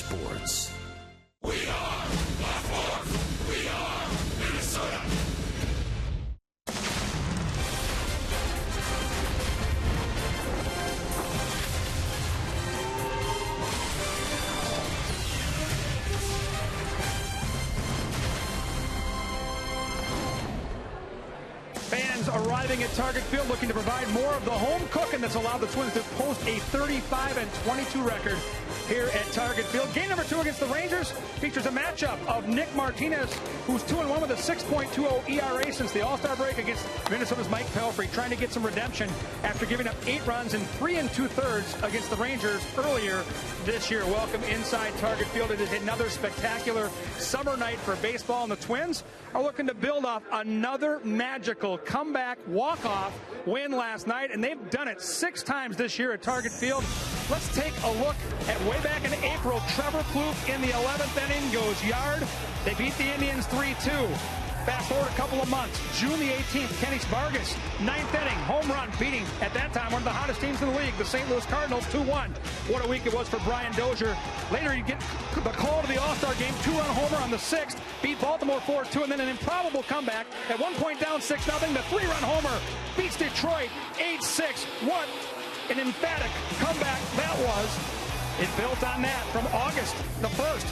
sports. We are the fourth. We are Minnesota. Fans arriving at Target Field looking to provide more of the home cooking that's allowed the Twins to post a 35-22 record here at Target Field. Game number 2 against the Rangers features a matchup of Nick Martinez, who's 2-1 with a 6.20 ERA since the All-Star break, against Minnesota's Mike Pelfrey, trying to get some redemption after giving up 8 runs in 3 2/3 against the Rangers earlier this year. Welcome inside Target Field. It is another spectacular summer night for baseball, and the Twins are looking to build off another magical comeback walk-off win last night, and they've done it 6 times this year at Target Field. Let's take a look at way back in April. Trevor Plouffe in the 11th inning goes yard. They beat the Indians 3-2. Fast forward a couple of months, June the 18th, Kenny Vargas, 9th inning, home run, beating, at that time, one of the hottest teams in the league, the St. Louis Cardinals, 2-1. What a week it was for Brian Dozier. Later, you get the call to the All-Star game, 2-run homer on the 6th, beat Baltimore 4-2, and then an improbable comeback. At one point down 6-0, the 3-run homer beats Detroit 8-6. What an emphatic comeback that was. It built on that from August the 1st.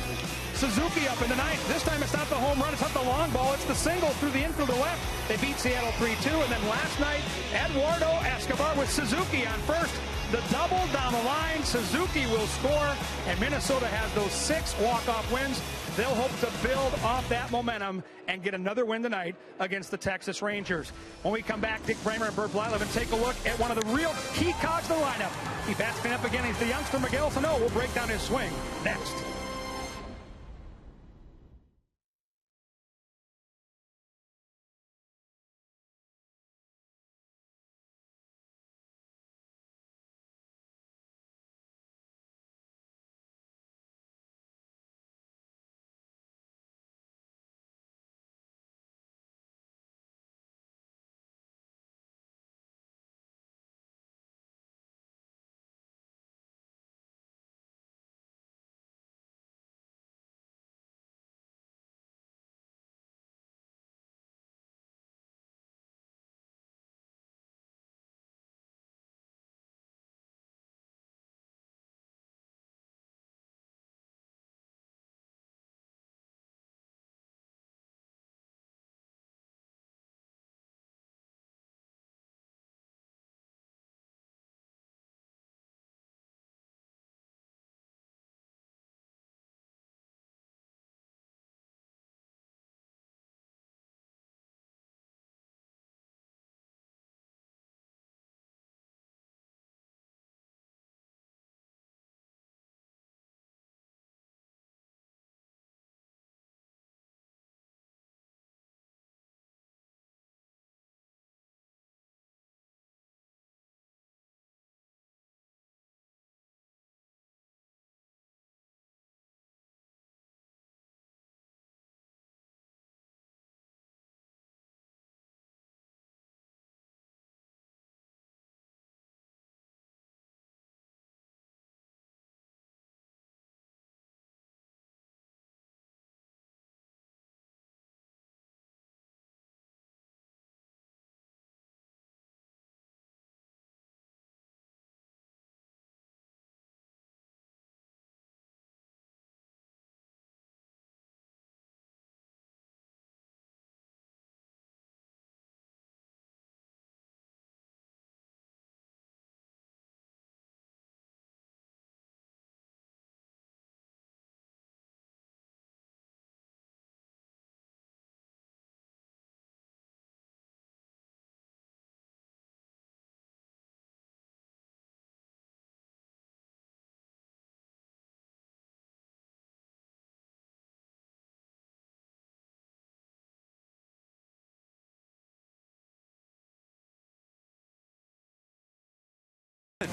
Suzuki up in the 9th. This time it's not the home run, it's not the long ball, it's the single through the infield to left. They beat Seattle 3-2, and then last night, Eduardo Escobar with Suzuki on first. The double down the line, Suzuki will score, and Minnesota has those 6 walk-off wins. They'll hope to build off that momentum and get another win tonight against the Texas Rangers. When we come back, Dick Bramer and Bert Blyleven take a look at one of the real key cogs of the lineup. He bats clean up again. He's the youngster Miguel Sano. We'll break down his swing next.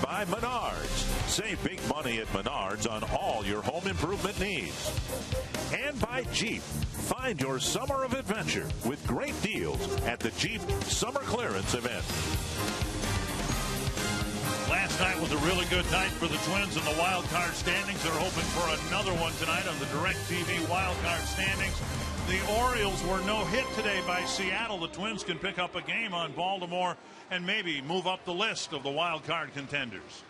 By Menards. Save big money at Menards on all your home improvement needs. And by Jeep. Find your summer of adventure with great deals at the Jeep Summer Clearance Event. Last night was a really good night for the Twins in the wild card standings. They're hoping for another one tonight on the DirecTV wild card standings. The Orioles were no hit today by Seattle. The Twins can pick up a game on Baltimore and maybe move up the list of the wild card contenders.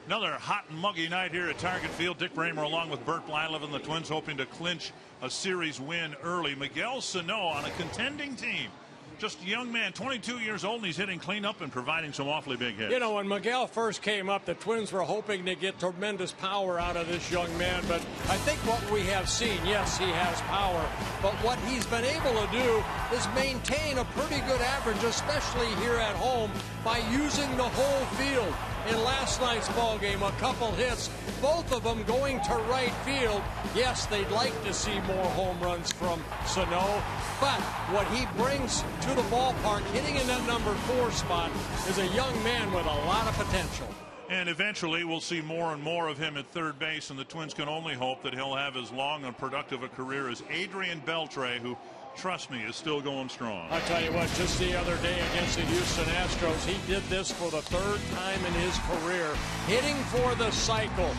Another hot and muggy night here at Target Field. Dick Bramer along with Bert Blyleven, the Twins hoping to clinch a series win early. Miguel Sano on a contending team. Just a young man, 22 years old, and he's hitting cleanup and providing some awfully big hits. You know, when Miguel first came up, the Twins were hoping to get tremendous power out of this young man. But I think what we have seen, yes, he has power. But what he's been able to do is maintain a pretty good average, especially here at home, by using the whole field. In last night's ball game, a couple hits, both of them going to right field. Yes, they'd like to see more home runs from Sano, but what he brings to the ballpark, hitting in that number 4 spot, is a young man with a lot of potential. And eventually we'll see more and more of him at third base, and the Twins can only hope that he'll have as long and productive a career as Adrian Beltre, who, trust me, is still going strong. I tell you what, just the other day against the Houston Astros, he did this for the 3rd time in his career, hitting for the cycle.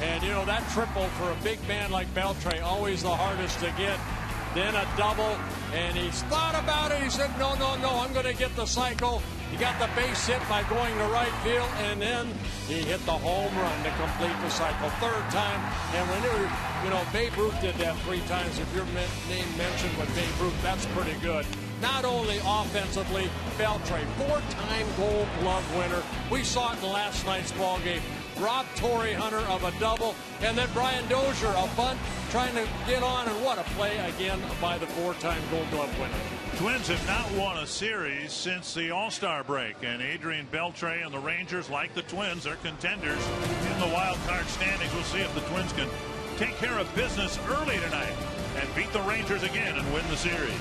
And, you know, that triple for a big man like Beltre, always the hardest to get. Then a double, and he's thought about it. He said, no, I'm going to get the cycle. He got the base hit by going to right field, and then he hit the home run to complete the cycle. 3rd time, and when you know, Babe Ruth did that 3 times. If your name mentioned with Babe Ruth, that's pretty good. Not only offensively, Beltre, 4-time Gold Glove winner. We saw it in last night's ball game. Rob Torrey Hunter of a double, and then Brian Dozier, a bunt, trying to get on, and what a play again by the 4-time Gold Glove winner. Twins have not won a series since the All-Star break, and Adrian Beltre and the Rangers, like the Twins, are contenders in the wild card standings. We'll see if the Twins can take care of business early tonight and beat the Rangers again and win the series.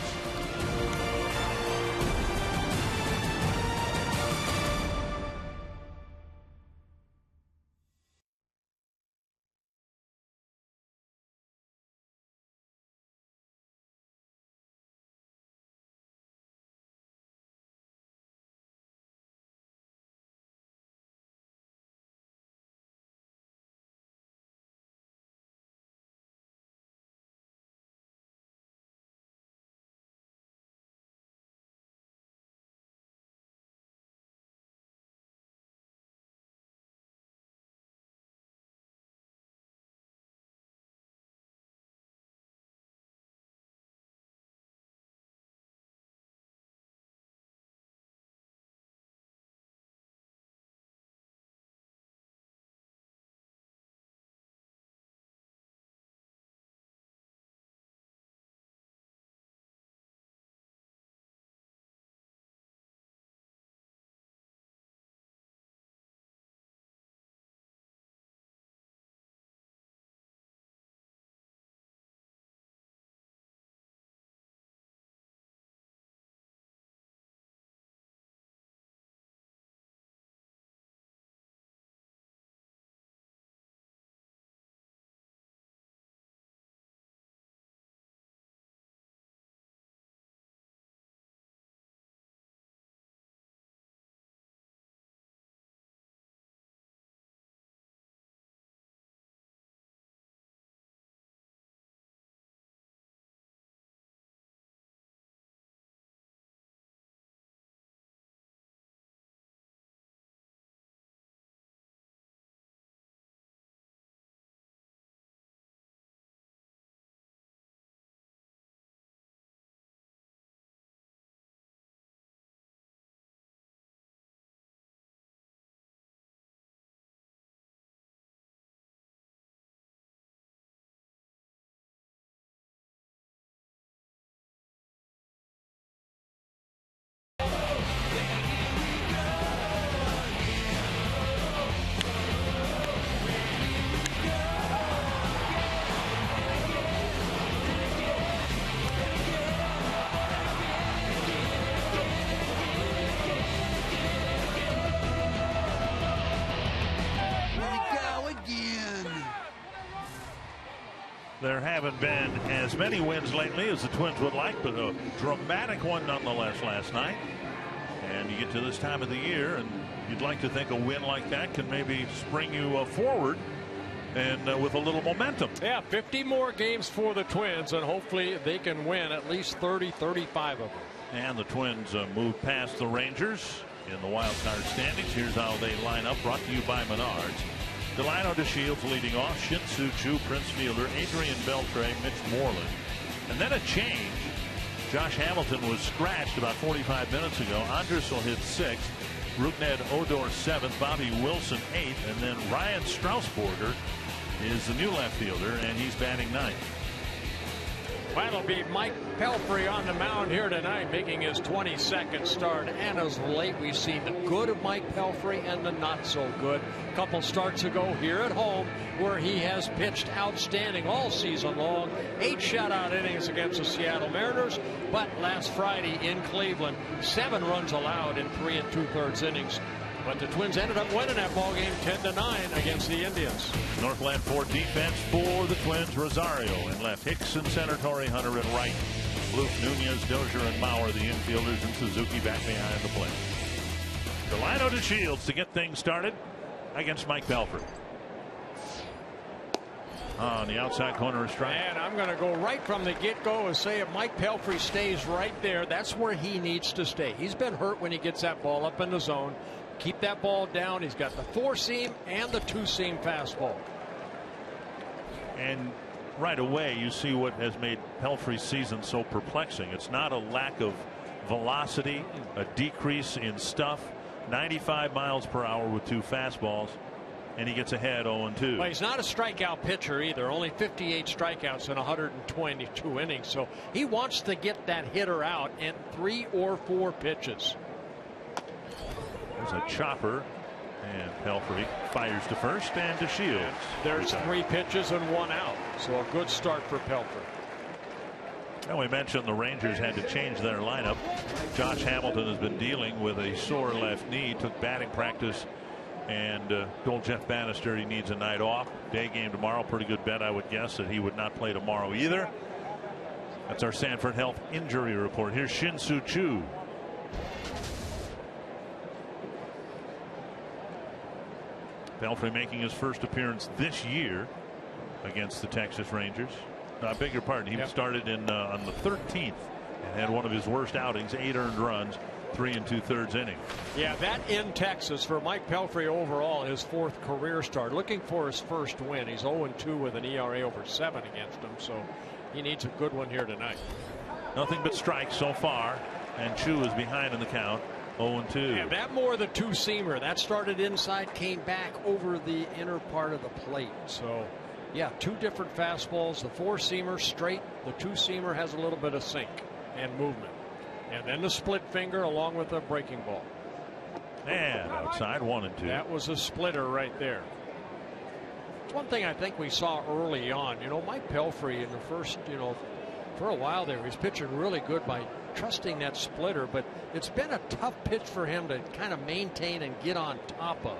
There haven't been as many wins lately as the Twins would like, but a dramatic one nonetheless last night. And you get to this time of the year, and you'd like to think a win like that can maybe spring you forward and with a little momentum. Yeah, 50 more games for the Twins, and hopefully they can win at least 30, 35 of them. And the Twins move past the Rangers in the wild card standings. Here's how they line up, brought to you by Menards. Delino DeShields leading off, Shin-Soo Choo, Prince Fielder, Adrian Beltre, Mitch Moreland. And then a change. Josh Hamilton was scratched about 45 minutes ago. Andrus will hit 6th. Rougned Odor 7th. Bobby Wilson 8th. And then Ryan Strasburger is the new left fielder, and he's batting 9th. That'll be Mike Pelfrey on the mound here tonight, making his 22nd start. And as late, we've seen the good of Mike Pelfrey and the not so good. A couple starts ago here at home, where he has pitched outstanding all season long. 8 shutout innings against the Seattle Mariners. But last Friday in Cleveland, 7 runs allowed in 3 2/3 innings. But the Twins ended up winning that ball game 10-9 against the Indians. Northland Ford defense for the Twins. Rosario in left, Hicks in center, Torrey Hunter in right. Blue, Nunez, Dozier, and Bauer the infielders, and Suzuki back behind the plate. Delino DeShields to get things started against Mike Pelfrey. On the outside corner of strike. And I'm going to go right from the get-go and say if Mike Pelfrey stays right there, that's where he needs to stay. He's been hurt when he gets that ball up in the zone. Keep that ball down. He's got the 4-seam and the 2-seam fastball. And right away you see what has made Pelfrey's season so perplexing. It's not a lack of velocity, a decrease in stuff. 95 miles per hour with 2 fastballs, and he gets ahead 0-2. Well, he's not a strikeout pitcher either. Only 58 strikeouts in 122 innings. So he wants to get that hitter out in 3 or 4 pitches. There's a chopper, and Pelfrey fires to first, and DeShields. There's 3 pitches and 1 out. So a good start for Pelfrey. Now, we mentioned the Rangers had to change their lineup. Josh Hamilton has been dealing with a sore left knee. Took batting practice and told Jeff Bannister he needs a night off. Day game tomorrow. Pretty good bet, I would guess, that he would not play tomorrow either. That's our Sanford Health injury report. Here's Shin-Soo Choo. Pelfrey making his first appearance this year against the Texas Rangers. I beg your pardon. He started in on the 13th and had one of his worst outings. 8 earned runs, 3 2/3 innings. Yeah, that in Texas for Mike Pelfrey overall, his 4th career start. Looking for his first win. He's 0-2 with an ERA over 7 against him, so he needs a good one here tonight. Nothing but strikes so far, and Choo is behind in the count. 0-2. And that more the 2-seamer that started inside, came back over the inner part of the plate. So yeah, 2 different fastballs. The 4-seamer straight, the 2-seamer has a little bit of sink and movement, and then the split finger along with the breaking ball. And outside 1-2. That was a splitter right there. It's one thing I think we saw early on. You know, Mike Pelfrey in the first, for a while there, he's pitching really good by trusting that splitter, but it's been a tough pitch for him to kind of maintain and get on top of.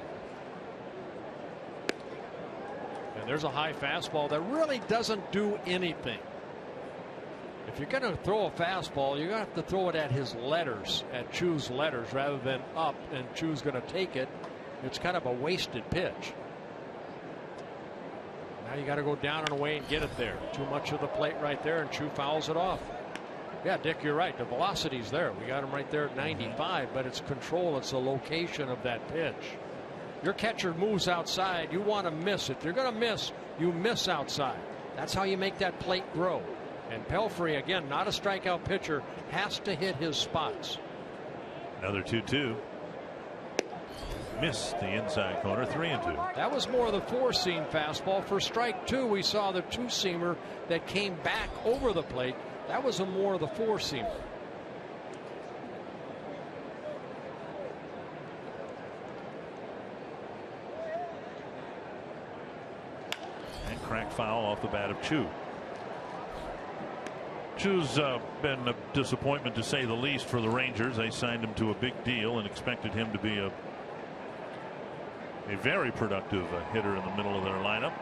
And there's a high fastball that really doesn't do anything. If you're going to throw a fastball, you're going to have to throw it at his letters, at Choo's letters, rather than up, and Choo's going to take it. It's kind of a wasted pitch. Now you got to go down and away and get it there. Too much of the plate right there, and Choo fouls it off. Yeah, Dick, you're right. The velocity's there. We got him right there at 95, but it's control. It's the location of that pitch. Your catcher moves outside. You want to miss. If you're going to miss, you miss outside. That's how you make that plate grow. And Pelfrey, again, not a strikeout pitcher, has to hit his spots. Another 2-2. Missed the inside corner. 3-2. That was more of the 4-seam fastball. For strike 2, we saw the 2-seamer that came back over the plate. That was a more of the 4-seamer. And cracked foul off the bat of Choo. Choo's been a disappointment to say the least for the Rangers. They signed him to a big deal and expected him to be a very productive hitter in the middle of their lineup.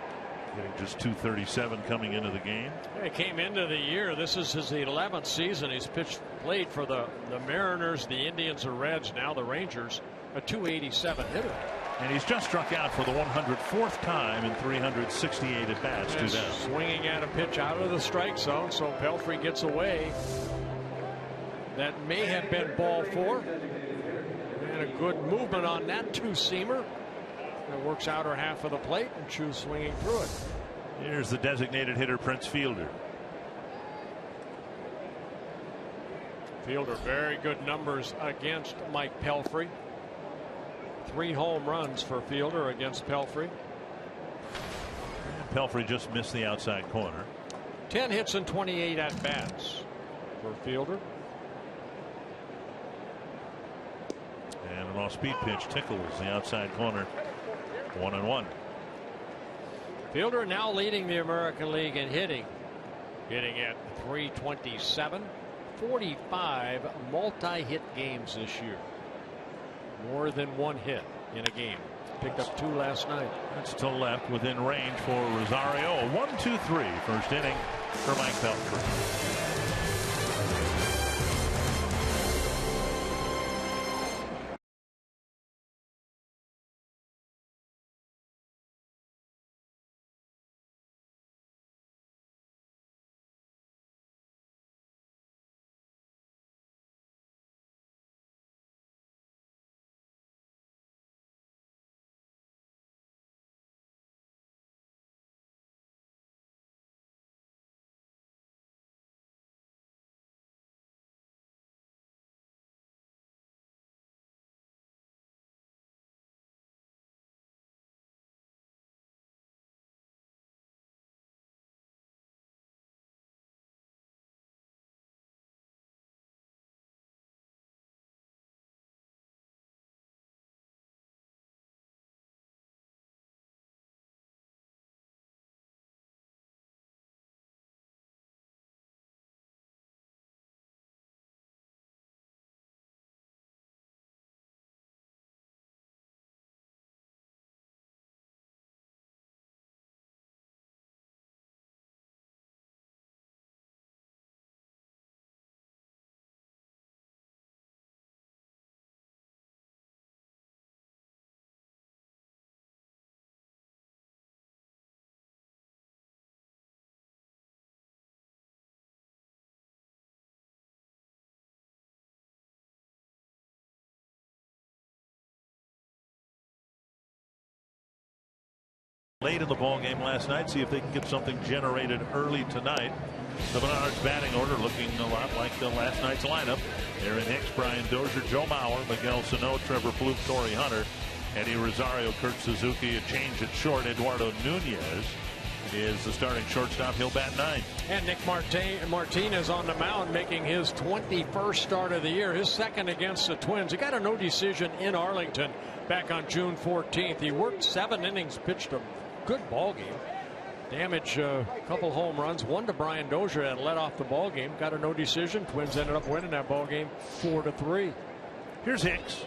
Getting just 237 coming into the game. He came into the year. This is his 11th season. He's played for the Mariners, the Indians, the Reds, now the Rangers. a .287 hitter. And he's just struck out for the 104th time in 368 at bats. Swinging at a pitch out of the strike zone, so Pelfrey gets away. That may have been ball 4. And a good movement on that two-seamer. It works outer half of the plate, and Chu swinging through it. Here's the designated hitter, Prince Fielder. Fielder, very good numbers against Mike Pelfrey. 3 home runs for Fielder against Pelfrey. Pelfrey just missed the outside corner. 10 hits and 28 at bats for Fielder. And an off-speed pitch tickles the outside corner. 1-1. Fielder now leading the American League in hitting. Hitting at .327. 45 multi-hit games this year. More than 1 hit in a game. Picked up 2 last night. That's to left within range for Rosario. 1-2-3 first inning for Mike Pelfrey. Late in the ball game last night, see if they can get something generated early tonight. The Menards batting order looking a lot like the last night's lineup. Aaron Hicks, Brian Dozier, Joe Mauer, Miguel Sano, Trevor Plouffe, Torrey Hunter, Eddie Rosario, Kurt Suzuki. A change at short. Eduardo Nunez is the starting shortstop. He'll bat 9. And Nick Martinez on the mound, making his 21st start of the year, his second against the Twins. He got a no decision in Arlington back on June 14th. He worked 7 innings, pitched a good ball game. Damage a couple home runs, one to Brian Dozier that led off the ball game. Got a no decision. Twins ended up winning that ball game 4-3. Here's Hicks,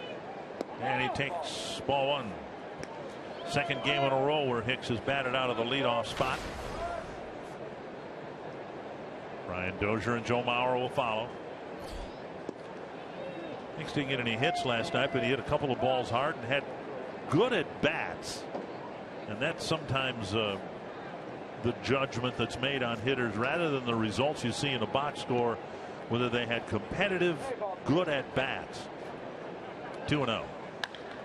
and he takes ball 1. Second game in a row where Hicks has batted out of the leadoff spot. Brian Dozier and Joe Mauer will follow. Hicks didn't get any hits last night, but he hit a couple of balls hard and had good at bats. And that's sometimes the judgment that's made on hitters rather than the results you see in a box score, whether they had competitive, good at bats. 2-0.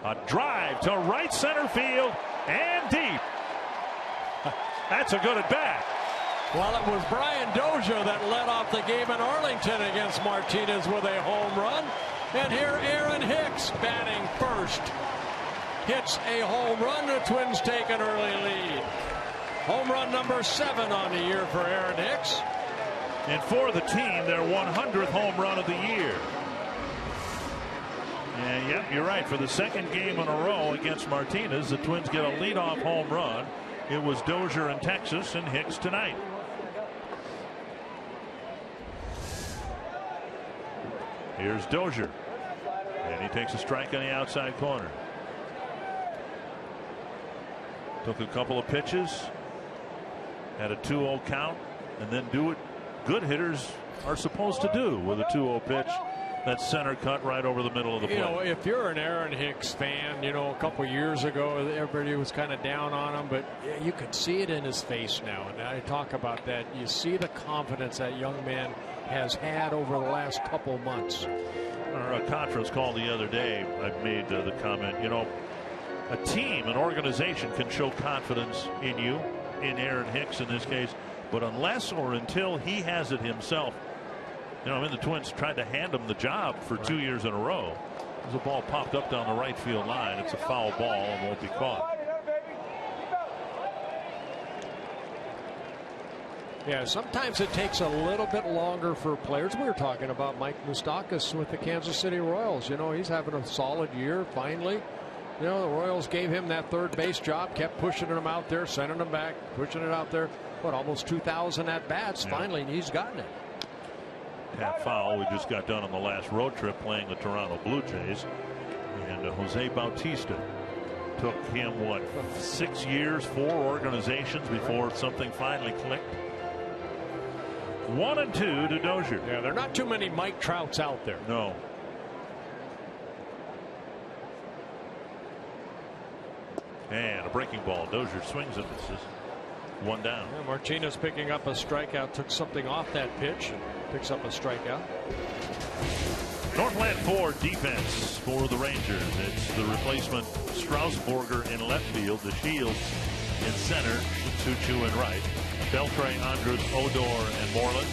A drive to right center field and deep. That's a good at bat. Well, it was Brian Dozier that led off the game in Arlington against Martinez with a home run. And here Aaron Hicks batting first. Hits a home run. The Twins take an early lead. Home run number 7 on the year for Aaron Hicks. And for the team, their 100th home run of the year. And yep, you're right. For the second game in a row against Martinez, the Twins get a leadoff home run. It was Dozier in Texas and Hicks tonight. Here's Dozier. And he takes a strike on the outside corner. Took a couple of pitches, had a 2-0 count, and then do what good hitters are supposed to do with a 2-0 pitch. that center cut right over the middle of the plate. You know, if you're an Aaron Hicks fan, you know, a couple years ago, everybody was kind of down on him, but you could see it in his face now. And I talk about that. You see the confidence that young man has had over the last couple months. Our conference call the other day, I made the comment, you know, a team, an organization can show confidence in you, in Aaron Hicks in this case, but unless or until he has it himself. You know, I mean, the Twins tried to hand him the job for 2 years in a row. As the ball popped up down the right field line, it's a foul ball and won't be caught. Yeah, sometimes it takes a little bit longer for players. We were talking about Mike Moustakas with the Kansas City Royals. You know, he's having a solid year finally. You know, the Royals gave him that third base job, kept pushing him out there, sending him back, pushing it out there. What, almost 2,000 at bats finally, and he's gotten it. Tap foul. We just got done on the last road trip playing the Toronto Blue Jays, and Jose Bautista took him what, 6 years, 4 organizations before something finally clicked. 1-2 to Dozier. Yeah, there are not too many Mike Trouts out there. No. And a breaking ball. Dozier swings and misses. 1 down. Yeah, Martinez picking up a strikeout, took something off that pitch and picks up a strikeout. Northland 4 defense for the Rangers. It's the replacement Strasburger in left field, the Shields in center, Suchu in right, Beltre, Andrus, Odor, and Moreland,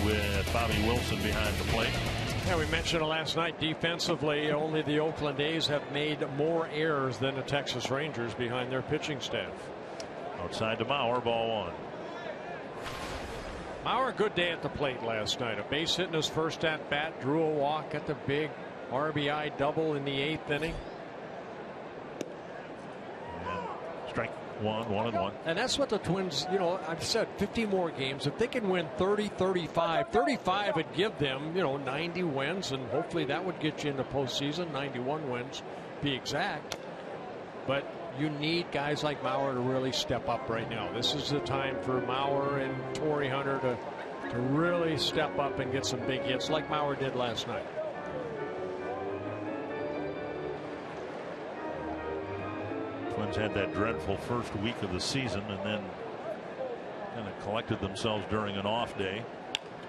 with Bobby Wilson behind the plate. Yeah, we mentioned it last night. Defensively, only the Oakland A's have made more errors than the Texas Rangers behind their pitching staff. Outside to Mauer, ball 1. Mauer, good day at the plate last night. A base hit in his first at bat, drew a walk at the big RBI double in the 8th inning. And strike 1, 1-1. And that's what the Twins, you know, I've said 50 more games. If they can win 30, 35 would give them, you know, 90 wins, and hopefully that would get you into postseason. 91 wins, be exact. But you need guys like Mauer to really step up right now. This is the time for Mauer and Torrey Hunter to really step up and get some big hits like Mauer did last night. Twins had that dreadful first week of the season and then kind of collected themselves during an off day.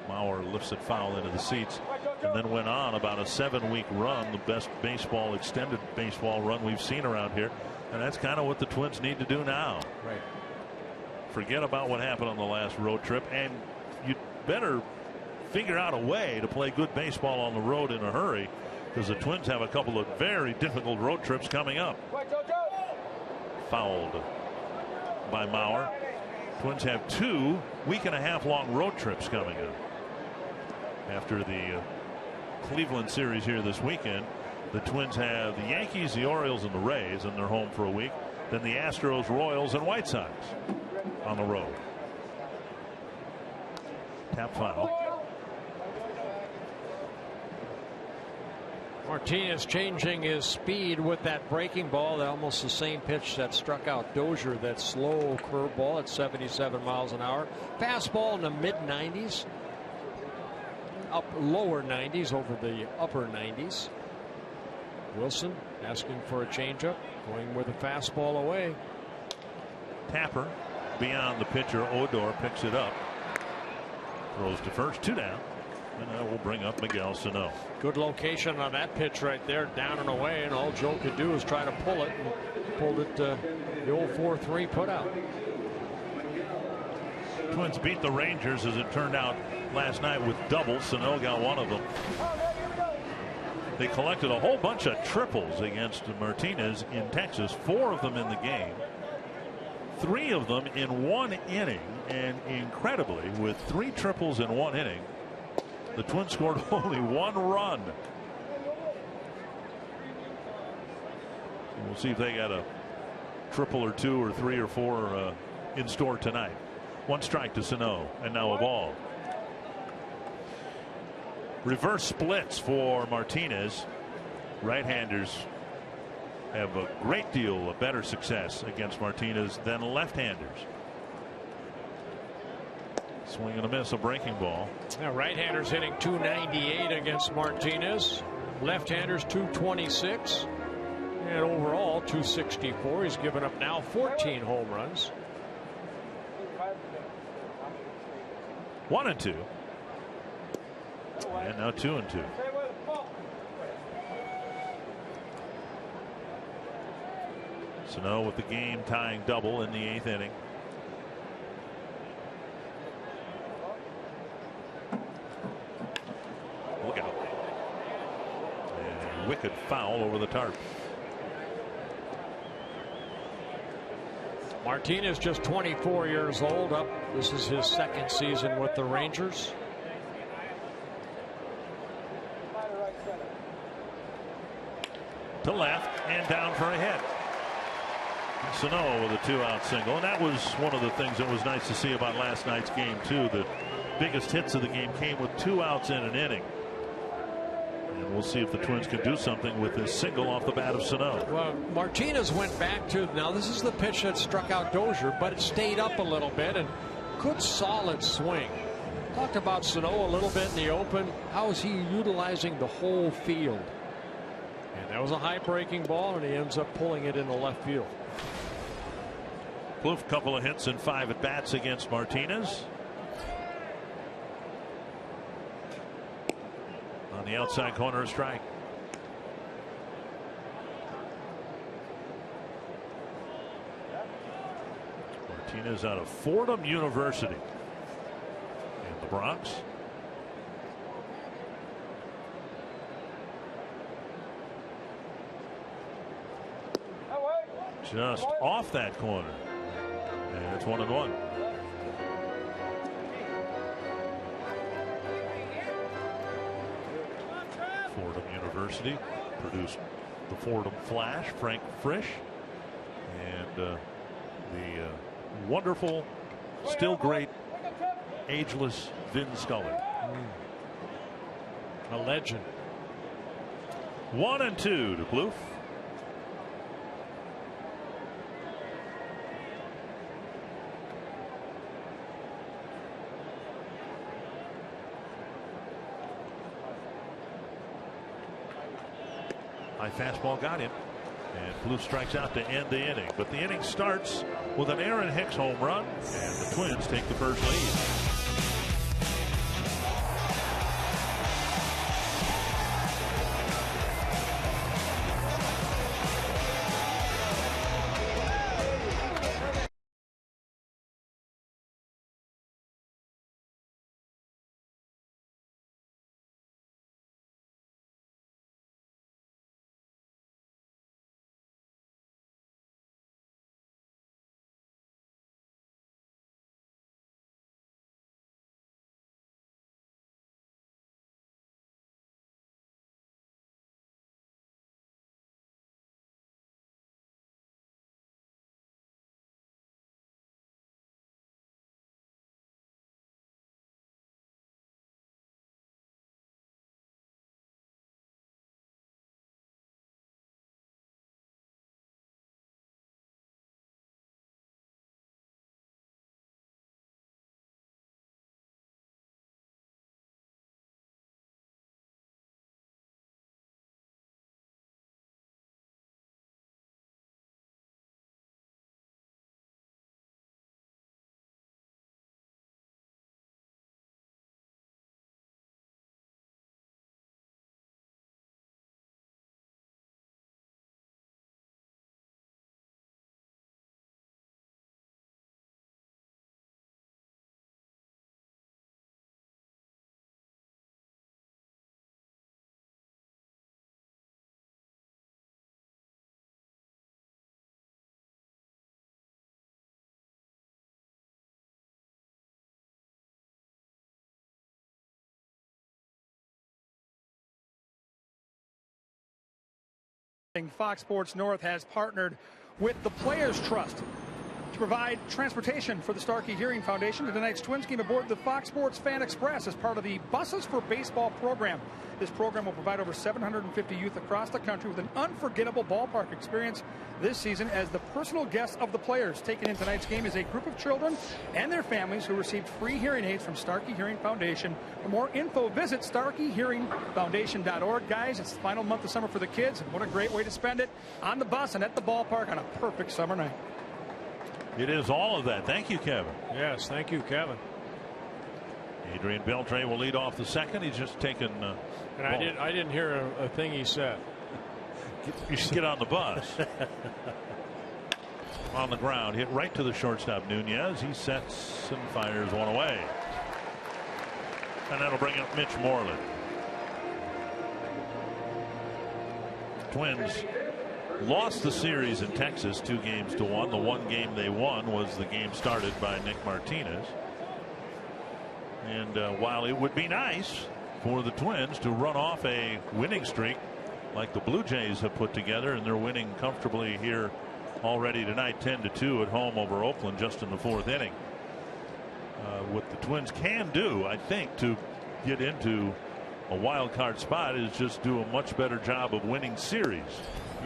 Mauer lifts it foul into the seats and then went on about a 7-week run, the best baseball, extended baseball run we've seen around here. And that's kind of what the Twins need to do now. Right. Forget about what happened on the last road trip, and you better figure out a way to play good baseball on the road in a hurry, because the Twins have a couple of very difficult road trips coming up. Fouled by Mauer. Twins have 2 week-and-a-half-long road trips coming up. After the Cleveland series here this weekend, the Twins have the Yankees, the Orioles, and the Rays, and they're home for a week. Then the Astros, Royals, and White Sox on the road. Tap foul. Martinez changing his speed with that breaking ball, almost the same pitch that struck out Dozier, that slow curveball at 77 miles an hour. Fastball in the mid-90s, up lower 90s over the upper 90s. Wilson asking for a changeup, going with a fastball away. Tapper beyond the pitcher. Odor picks it up, throws to first, 2 down, and that will bring up Miguel Sano. Good location on that pitch right there, down and away, and all Joe could do is try to pull it, and pulled it the old 4-3 put out. Twins beat the Rangers, as it turned out, last night with doubles. Sano got one of them. They collected a whole bunch of triples against Martinez in Texas, 4 of them in the game, 3 of them in 1 inning, and incredibly, with 3 triples in 1 inning, the Twins scored only 1 run. We'll see if they got a triple or 2 or 3 or 4 in store tonight. 1 strike to Sano, and now a ball. Reverse splits for Martinez. Right-handers have a great deal of better success against Martinez than left-handers. Swing and a miss, a breaking ball. Now, right-handers hitting .298 against Martinez. Left-handers .226. And overall .264. He's given up now 14 home runs. 1-2. And now 2-2. Sano with the game tying double in the 8th inning. Look out. And wicked foul over the tarp. Martinez just 24 years old. This is his 2nd season with the Rangers. To left and down for a hit. Sano with a 2-out single, and that was one of the things that was nice to see about last night's game too. The biggest hits of the game came with 2 outs in an inning, and we'll see if the Twins can do something with this single off the bat of Sano. Well, Martinez went back to, now this is the pitch that struck out Dozier, but it stayed up a little bit, and good solid swing. Talked about Sano a little bit in the open. How is he utilizing the whole field? And that was a high breaking ball, and he ends up pulling it into left field. Plouffe, couple of hits and 5 at bats against Martinez. On the outside corner, a strike. Martinez out of Fordham University in the Bronx. Just off that corner. And it's 1-1. Fordham University produced the Fordham Flash, Frank Frisch, and the wonderful, still great, ageless Vin Scully. A legend. 1-2 to Plouffe. High fastball got him, and Plouffe strikes out to end the inning. But the inning starts with an Aaron Hicks home run, and the Twins take the first lead. Fox Sports North has partnered with the Players Trust to provide transportation for the Starkey Hearing Foundation. And tonight's Twins came aboard the Fox Sports Fan Express as part of the Buses for Baseball program. This program will provide over 750 youth across the country with an unforgettable ballpark experience this season as the personal guests of the players. Taken in tonight's game is a group of children and their families who received free hearing aids from Starkey Hearing Foundation. For more info, visit StarkeyHearingFoundation.org. Guys, it's the final month of summer for the kids, and what a great way to spend it on the bus and at the ballpark on a perfect summer night. It is all of that. Thank you, Kevin. Yes, thank you, Kevin. Adrian Beltre will lead off the second. He's just taken. And I didn't hear a thing he said. You should get on the bus. On the ground, hit right to the shortstop Nunez. He sets and fires one away. And that'll bring up Mitch Moreland. Twins lost the series in Texas 2-1. The one game they won was the game started by Nick Martinez. And while it would be nice for the Twins to run off a winning streak like the Blue Jays have put together, and they're winning comfortably here already tonight 10-2 at home over Oakland just in the 4th inning. What the Twins can do, I think, to get into a wild card spot is just do a much better job of winning series.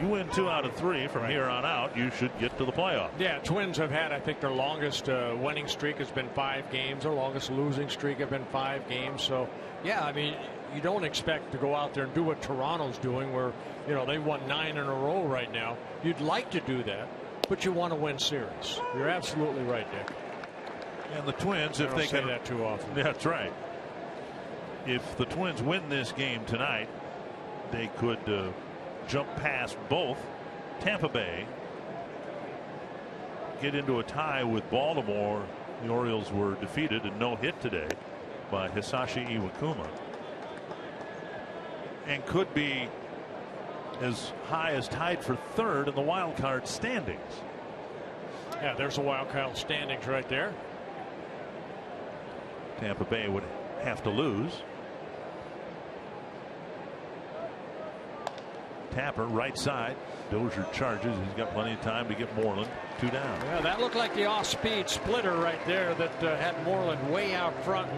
You win 2 out of 3 from here on out, you should get to the playoffs. Yeah, Twins have had, I think, their longest winning streak has been 5 games. Their longest losing streak have been 5 games. So, yeah, I mean, you don't expect to go out there and do what Toronto's doing, where, you know, they won 9 in a row right now. You'd like to do that, but you want to win series. You're absolutely right, Dick. And the Twins, if they say can, that too often. That's right. If the Twins win this game tonight, they could jump past both Tampa Bay, get into a tie with Baltimore. The Orioles were defeated and no hit today by Hisashi Iwakuma, and could be as high as tied for 3rd in the wild card standings. Yeah, there's a wild card standings right there. Tampa Bay would have to lose. Tapper right side. Dozier charges. He's got plenty of time to get Moreland 2 down. Yeah, that looked like the off-speed splitter right there that had Moreland way out front.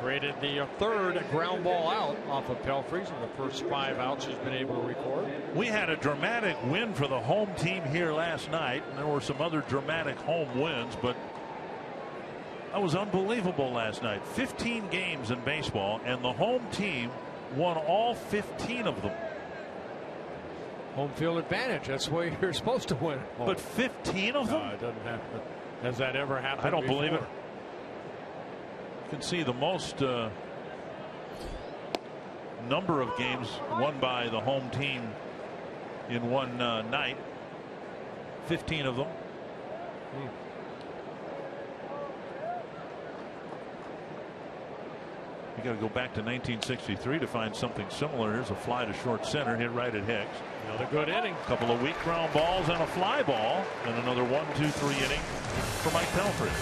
Created the 3rd ground ball out off of Pelfrey's in the first 5 outs he's been able to record. We had a dramatic win for the home team here last night, and there were some other dramatic home wins, but that was unbelievable last night. 15 games in baseball, and the home team won all 15 of them. Home field advantage. That's the way you're supposed to win. But 15 of them? No, it doesn't happen. Has that ever happened? I don't before? believe it. You can see the most number of games won by the home team in one night. 15 of them. You got to go back to 1963 to find something similar. Here's a fly to short center, hit right at Hicks. Another good inning. A couple of weak ground balls and a fly ball, and another 1-2-3 inning for Mike Pelfrey.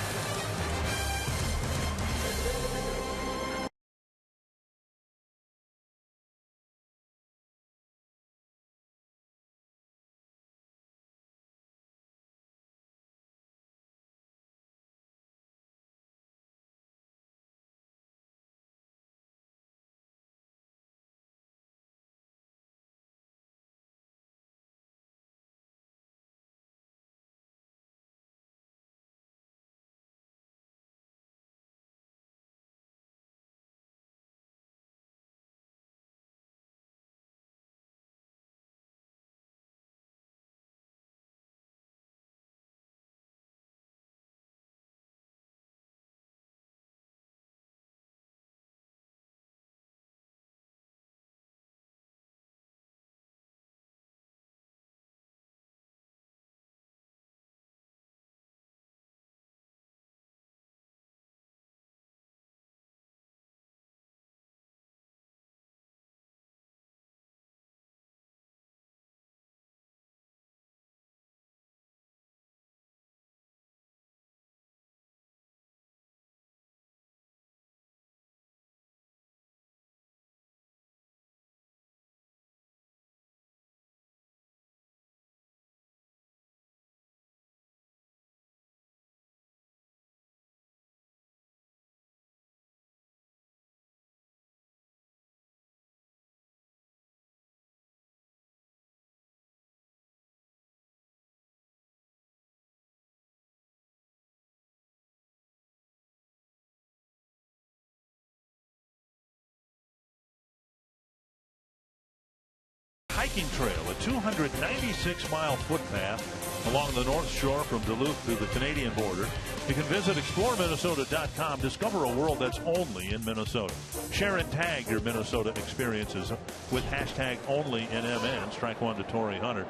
hiking trail, a 296-mile footpath along the North Shore from Duluth to the Canadian border. You can visit exploreminnesota.com. Discover a world that's only in Minnesota. Share and tag your Minnesota experiences with hashtag #OnlyInMN. Strike one to Torrey Hunter.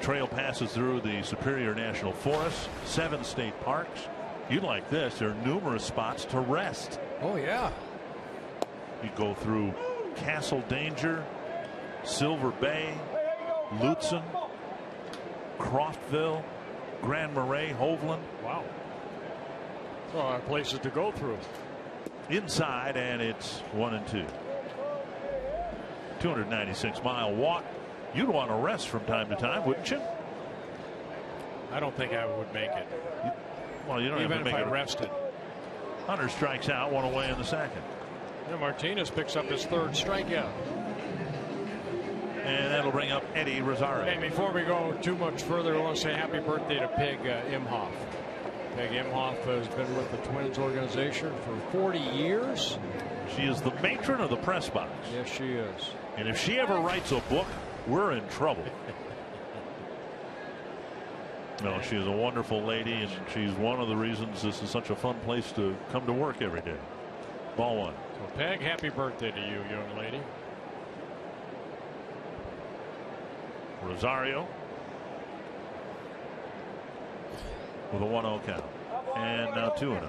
Trail passes through the Superior National Forest, 7 state parks. You like this? There are numerous spots to rest. Oh, yeah. You go through Castle Danger, Silver Bay, Lutzen, Croftville, Grand Marais, Hovland. Wow. A lot of places to go through. Inside, and it's 1 and 2. 296-mile walk. You'd want to rest from time to time, wouldn't you? I don't think I would make it. Well, you don't even have to if make I it. rested. Hunter strikes out, 1 away in the second. Yeah, Martinez picks up his 3rd strikeout. And that'll bring up Eddie Rosario. And before we go too much further, I want to say happy birthday to Peg Imhoff. Peg Imhoff has been with the Twins organization for 40 years. She is the matron of the press box. Yes, she is. And if she ever writes a book, we're in trouble. No, she is a wonderful lady, and she's one of the reasons this is such a fun place to come to work every day. Ball 1. So, Peg, happy birthday to you, young lady. Rosario with a 1-0 count. And now 2-0.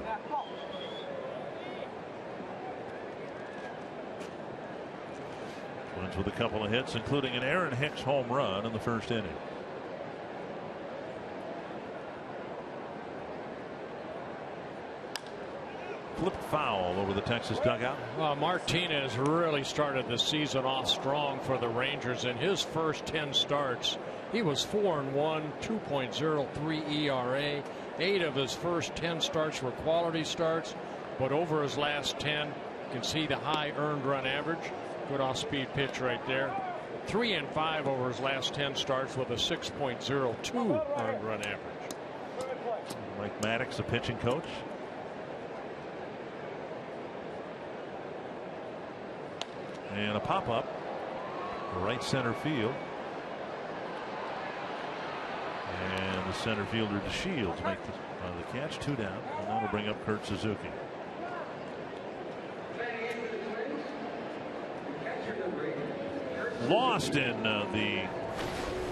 Twins with a couple of hits, including an Aaron Hicks home run in the first inning. Flipped foul over the Texas dugout. Martinez really started the season off strong for the Rangers. In his first 10 starts, he was 4-1, 2.03 ERA. 8 of his first 10 starts were quality starts, but over his last 10, you can see the high earned run average. Good off-speed pitch right there. 3 and 5 over his last 10 starts with a 6.02 earned run average. Mike Maddox, the pitching coach. And a pop-up to right center field. And the center fielder DeShields make the catch. 2 down. And that'll bring up Kurt Suzuki. Lost in the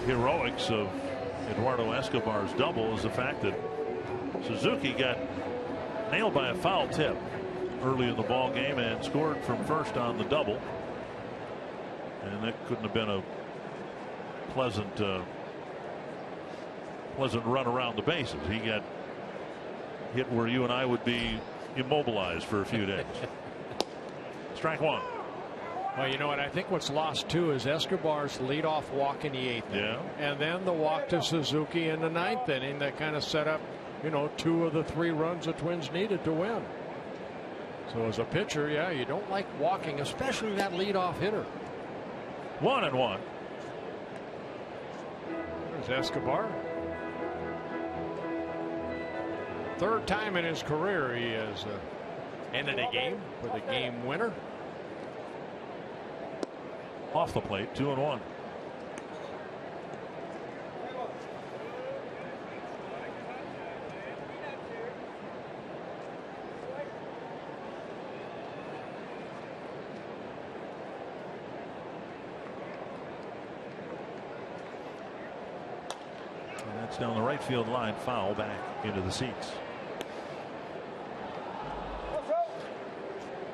heroics of Eduardo Escobar's double is the fact that Suzuki got nailed by a foul tip early in the ball game and scored from first on the double. And that couldn't have been a pleasant run around the bases. He got hit where you and I would be immobilized for a few days. Strike 1. Well, you know what? I think what's lost too is Escobar's leadoff walk in the 8th. Yeah. And then the walk to Suzuki in the 9th inning that kind of set up, 2 of the 3 runs the Twins needed to win. So as a pitcher, yeah, you don't like walking, especially that leadoff hitter. 1-1. There's Escobar. 3rd time in his career he has ended a game with a game winner. Off the plate, 2-1. And that's down the right field line, foul back into the seats.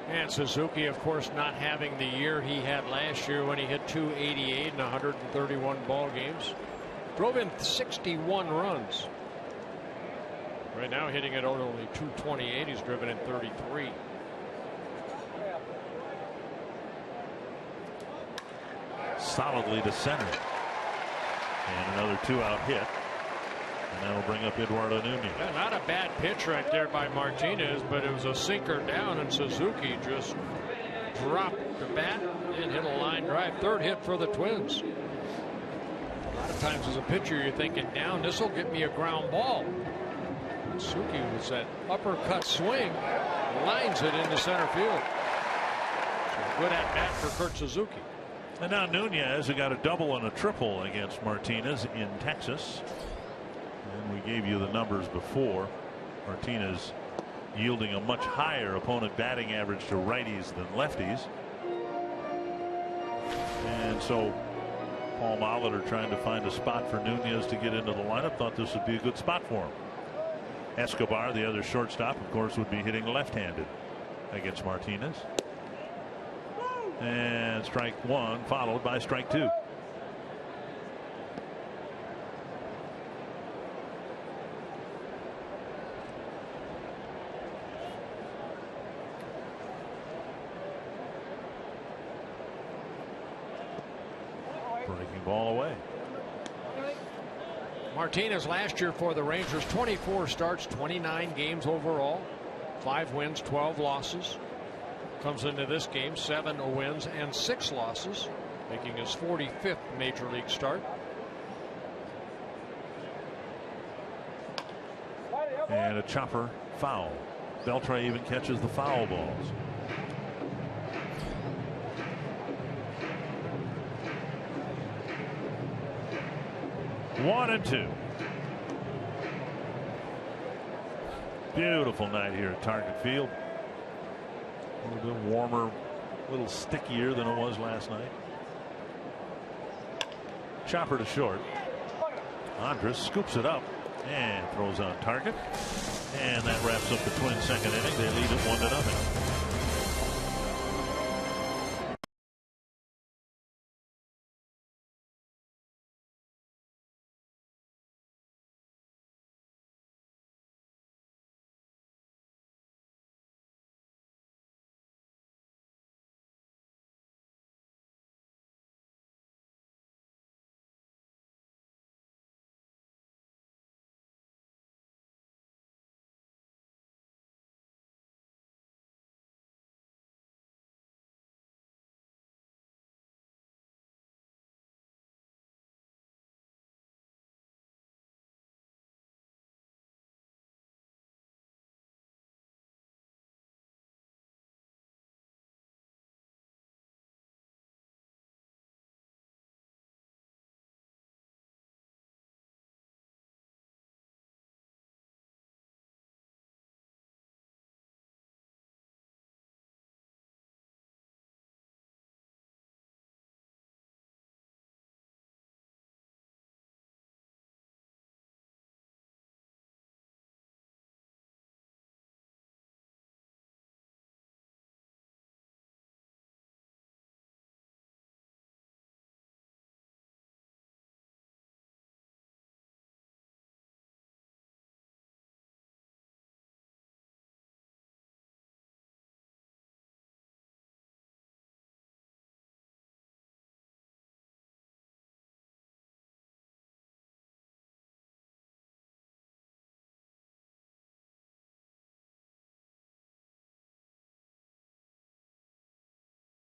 And Suzuki, of course, not having the year he had last year when he hit 288 in 131 ball games. Drove in 61 runs. Right now hitting at only 228. He's driven in 33. Solidly to center. And another 2-out hit. And that'll bring up Eduardo Nunez. Yeah, not a bad pitch right there by Martinez, but it was a sinker down, and Suzuki just dropped the bat and hit a line drive. 3rd hit for the Twins. A lot of times as a pitcher, you're thinking, down, this will get me a ground ball. Suzuki with that uppercut swing, lines it into center field. So good at bat for Kurt Suzuki. And now Nunez, who got a double and a triple against Martinez in Texas. And we gave you the numbers before. Martinez yielding a much higher opponent batting average to righties than lefties. And so Paul Molitor, trying to find a spot for Nunez to get into the lineup, thought this would be a good spot for him. Escobar, the other shortstop, of course, would be hitting left-handed against Martinez. And strike one followed by strike two. Breaking ball away. Martinez last year for the Rangers, 24 starts, 29 games overall, 5 wins, 12 losses. Comes into this game 7 wins and 6 losses, making his 45th major league start. And a chopper foul. Beltre even catches the foul balls. One and two. Beautiful night here at Target Field. A little bit warmer, a little stickier than it was last night. Chopper to short. Andrus scoops it up and throws on target. And that wraps up the Twins' second inning. They lead it 1-0.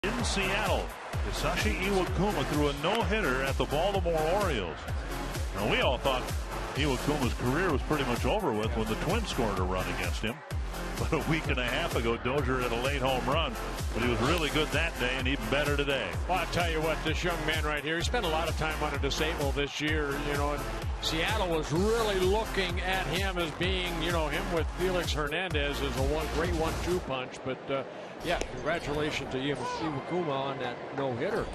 In Seattle, Hisashi Iwakuma threw a no-hitter at the Baltimore Orioles. Now, we all thought Iwakuma's career was pretty much over with when the Twins scored a run against him. But a week and a half ago, Dozier had a late home run, but he was really good that day and even better today. Well, I'll tell you what, this young man right here, he spent a lot of time on a disabled this year, you know, and Seattle was really looking at him as being, you know, him with Felix Hernandez as a great 1-2 punch. But, yeah, congratulations to Iwakuma on that no-hitter.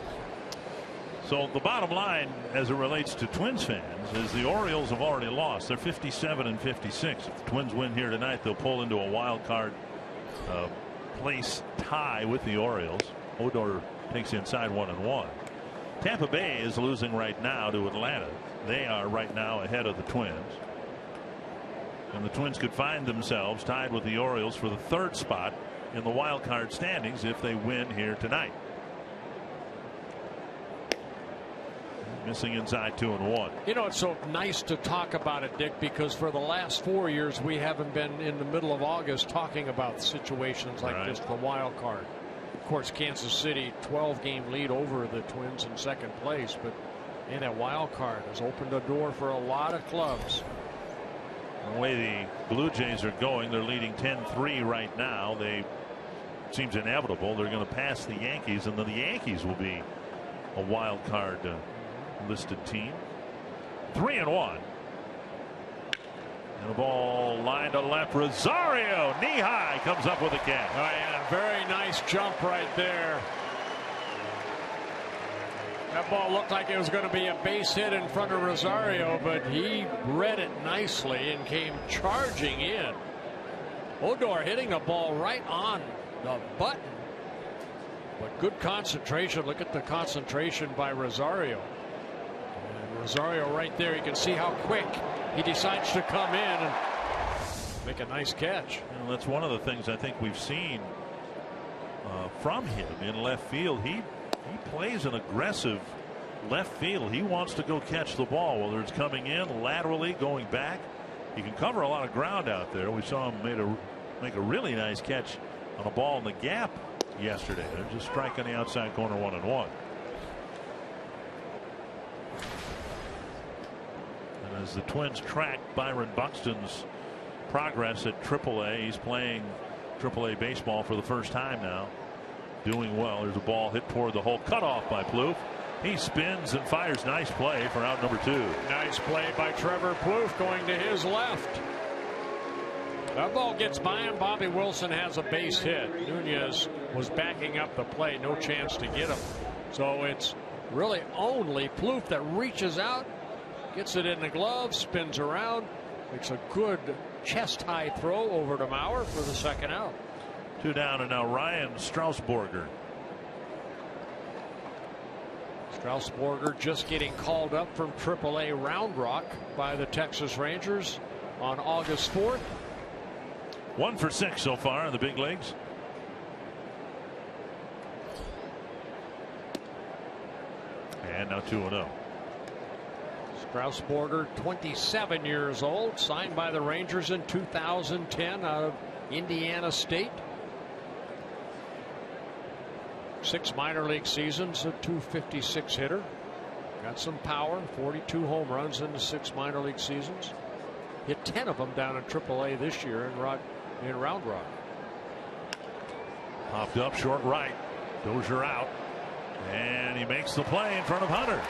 So the bottom line as it relates to Twins fans is the Orioles have already lost. They're 57-56. If the Twins win here tonight, they'll pull into a wild card place tie with the Orioles. Odor takes inside 1-1. Tampa Bay is losing right now to Atlanta. They are right now ahead of the Twins. And the Twins could find themselves tied with the Orioles for the 3rd spot in the wild card standings if they win here tonight. Missing inside 2-1. You know, it's so nice to talk about it, Dick, because for the last 4 years we haven't been in the middle of August talking about situations like this, the wild card. Of course, Kansas City 12-game lead over the Twins in second place, but man, that wild card has opened a door for a lot of clubs. The way the Blue Jays are going, they're leading 10-3 right now. Seems inevitable they're going to pass the Yankees, and then the Yankees will be a wild card listed team. 3-1. And the ball lined to left. Rosario, knee high, comes up with a catch. Oh, yeah, very nice jump right there. That ball looked like it was going to be a base hit in front of Rosario, but he read it nicely and came charging in. Odor hitting the ball right on the button. But good concentration. Look at the concentration by Rosario. And Rosario right there, you can see how quick he decides to come in and make a nice catch. And that's one of the things I think we've seen from him in left field. He plays an aggressive left field. He wants to go catch the ball, whether it's coming in laterally, going back. He can cover a lot of ground out there. We saw him make a really nice catch on a ball in the gap yesterday. They're just striking the outside corner 1-1. And as the Twins track Byron Buxton's progress at AAA, he's playing AAA baseball for the first time now. Doing well. There's a ball hit toward the hole, cut off by Plouffe. He spins and fires. Nice play for out number 2. Nice play by Trevor Plouffe going to his left. That ball gets by him. Bobby Wilson has a base hit. Nunez was backing up the play. No chance to get him. So it's really only Plouffe that reaches out, gets it in the glove, spins around, makes a good chest high throw over to Mauer for the second out. 2 down, and now Ryan Strasburger. Strasburger just getting called up from AAA Round Rock by the Texas Rangers on August 4th. 1 for 6 so far in the big leagues. And now 2-0. Strasburger, 27 years old, signed by the Rangers in 2010 out of Indiana State. 6 minor league seasons, a .256 hitter. Got some power, 42 home runs in the 6 minor league seasons. Hit 10 of them down in AAA this year in Round Rock. Popped up short right. Dozier out. And he makes the play in front of Hunter.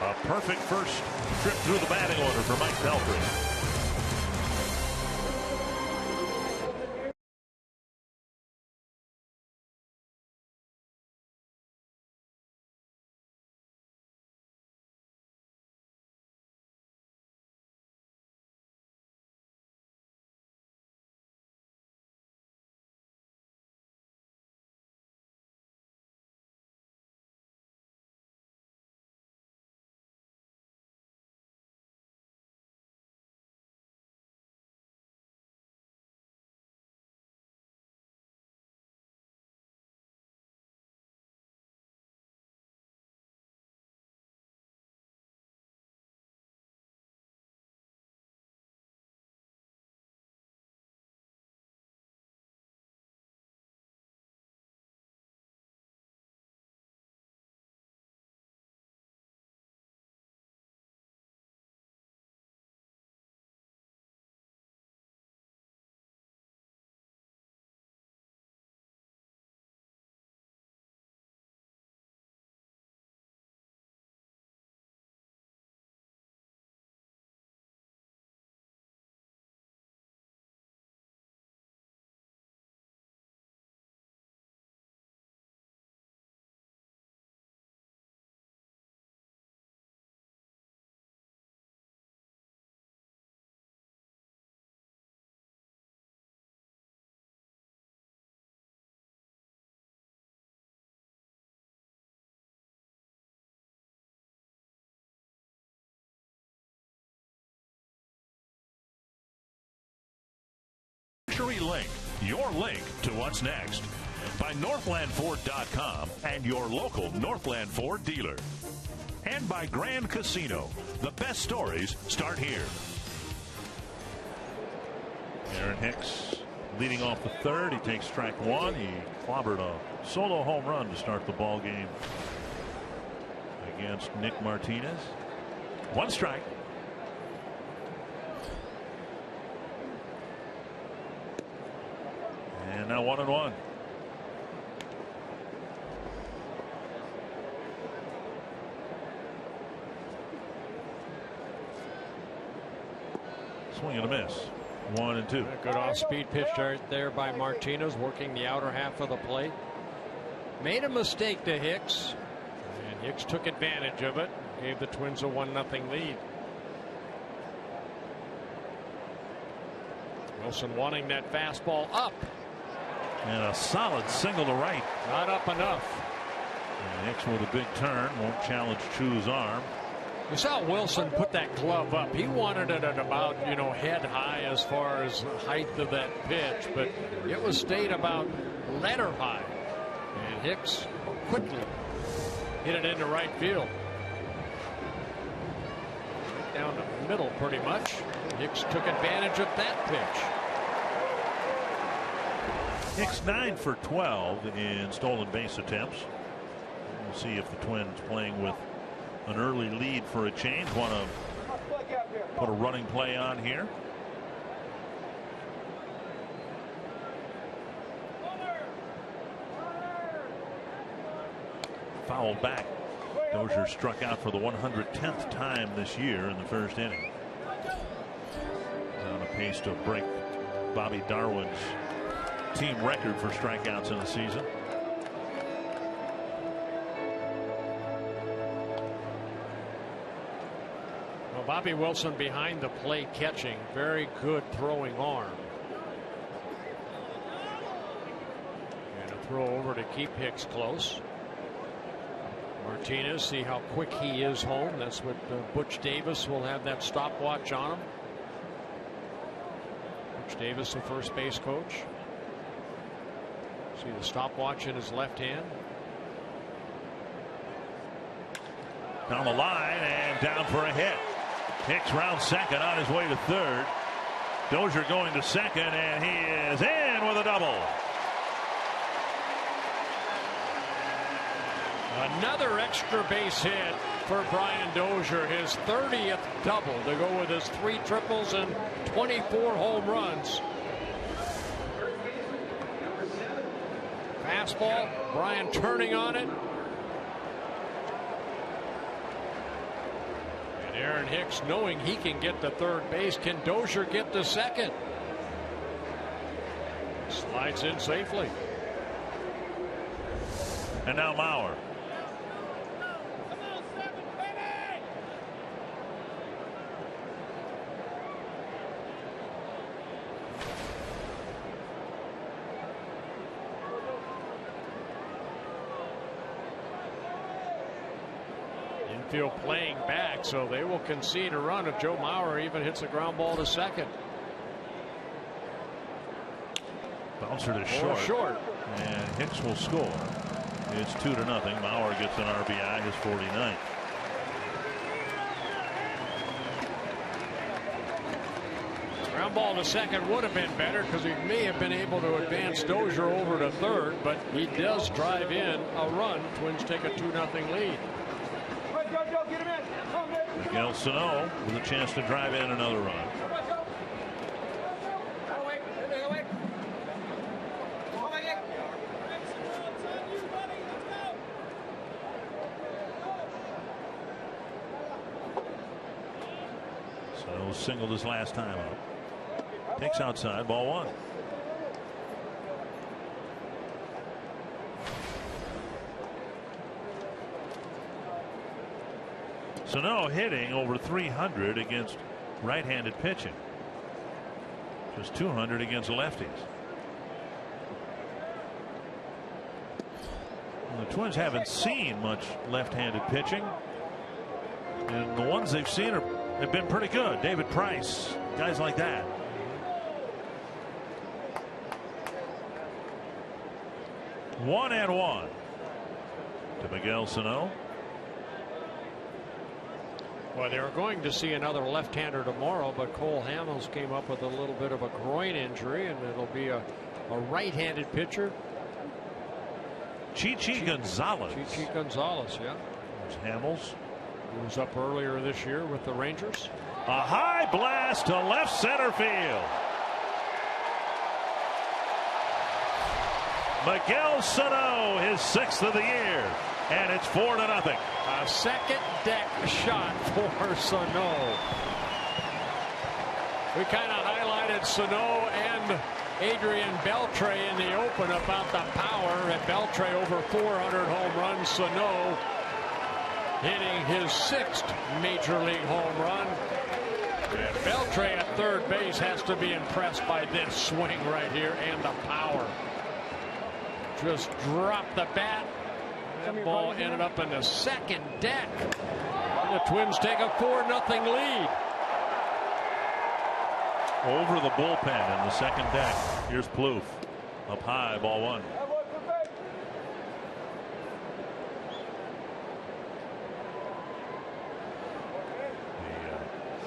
A perfect first trip through the batting order for Mike Pelfrey. Link, your link to what's next, by NorthlandFord.com and your local Northland Ford dealer. And by Grand Casino. The best stories start here. Aaron Hicks leading off the third. He takes strike 1. He clobbered a solo home run to start the ball game against Nick Martinez. 1 strike. And now 1-1. Swing and a miss. 1-2. A good off-speed pitch right there by Martinez, working the outer half of the plate. Made a mistake to Hicks, and Hicks took advantage of it. Gave the Twins a 1-0 lead. Wilson wanting that fastball up. And a solid single to right. Not up enough. And Hicks with a big turn. Won't challenge Chu's arm. You saw Wilson put that glove up. He wanted it at about, head high as far as height of that pitch, but it was stayed about letter high. And Hicks quickly hit it into right field. Right down the middle pretty much. Hicks took advantage of that pitch. Hicks 9 for 12 in stolen base attempts. We'll see if the Twins, playing with an early lead for a change, want to put a running play on here. Fouled back. Dozier struck out for the 110th time this year in the first inning. He's on a pace to break Bobby Darwin's team record for strikeouts in a season. Well, Bobby Wilson behind the plate catching. Very good throwing arm. And a throw over to keep Hicks close. Martinez, see how quick he is home. That's what Butch Davis will have that stopwatch on him. Butch Davis, the first base coach. See the stopwatch in his left hand. Down the line and down for a hit. Hicks round second, on his way to third. Dozier going to second, and he is in with a double. Another extra base hit for Brian Dozier, his 30th double to go with his 3 triples and 24 home runs. Fastball, Brian turning on it. And Aaron Hicks, knowing he can get to third base, can Dozier get to second? Slides in safely. And now Mauer. Infield playing back, so they will concede a run if Joe Mauer even hits a ground ball to second. Bouncer to short. And Hicks will score. It's 2-0. Mauer gets an RBI, his 49th. Ground ball to second would have been better because he may have been able to advance Dozier over to third, but he does drive in a run. Twins take a 2-0 lead. Miguel Sano with a chance to drive in another run. Sano singled his last time up. Takes outside, ball 1. Sano hitting over 300 against right-handed pitching. Just 200 against lefties. Well, the Twins haven't seen much left-handed pitching, and the ones they've seen have been pretty good. David Price, guys like that. One and one to Miguel Sano. Well, they were going to see another left-hander tomorrow, but Cole Hamels came up with a little bit of a groin injury, and it'll be a right-handed pitcher. Chichi Gonzalez. Chichi Gonzalez, yeah. There's Hamels. He was up earlier this year with the Rangers. A high blast to left center field. Miguel Sano, his 6th of the year, and it's 4-0. A second deck shot for Sano. We kind of highlighted Sano and Adrian Beltre in the open about the power at Beltre, over 400 home runs. Sano hitting his 6th major league home run. And Beltre at third base has to be impressed by this swing right here and the power. Just dropped the bat. That ball ended up in the second deck. And the Twins take a 4-0 lead. Over the bullpen in the second deck. Here's Plouffe up high, ball 1.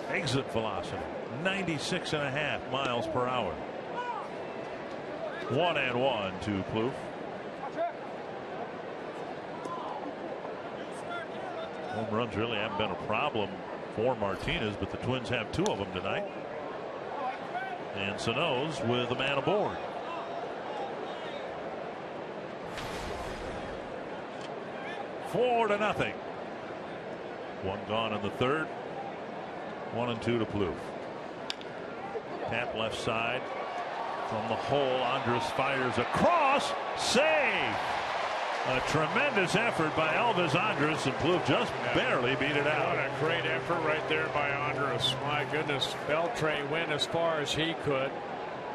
The exit velocity 96.5 miles per hour. 1-1 to Plouffe. Home runs really haven't been a problem for Martinez, but the Twins have 2 of them tonight. And Sano's with a man aboard. Four to nothing. 1 gone in the third. 1-2 to Plouffe. Tap left side from the hole. Andres fires across. Save. A tremendous effort by Elvis Andres, and Plouffe just barely beat it out. What a great effort right there by Andres. My goodness, Beltre went as far as he could.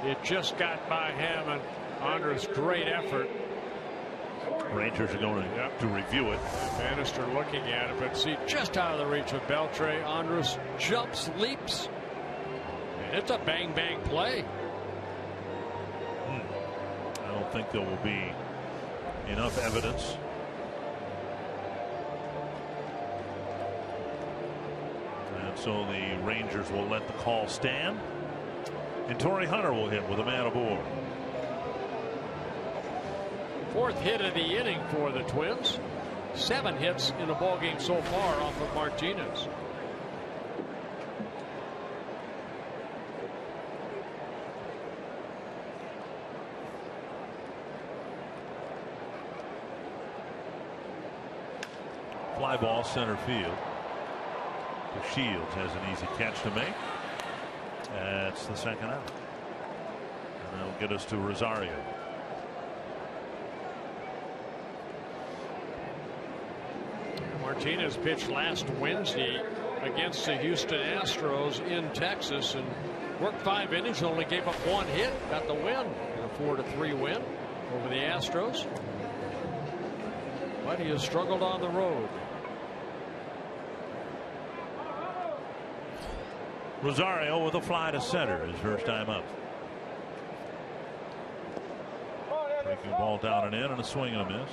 It just got by him, and Andres, great effort. Rangers are going to review it. Bannister looking at it, but see, just out of the reach of Beltre. Andres jumps, leaps. And it's a bang-bang play. I don't think there will be enough evidence. And so the Rangers will let the call stand. And Torrey Hunter will hit with a man aboard. 4th hit of the inning for the Twins. 7 hits in the ballgame so far off of Martinez. Fly ball center field. Shields has an easy catch to make. That's the second out. And that'll get us to Rosario. Martinez pitched last Wednesday against the Houston Astros in Texas and worked 5 innings, only gave up 1 hit, got the win, a 4-3 win over the Astros. But he has struggled on the road. Rosario with a fly to center, his first time up. Breaking the ball down and in, and a swing and a miss.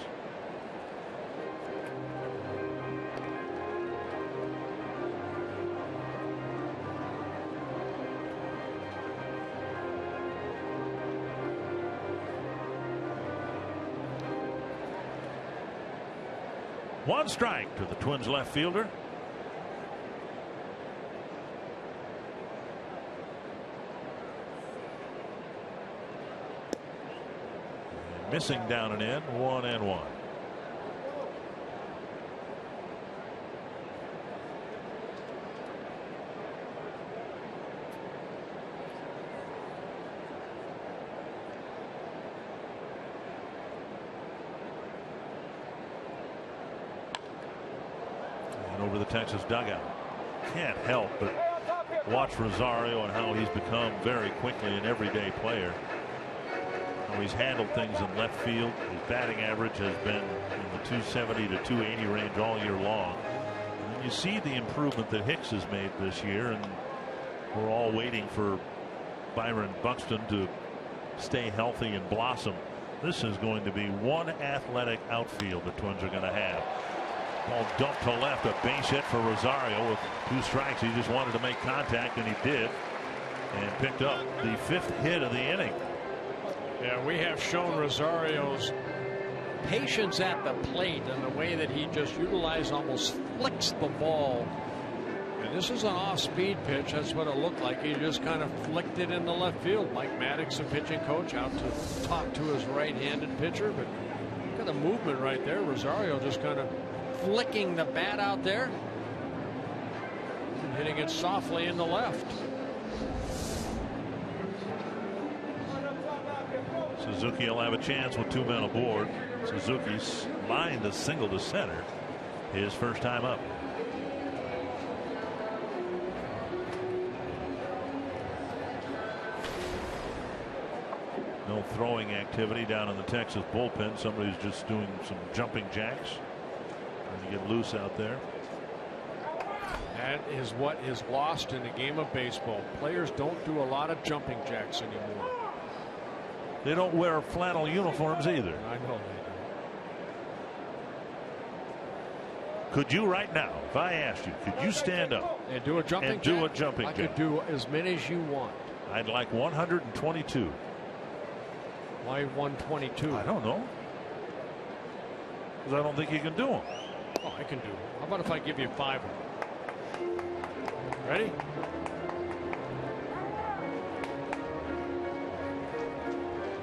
One strike to the Twins left fielder. Missing down and in, 1-1. And over the Texas dugout. Can't help but watch Rosario and how he's become very quickly an everyday player. He's handled things in left field. His batting average has been in the 270 to 280 range all year long. And you see the improvement that Hicks has made this year, and we're all waiting for Byron Buxton to stay healthy and blossom. This is going to be one athletic outfield the Twins are going to have. Ball dumped to left, a base hit for Rosario with 2 strikes. He just wanted to make contact, and he did, and picked up the 5th hit of the inning. Yeah, we have shown Rosario's patience at the plate and the way that he just utilized, almost flicks the ball. And this is an off-speed pitch. That's what it looked like. He just kind of flicked it in the left field. Mike Maddox, the pitching coach, out to talk to his right-handed pitcher. But look at the movement right there. Rosario just kind of flicking the bat out there and hitting it softly in the left. Suzuki will have a chance with 2 men aboard. Suzuki's lined a single to center his first time up. No throwing activity down in the Texas bullpen. Somebody's just doing some jumping jacks, trying to get loose out there. That is what is lost in the game of baseball. Players don't do a lot of jumping jacks anymore. They don't wear flannel uniforms either. I know they do. Could you right now, if I asked you, could you stand up and do a jumping and jack? do a jumping I jack? could do as many as you want. I'd like 122. Why 122? I don't know. Because I don't think you can do them. Oh, I can do them. How about if I give you 5 of them? Ready?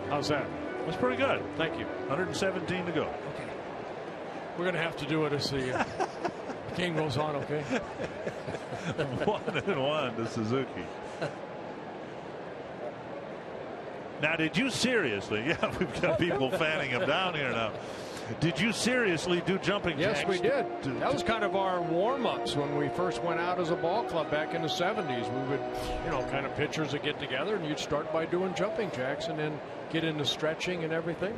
How's that? That's pretty good. Thank you. 117 to go. Okay. We're going to have to do it as the game goes on, okay? 1-1 to Suzuki. Now, did you seriously? Yeah, we've got people fanning him down here now. Did you seriously do jumping jacks? Yes, we did. That was kind of our warm-ups when we first went out as a ball club back in the 70s. We would, you know, kind of pitchers would get together, and you'd start by doing jumping jacks and then get into stretching and everything.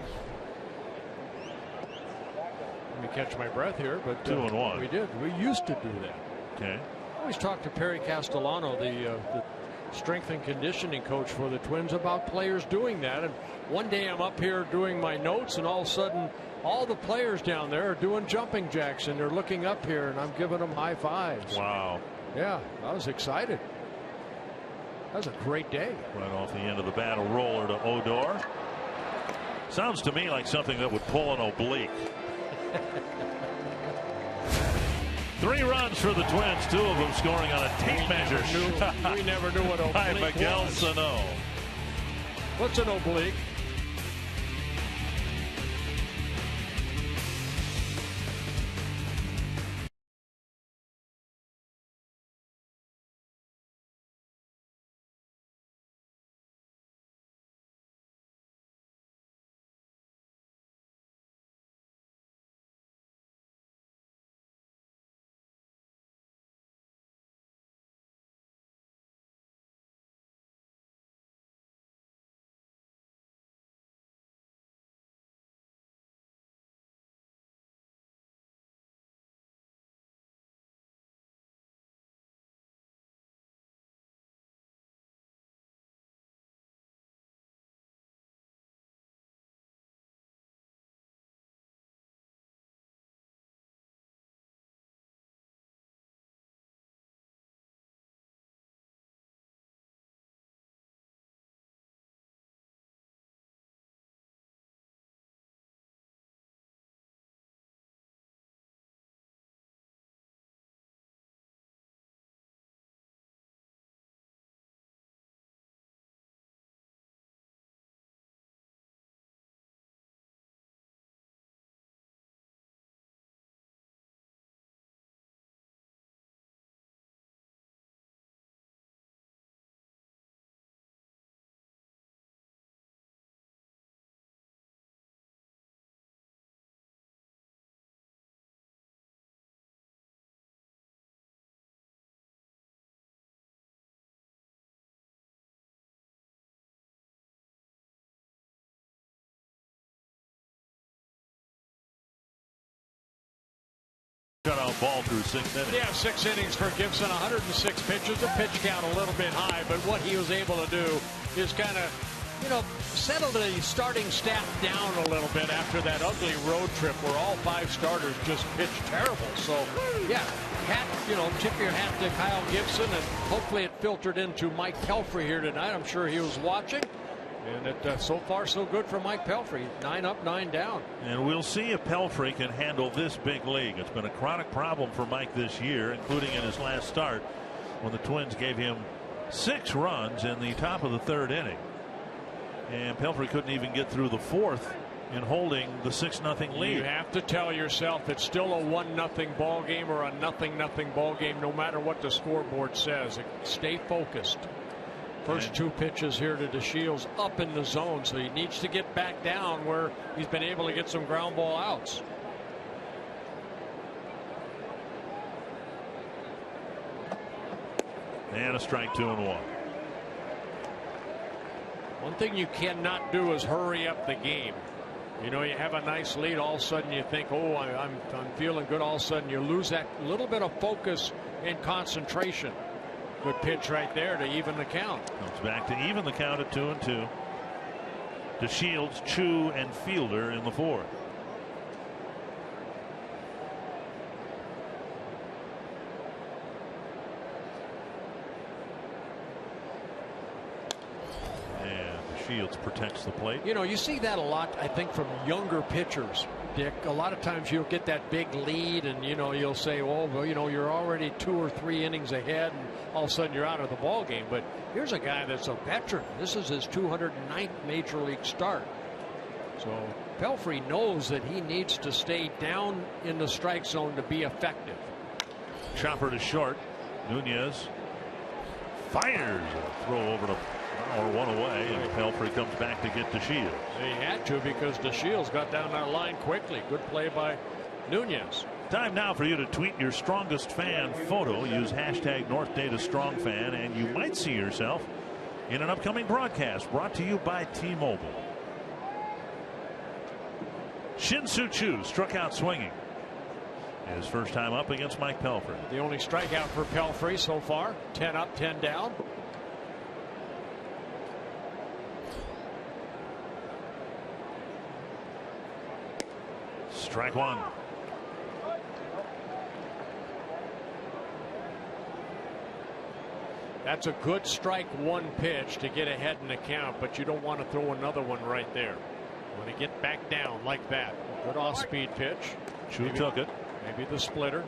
Let me catch my breath here, but 2-1. we did. We used to do that. Okay. I always talked to Perry Castellano, the strength and conditioning coach for the Twins, about players doing that. And one day I'm up here doing my notes, and all of a sudden all the players down there are doing jumping jacks, and they're looking up here, and I'm giving them high fives. Wow. Yeah, I was excited. That was a great day. Right off the end of the battle roller to Odor. Sounds to me like something that would pull an oblique. 3 runs for the Twins, 2 of them scoring on a tape measure. We never knew what by oblique Miguel was. Sano. What's an oblique? Shutout ball through 6 innings. Yeah, 6 innings for Gibson, 106 pitches, the pitch count a little bit high, but what he was able to do is kind of, you know, settle the starting staff down a little bit after that ugly road trip where all 5 starters just pitched terrible. So, yeah, tip your hat to Kyle Gibson, and hopefully it filtered into Mike Pelfrey here tonight. I'm sure he was watching. And so far so good for Mike Pelfrey. 9 up, 9 down. And we'll see if Pelfrey can handle this big league. It's been a chronic problem for Mike this year, including in his last start when the Twins gave him 6 runs in the top of the 3rd inning. And Pelfrey couldn't even get through the 4th in holding the 6-0 lead. You have to tell yourself it's still a 1-0 ball game or a 0-0 ball game, no matter what the scoreboard says. Stay focused. First two pitches here to DeShields up in the zone, so he needs to get back down where he's been able to get some ground ball outs. And a strike, 2-1. One thing you cannot do is hurry up the game. You know, you have a nice lead, all of a sudden you think, oh, I'm feeling good. All of a sudden you lose that little bit of focus and concentration. Good pitch right there to even the count. Comes back to even the count at 2-2. DeShields, Chu, and Fielder in the fourth. Fields protects the plate. You know, you see that a lot, I think, from younger pitchers, Dick. A lot of times you'll get that big lead and, you know, you'll say, oh, well, you know, you're already 2 or 3 innings ahead and all of a sudden you're out of the ball game. But here's a guy that's a veteran. This is his 209th major league start. So Pelfrey knows that he needs to stay down in the strike zone to be effective. Chopper to short. Nunez fires a throw over to one away, and Pelfrey comes back to get DeShields. He had to because DeShields got down that line quickly. Good play by Nunez. Time now for you to tweet your strongest fan photo. Use hashtag NorthDataStrongFan, and you might see yourself in an upcoming broadcast brought to you by T-Mobile. Shin-Soo Choo struck out swinging. His first time up against Mike Pelfrey. The only strikeout for Pelfrey so far. 10 up, 10 down. Strike one. That's a good strike one pitch to get ahead in the count, but you don't want to throw another one right there. You want to get back down like that. Good off-speed pitch. Chu took it. Maybe the splitter.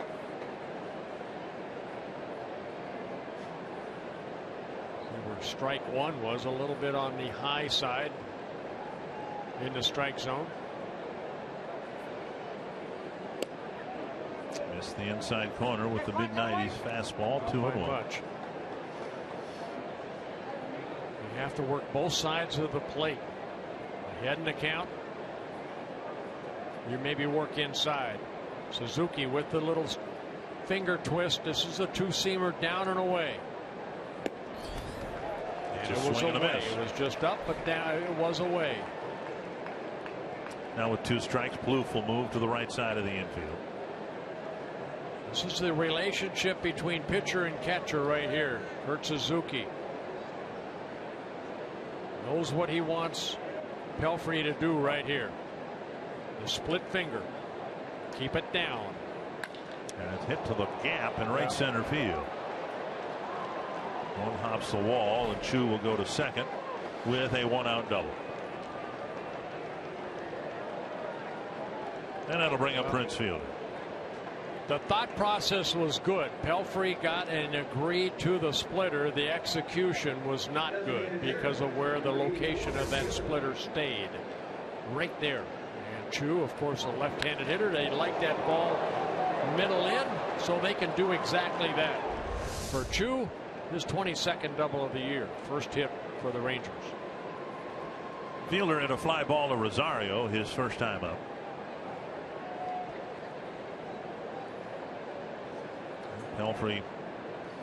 Strike one was a little bit on the high side in the strike zone. Missed the inside corner with the mid-90s fastball. 2-1. You have to work both sides of the plate. Ahead in the count. You maybe work inside. Suzuki with the little finger twist. This is a two-seamer down and away. And it was away. It was just up, but down. It was away. Now with 2 strikes, Plouffe will move to the right side of the infield. This is the relationship between pitcher and catcher right here. Kurt Suzuki knows what he wants Pelfrey to do right here. The split finger. Keep it down. And it's hit to the gap in right center field. One hops the wall, and Chu will go to second with a 1-out double. And that'll bring up Prince Fielder. The thought process was good. Pelfrey got and agreed to the splitter. The execution was not good because of where the location of that splitter stayed. Right there. And Chu, of course, a left-handed hitter. They like that ball middle in, so they can do exactly that. For Chu, his 22nd double of the year. First hit for the Rangers. Fielder hit a fly ball to Rosario, his first time up. Pelfrey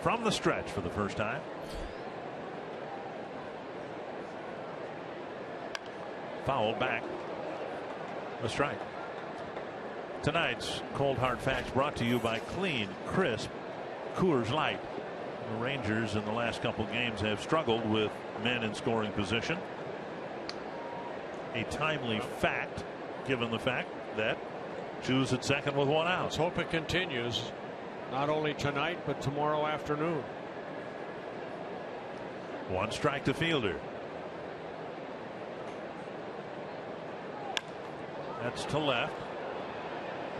from the stretch for the first time. Foul back. A strike. Tonight's Cold Hard Facts brought to you by Clean, Crisp Coors Light. The Rangers in the last couple games have struggled with men in scoring position. A timely fact, given the fact that Chu's at second with 1 out. Let's hope it continues. Not only tonight, but tomorrow afternoon. 1 strike to Fielder. That's to left.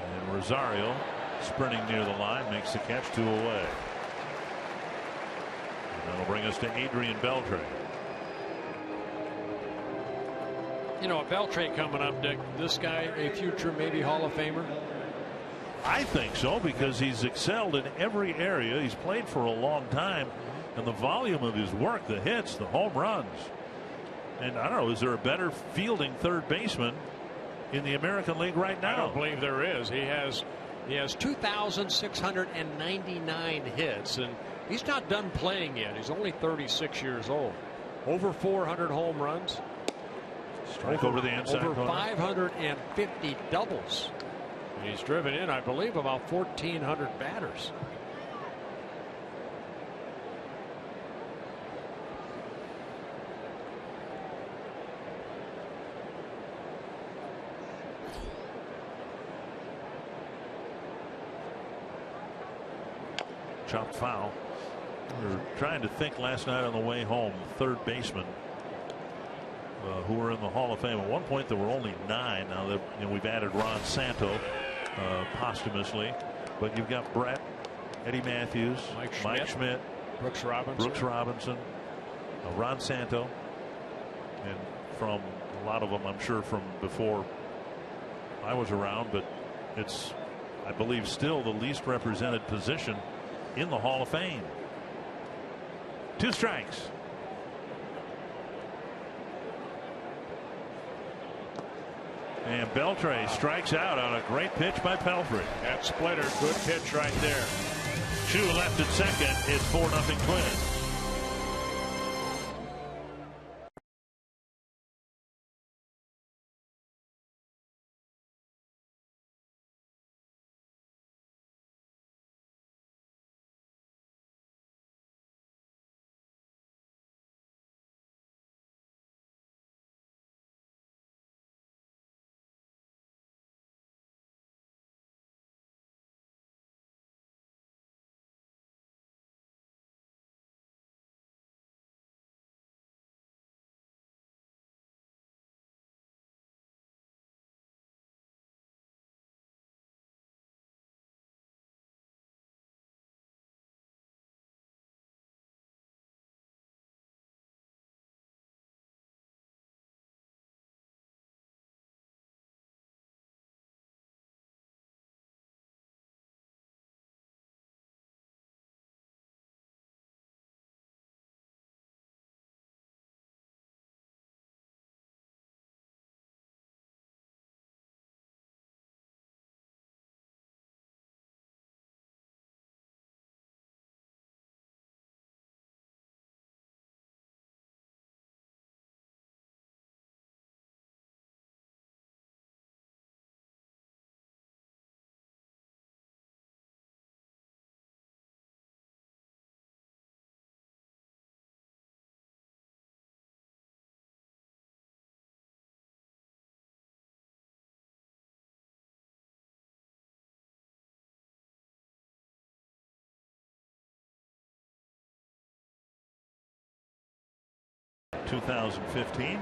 And Rosario sprinting near the line makes the catch, 2 away. And that'll bring us to Adrian Beltre. You know, Beltre coming up, Dick. This guy, a future maybe Hall of Famer? I think so, because he's excelled in every area. He's played for a long time. And the volume of his work, the hits, the home runs. And I don't know, is there a better fielding third baseman in the American League right now? I don't believe there is. He has 2,699 hits, and he's not done playing yet. He's only 36 years old. Over 400 home runs. Strike over the inside. Over 550 doubles. And he's driven in, I believe, about 1,400 batters. Chopped foul. We were trying to think last night on the way home, third baseman who were in the Hall of Fame. At one point there were only 9. Now that we've added Ron Santo posthumously, but you've got Brett, Eddie Matthews, Mike Schmidt, Brooks Robinson, Ron Santo, and from a lot of them I'm sure from before I was around, but it's, I believe, still the least represented position in the Hall of Fame. 2 strikes. And Beltre strikes out on a great pitch by Pelfrey. That splitter, good pitch right there. Chu left at second. It's 4-0 Twins. ...2015.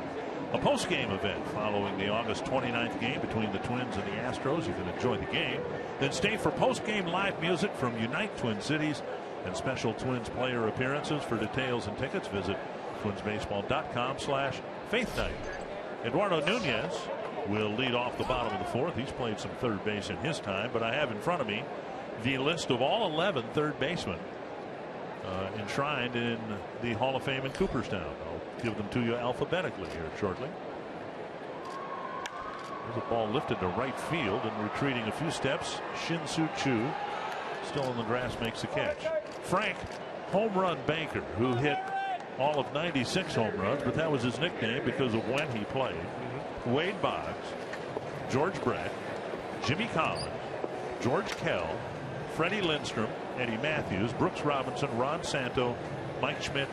A post-game event following the August 29th game between the Twins and the Astros. You can enjoy the game. Then stay for post-game live music from Unite Twin Cities and special Twins player appearances. For details and tickets, visit twinsbaseball.com/Faith Night. Eduardo Nunez will lead off the bottom of the 4th. He's played some third base in his time, but I have in front of me the list of all 11 third basemen enshrined in the Hall of Fame in Cooperstown. I'll give them to you alphabetically here shortly. There's a ball lifted to right field and retreating a few steps. Shin-Soo Choo, still in the grass, makes the catch. Frank Home Run Banker, who hit all of 96 home runs, but that was his nickname because of when he played. Wade Boggs, George Brett, Jimmy Collins, George Kell, Freddie Lindstrom, Eddie Matthews, Brooks Robinson, Ron Santo, Mike Schmidt,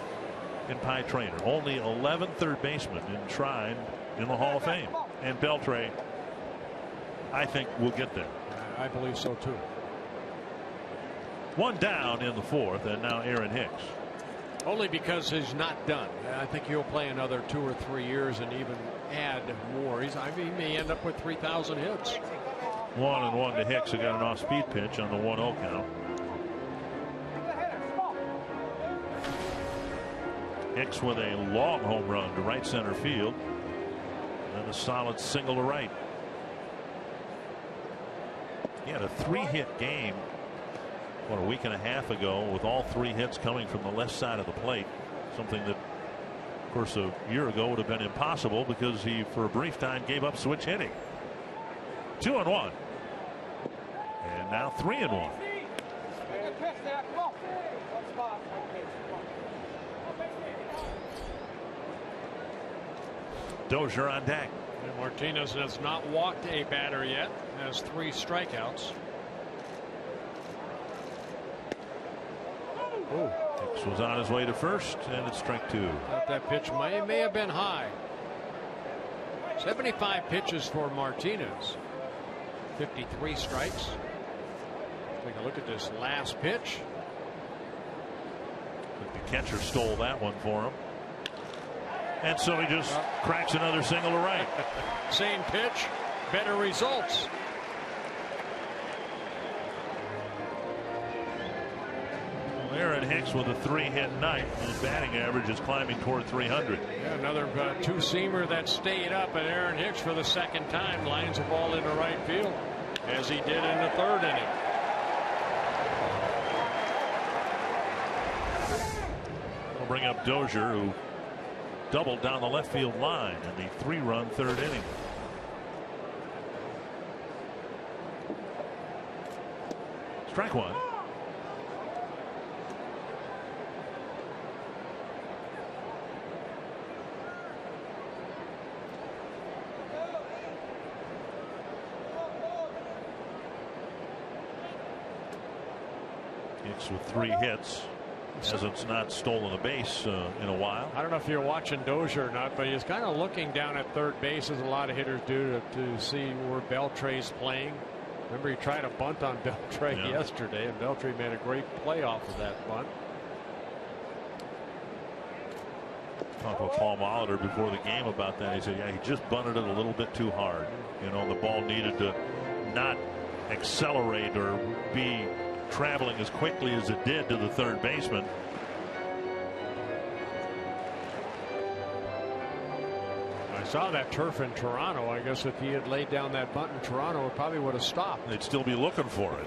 and Pie Traynor. Only 11 third basemen enshrined in the Hall of Fame. And Beltre, I think, will get there. I believe so too. One down in the 4th, and now Aaron Hicks. Only because he's not done. I think he'll play another 2 or 3 years and even add more. He may end up with 3,000 hits. 1-1 to Hicks, who got an off-speed pitch on the 1-0 count. Hicks with a long home run to right center field and a solid single to right. He had a 3-hit game a week and a half ago with all 3 hits coming from the left side of the plate. Something that, of course, a year ago would have been impossible because he, for a brief time, gave up switch hitting. 2-1. And now 3-1. Dozier on deck. And Martinez has not walked a batter yet. Has 3 strikeouts. Hicks was on his way to first, and it's strike 2. Thought that pitch may have been high. 75 pitches for Martinez. 53 strikes. Take a look at this last pitch. But the catcher stole that one for him. And so he just cracks another single to right. Same pitch, better results. Aaron Hicks with a 3-hit night. His batting average is climbing toward 300. Yeah, another two-seamer that stayed up, and Aaron Hicks for the second time lines the ball into right field, as he did in the 3rd inning. We'll bring up Dozier, who doubled down the left field line in the 3-run 3rd inning. Strike 1. Hicks with 3 hits. Hasn't not stolen a base in a while. I don't know if you're watching Dozier or not, but he's kind of looking down at 3rd base, as a lot of hitters do, to see where Beltre's playing. Remember, he tried a bunt on Beltre yesterday, and Beltre made a great play off of that bunt. Talked with Paul Molitor before the game about that. He said, yeah, he just bunted it a little bit too hard. You know, the ball needed to not accelerate or be traveling as quickly as it did to the 3rd baseman. I saw that turf in Toronto. I guess if he had laid down that bunt in Toronto, it probably would have stopped. They'd still be looking for it.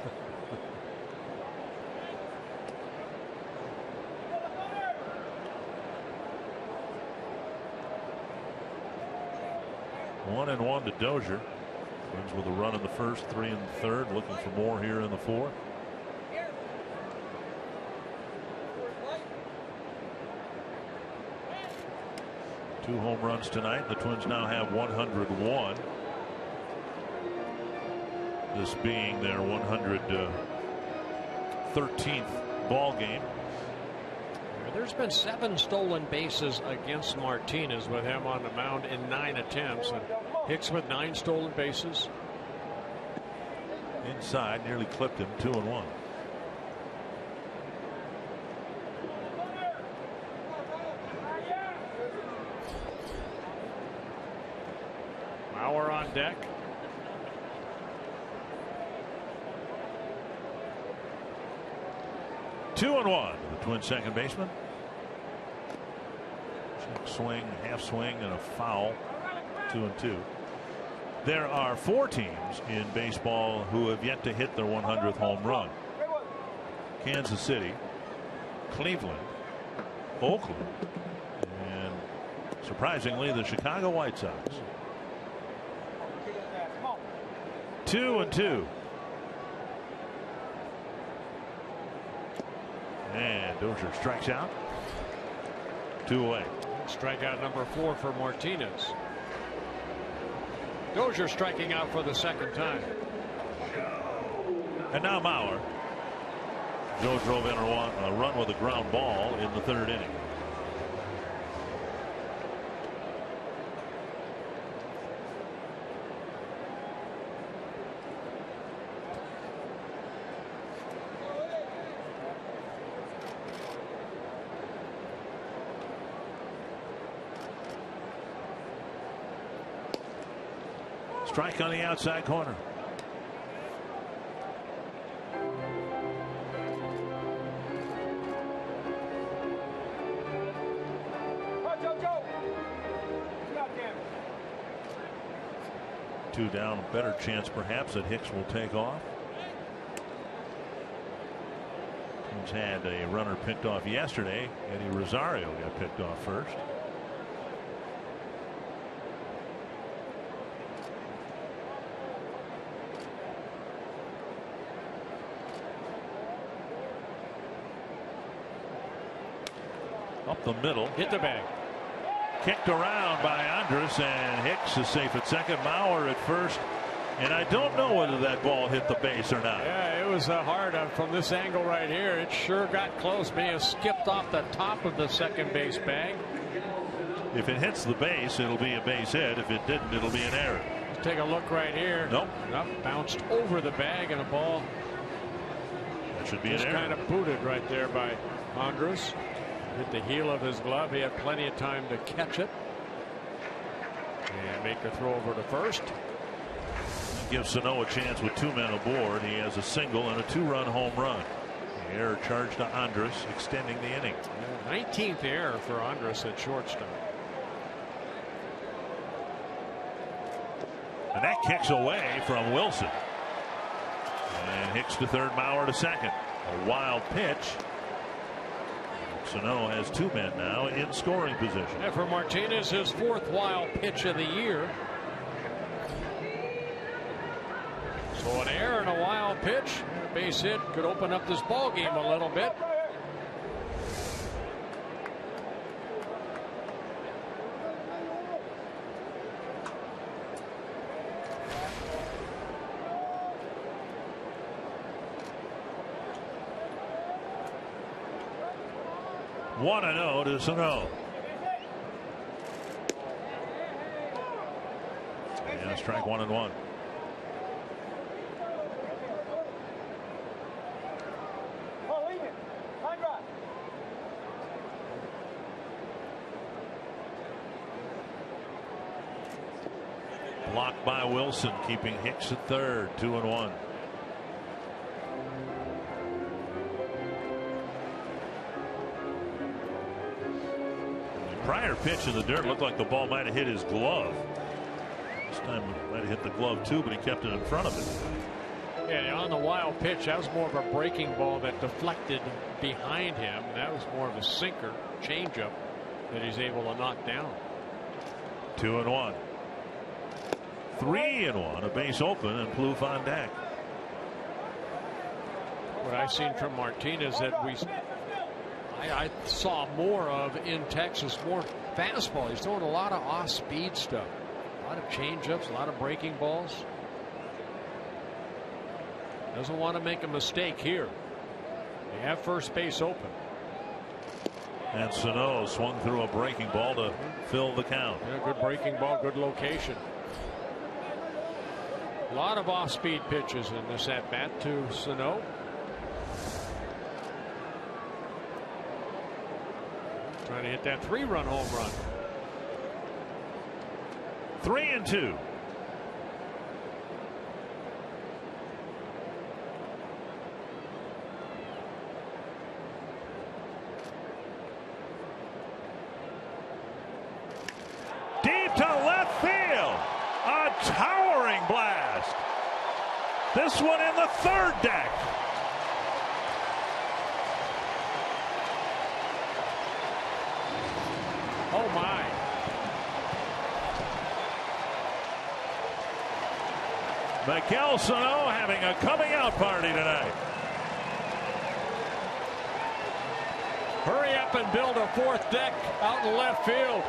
One and one to Dozier. Twins with a run in the 1st, 3 in the 3rd, looking for more here in the 4th. Two home runs tonight. The Twins now have 101. This being their 113th ball game. There's been 7 stolen bases against Martinez with him on the mound in 9 attempts. And Hicks with 9 stolen bases. Inside, nearly clipped him. 2-1. Mauer on deck. Two and one. The Twins second baseman. Check swing, half swing, and a foul. 2-2. There are 4 teams in baseball who have yet to hit their 100th home run. Kansas City, Cleveland, Oakland, and surprisingly the Chicago White Sox. 2-2. And Dozier strikes out. 2 away. Strikeout number 4 for Martinez. Dozier striking out for the 2nd time. And now Mauer. Joe drove in a run with a ground ball in the 3rd inning. Strike on the outside corner. Two down, a better chance perhaps that Hicks will take off. Twins had a runner picked off yesterday. Eddie Rosario got picked off first. Up the middle. Hit the bag. Kicked around by Andrus, and Hicks is safe at second. Mauer at first. And I don't know whether that ball hit the base or not. Yeah, it was hard from this angle right here. It sure got close. May have skipped off the top of the second base bag. If it hits the base, it'll be a base hit. If it didn't, it'll be an error. Let's take a look right here. Nope. Nope. Bounced over the bag, and a ball. That should be an error. Just kind of booted right there by Andrus. Hit the heel of his glove. He had plenty of time to catch it. And make a throw over to first. Gives Sano a chance with 2 men aboard. He has a single and a 2-run home run. The error charged to Andrus, extending the inning. 19th error for Andrus at shortstop. And that kicks away from Wilson. And Hicks to third, Mauer to second. A wild pitch. Sano has 2 men now in scoring position. And for Martinez, his 4th wild pitch of the year. So an error and a wild pitch, a base hit could open up this ball game a little bit. One and 0 to Sano. And strike 1 and 1. Blocked by Wilson, keeping Hicks at third. 2 and 1. The prior pitch in the dirt looked like the ball might have hit his glove. This time it might have hit the glove too, but he kept it in front of it. Yeah, on the wild pitch, that was more of a breaking ball that deflected behind him. That was more of a sinker, changeup that he's able to knock down. 2 and 1. 3 and 1, a base open, and Plouffe on deck. What I've seen from Martinez that I saw more of in Texas, more fastball. He's throwing a lot of off-speed stuff, a lot of changeups, a lot of breaking balls. Doesn't want to make a mistake here. They have first base open. And Sano swung through a breaking ball to fill the count. Yeah, good breaking ball, good location. A lot of off-speed pitches in this at-bat to Sano. Trying to hit that 3-run home run. 3 and 2. Deep to left field. A towering blast. This one in the third deck. Oh my. Miguel Sano having a coming out party tonight. Hurry up and build a 4th deck out in left field.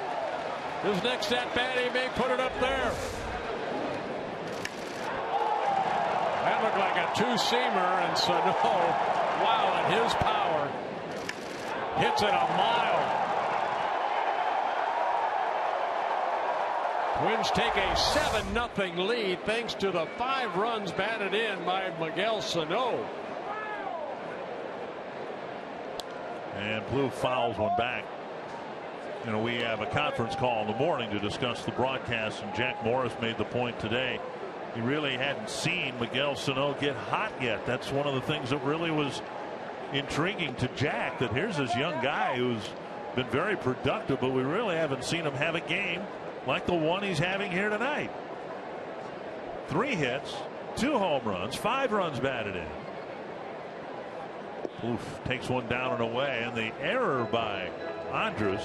His next at bat, he may put it up there. That looked like a 2-seamer, and Sano, wow, at his power, hits it a mile. Twins take a 7-0 lead thanks to the 5 runs batted in by Miguel Sano. And Plouffe fouls one back. You know, we have a conference call in the morning to discuss the broadcast, and Jack Morris made the point today. He really hadn't seen Miguel Sano get hot yet. That's one of the things that really was intriguing to Jack, that here's this young guy who's been very productive, but we really haven't seen him have a game like the one he's having here tonight. 3 hits, 2 home runs, 5 runs batted in. Plouffe takes one down and away, and the error by Andrus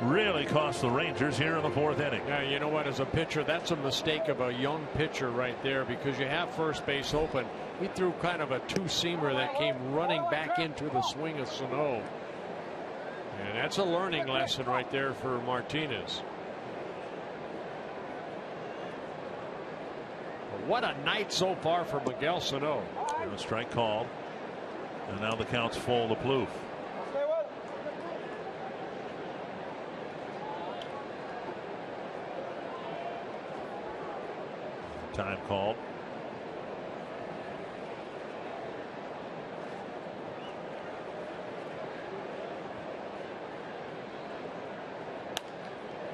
really cost the Rangers here in the fourth inning. Yeah, you know what? As a pitcher, that's a mistake of a young pitcher right there, because you have first base open. He threw kind of a two-seamer that came running back into the swing of Sano. And that's a learning lesson right there for Martinez. What a night so far for Miguel Sano. And a strike called. And now the count's full to Plouffe. Time called.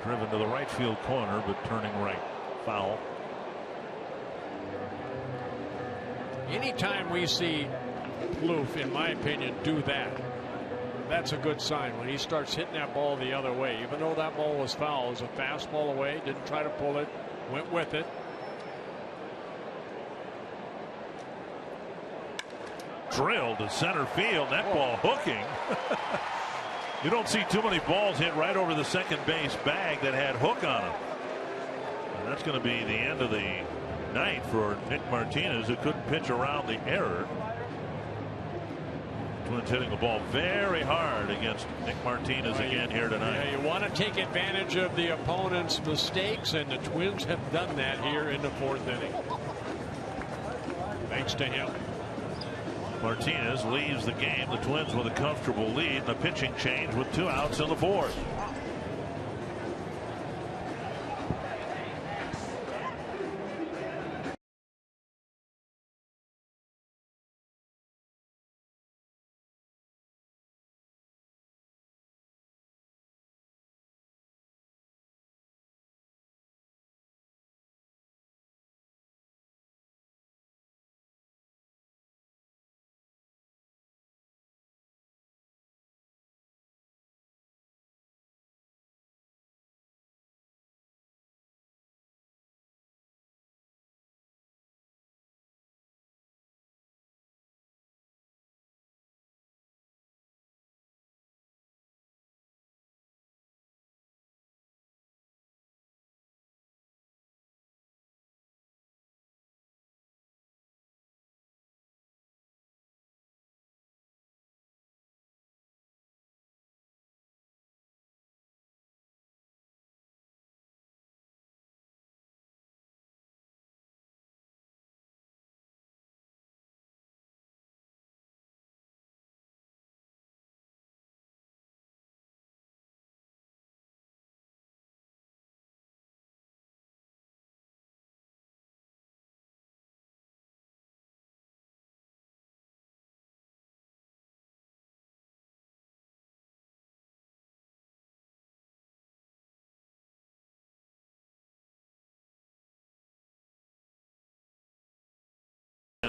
Driven to the right field corner, but turning right. Foul. Anytime we see Plouffe, in my opinion, do that, that's a good sign. When he starts hitting that ball the other way, even though that ball was foul, it was a fastball away, didn't try to pull it, went with it. Drilled to center field. That ball hooking. You don't see too many balls hit right over the second base bag that had hook on them. And that's going to be the end of the night for Nick Martinez, who couldn't pitch around the error. Twins hitting the ball very hard against Nick Martinez again here tonight. Yeah, you want to take advantage of the opponent's mistakes, and the Twins have done that here in the fourth inning. Thanks to him. Martinez leaves the game. The Twins with a comfortable lead and a pitching change with 2 outs in the fourth.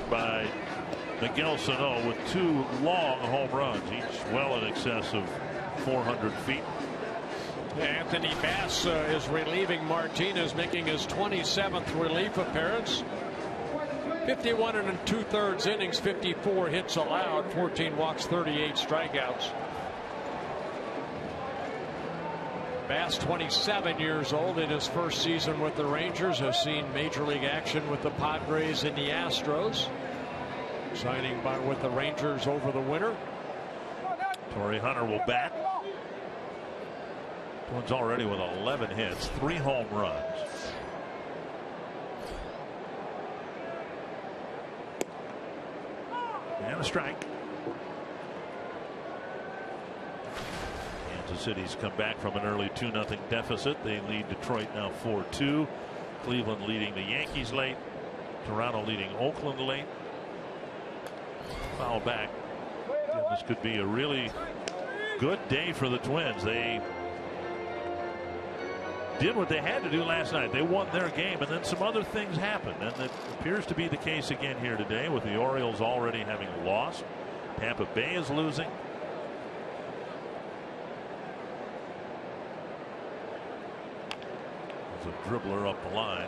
By Miguel Sano with 2 long home runs, each well in excess of 400 feet. Anthony Bass is relieving Martinez, making his 27th relief appearance. 51 2/3 innings, 54 hits allowed, 14 walks, 38 strikeouts. Bass, 27 years old, in his first season with the Rangers, has seen major league action with the Padres and the Astros. Signing with the Rangers over the winter. Torrey Hunter will bat. Twins already with 11 hits, 3 home runs. And a strike. Kansas City's come back from an early 2-0 deficit. They lead Detroit now 4-2. Cleveland leading the Yankees late. Toronto leading Oakland late. Foul back. And this could be a really good day for the Twins. They did what they had to do last night. They won their game, and then some other things happened, and it appears to be the case again here today, with the Orioles already having lost. Tampa Bay is losing. There's a dribbler up the line.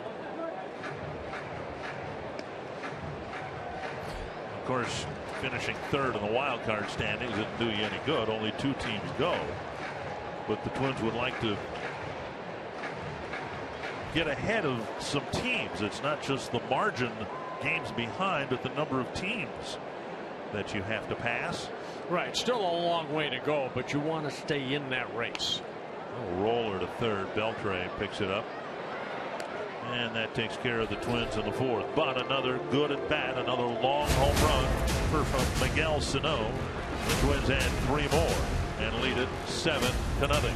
Of course, finishing third in the wild card standings didn't do you any good. Only 2 teams go. But the Twins would like to get ahead of some teams. It's not just the margin games behind, but the number of teams that you have to pass. Right. Still a long way to go, but you want to stay in that race. Oh, roller to third. Beltre picks it up. And that takes care of the Twins in the 4th. But another good at bat, another long home run for Miguel Sano. The Twins add 3 more and lead it 7-0.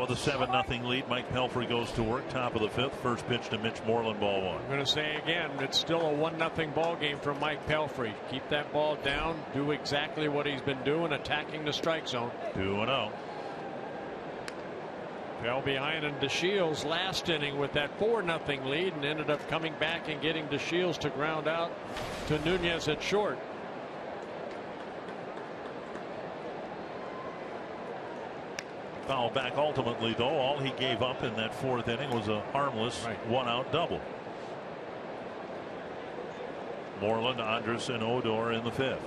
With a 7-0 lead, Mike Pelfrey goes to work, top of the 5th. First pitch to Mitch Moreland, ball 1. I'm going to say again, it's still a 1-0 ball game from Mike Pelfrey. Keep that ball down, do exactly what he's been doing, attacking the strike zone. 2-0. Fell behind in DeShields last inning with that 4-0 lead and ended up coming back and getting DeShields to ground out to Nunez at short. Foul back ultimately, though. All he gave up in that 4th inning was a harmless 1-out double. Moreland, Andrus, and Odor in the 5th.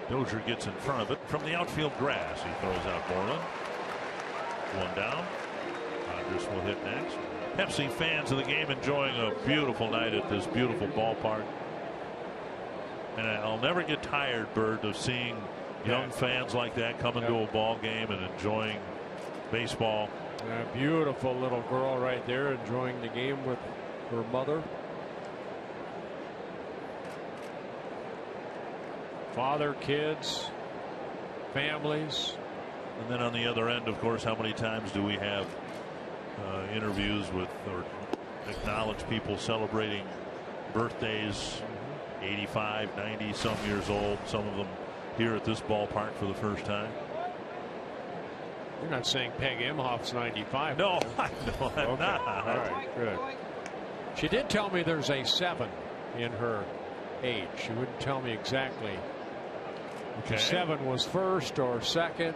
Dozier gets in front of it from the outfield grass. He throws out Moreland. 1 down. Andrus will hit next. Pepsi fans of the game enjoying a beautiful night at this beautiful ballpark. And I'll never get tired, Bird, of seeing young fans like that come into a ball game and enjoying baseball. A beautiful little girl right there enjoying the game with her mother. Father, kids, families. And then on the other end, of course, how many times do we have interviews with or acknowledge people celebrating birthdays, 85, 90 some years old, some of them here at this ballpark for the first time. You're not saying Peg Imhoff's 95. No, no, I'm not. All right, good. She did tell me there's a 7 in her age. She wouldn't tell me exactly if the 7 was first or second.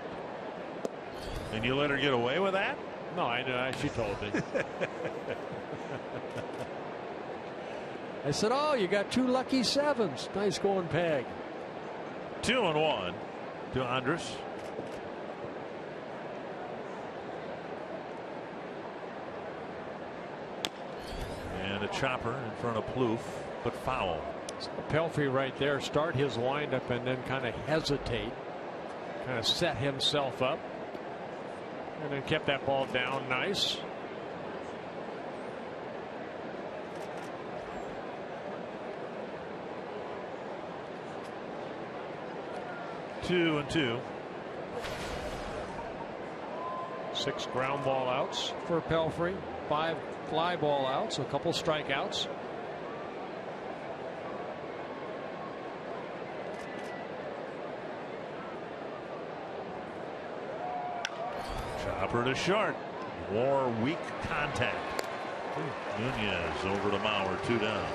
And you let her get away with that? No, I know. She told me. I said, "Oh, you got 2 lucky 7s. Nice going, Peg." 2-1 to Andrus. chopper in front of Plouffe, but foul. So Pelfrey right there, start his windup and then kind of hesitate, kind of set himself up, and then kept that ball down nice. Two and two. 6 ground ball outs for Pelfrey, 5 fly ball outs, a couple strikeouts. Chopper to short. War weak contact. Nunez over to Mauer, 2 down.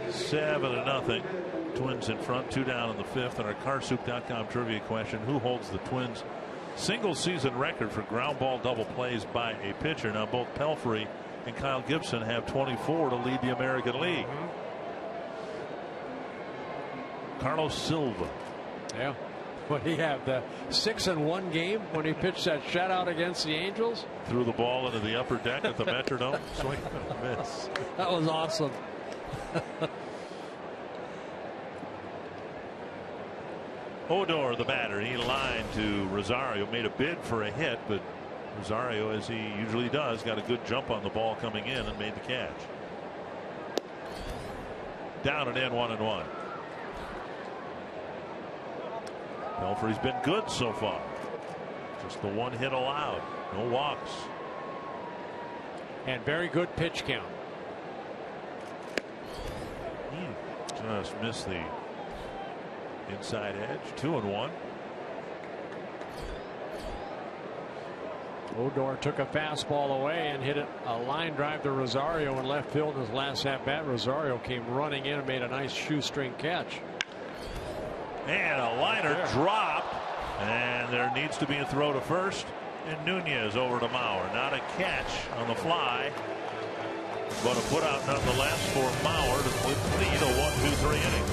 7-0. Twins in front, 2 down in the 5th. And our Carsoup.com trivia question: who holds the Twins' single season record for ground ball double plays by a pitcher? Now both Pelfrey and Kyle Gibson have 24 to lead the American League. Carlos Silva. Yeah. What did he have? The 6-1 game when he pitched that shutout against the Angels? Threw the ball into the upper deck at the Metrodome. Swing and a miss. That was awesome. Odor, the batter, he lined to Rosario, made a bid for a hit, but Rosario, as he usually does, got a good jump on the ball coming in and made the catch. Down and in, 1-1. Pelfrey's been good so far. Just the 1 hit allowed. No walks. And very good pitch count. Just missed the inside edge. 2-1. Odor took a fastball away and hit it a line drive to Rosario in left field in his last at bat. Rosario came running in and made a nice shoestring catch. And a liner dropped, and there needs to be a throw to first, and Nunez over to Mauer. Not a catch on the fly, but a put out nonetheless for Mauer to lead a 1-2-3 inning.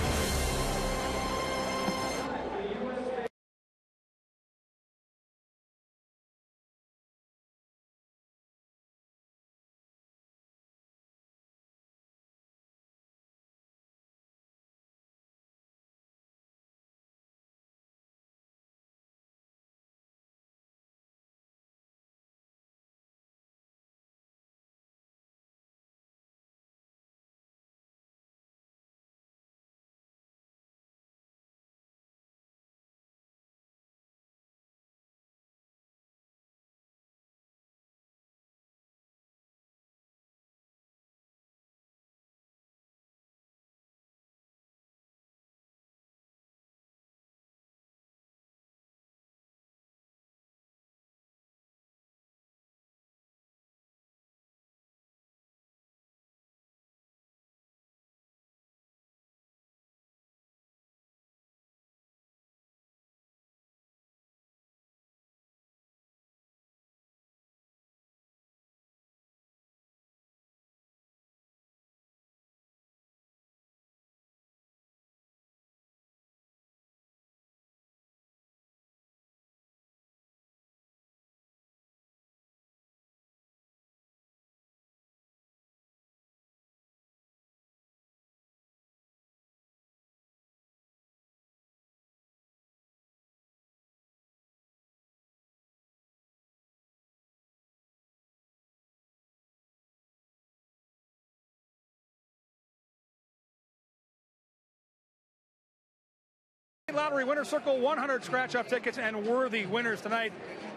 Lottery winner circle 100 scratch-off tickets and worthy winners tonight.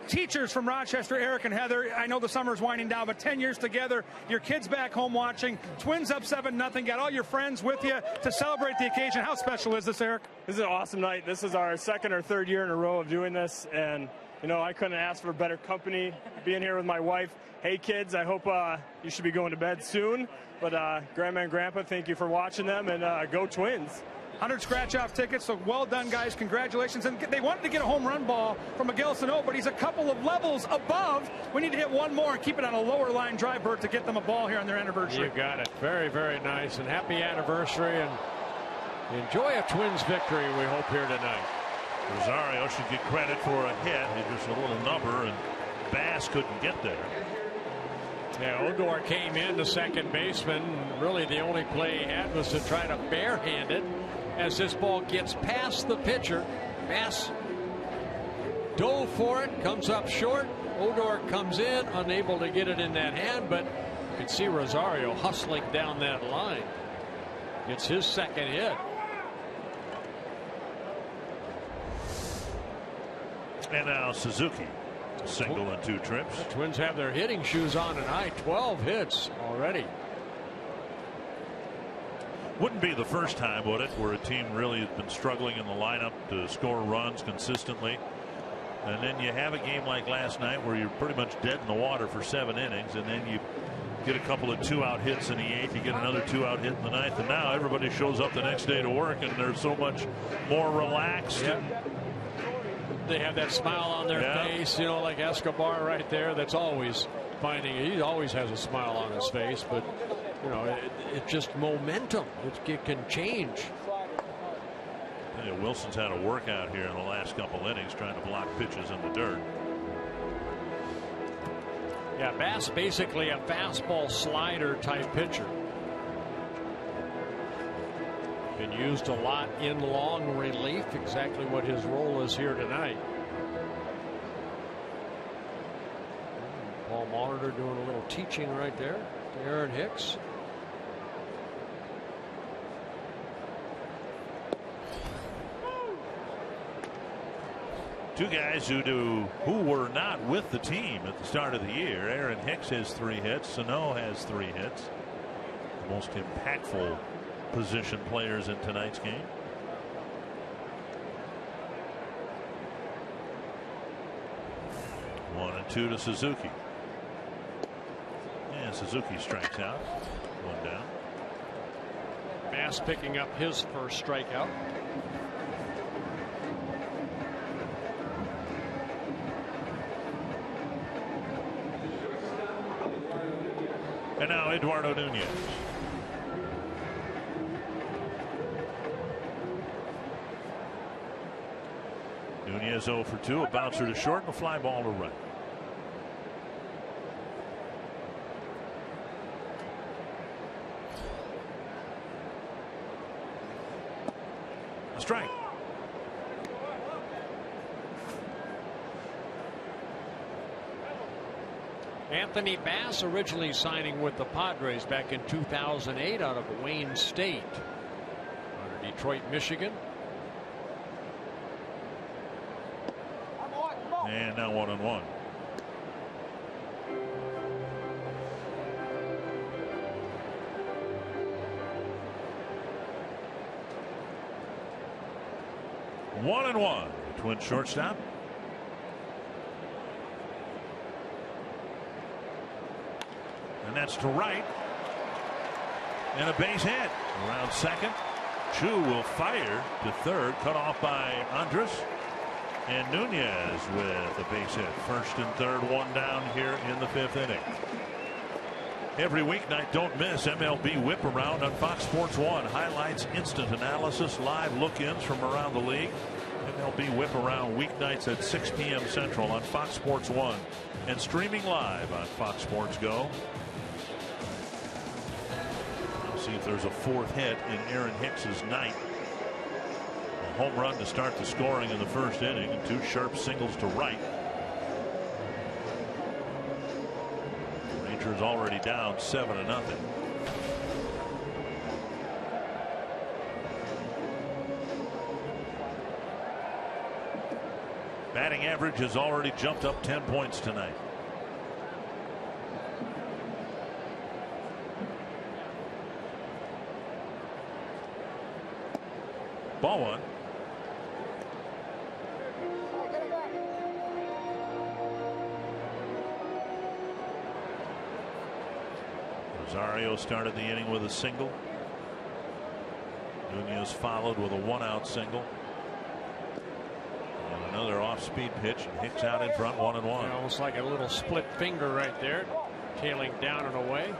Teachers from Rochester, Eric and Heather, I know the summer's winding down, but 10 years together, your kids back home watching, Twins up 7-0, got all your friends with you to celebrate the occasion. How special is this, Eric? This is an awesome night. This is our 2nd or 3rd year in a row of doing this, and you know, I couldn't ask for better company being here with my wife. Hey kids, I hope you should be going to bed soon, but Grandma and Grandpa, thank you for watching them, and go Twins. 100 scratch-off tickets, so well done, guys. Congratulations. And they wanted to get a home run ball from Miguel Sano, but he's a couple of levels above. We need to hit one more and keep it on a lower line drive, Bert, to get them a ball here on their anniversary. You got it. Very, very nice. And happy anniversary. And enjoy a Twins victory, we hope, here tonight. Rosario should get credit for a hit. He just a little number, and Bass couldn't get there. Yeah, Odor came in, the second baseman. Really, the only play he had was to try to barehand it. As this ball gets past the pitcher, Bass dove for it, comes up short. Odor comes in, unable to get it in that hand, but you can see Rosario hustling down that line. It's his second hit. And now Suzuki, single and 2 trips. The Twins have their hitting shoes on tonight. 12 hits already. Wouldn't be the first time, would it, where a team really has been struggling in the lineup to score runs consistently, and then you have a game like last night where you're pretty much dead in the water for 7 innings, and then you get a couple of 2-out hits in the 8th, you get another 2-out hit in the 9th, and now everybody shows up the next day to work and they're so much more relaxed. Yep. They have that smile on their face, you know, like Escobar right there. That's always he always has a smile on his face, but you know, it's just momentum. It can change. Yeah, Wilson's had a workout here in the last couple innings trying to block pitches in the dirt. Yeah, Bass basically a fastball slider type pitcher. Been used a lot in long relief, exactly what his role is here tonight. Paul Molitor doing a little teaching right there to Aaron Hicks. Two guys who were not with the team at the start of the year. Aaron Hicks has 3 hits. Sano has 3 hits. The most impactful position players in tonight's game. One and 2 to Suzuki. And Suzuki strikes out. 1 down. Bass picking up his first strikeout. And now Eduardo Nunez. Nunez 0 for 2, a bouncer to short and a fly ball to right. A strike. Anthony Bass originally signing with the Padres back in 2008 out of Wayne State, out of Detroit, Michigan. And now 1-1. One and one. Twin shortstop. And that's to right. And a base hit. Around second. Chu will fire to third. Cut off by Andrus. And Nunez with a base hit. First and third, 1 down here in the 5th inning. Every weeknight, don't miss MLB Whip Around on Fox Sports 1. Highlights, instant analysis, live look-ins from around the league. MLB Whip Around weeknights at 6 p.m. Central on Fox Sports 1 and streaming live on Fox Sports Go. Let's see if there's a 4th hit in Aaron Hicks's night. A home run to start the scoring in the 1st inning and 2 sharp singles to right. Rangers already down 7-0. Batting average has already jumped up 10 points tonight. Ball 1. Rosario started the inning with a single. Nunez followed with a 1-out single. And another off-speed pitch, and Hicks out in front, 1-1. Yeah, almost like a little split finger right there, tailing down and away.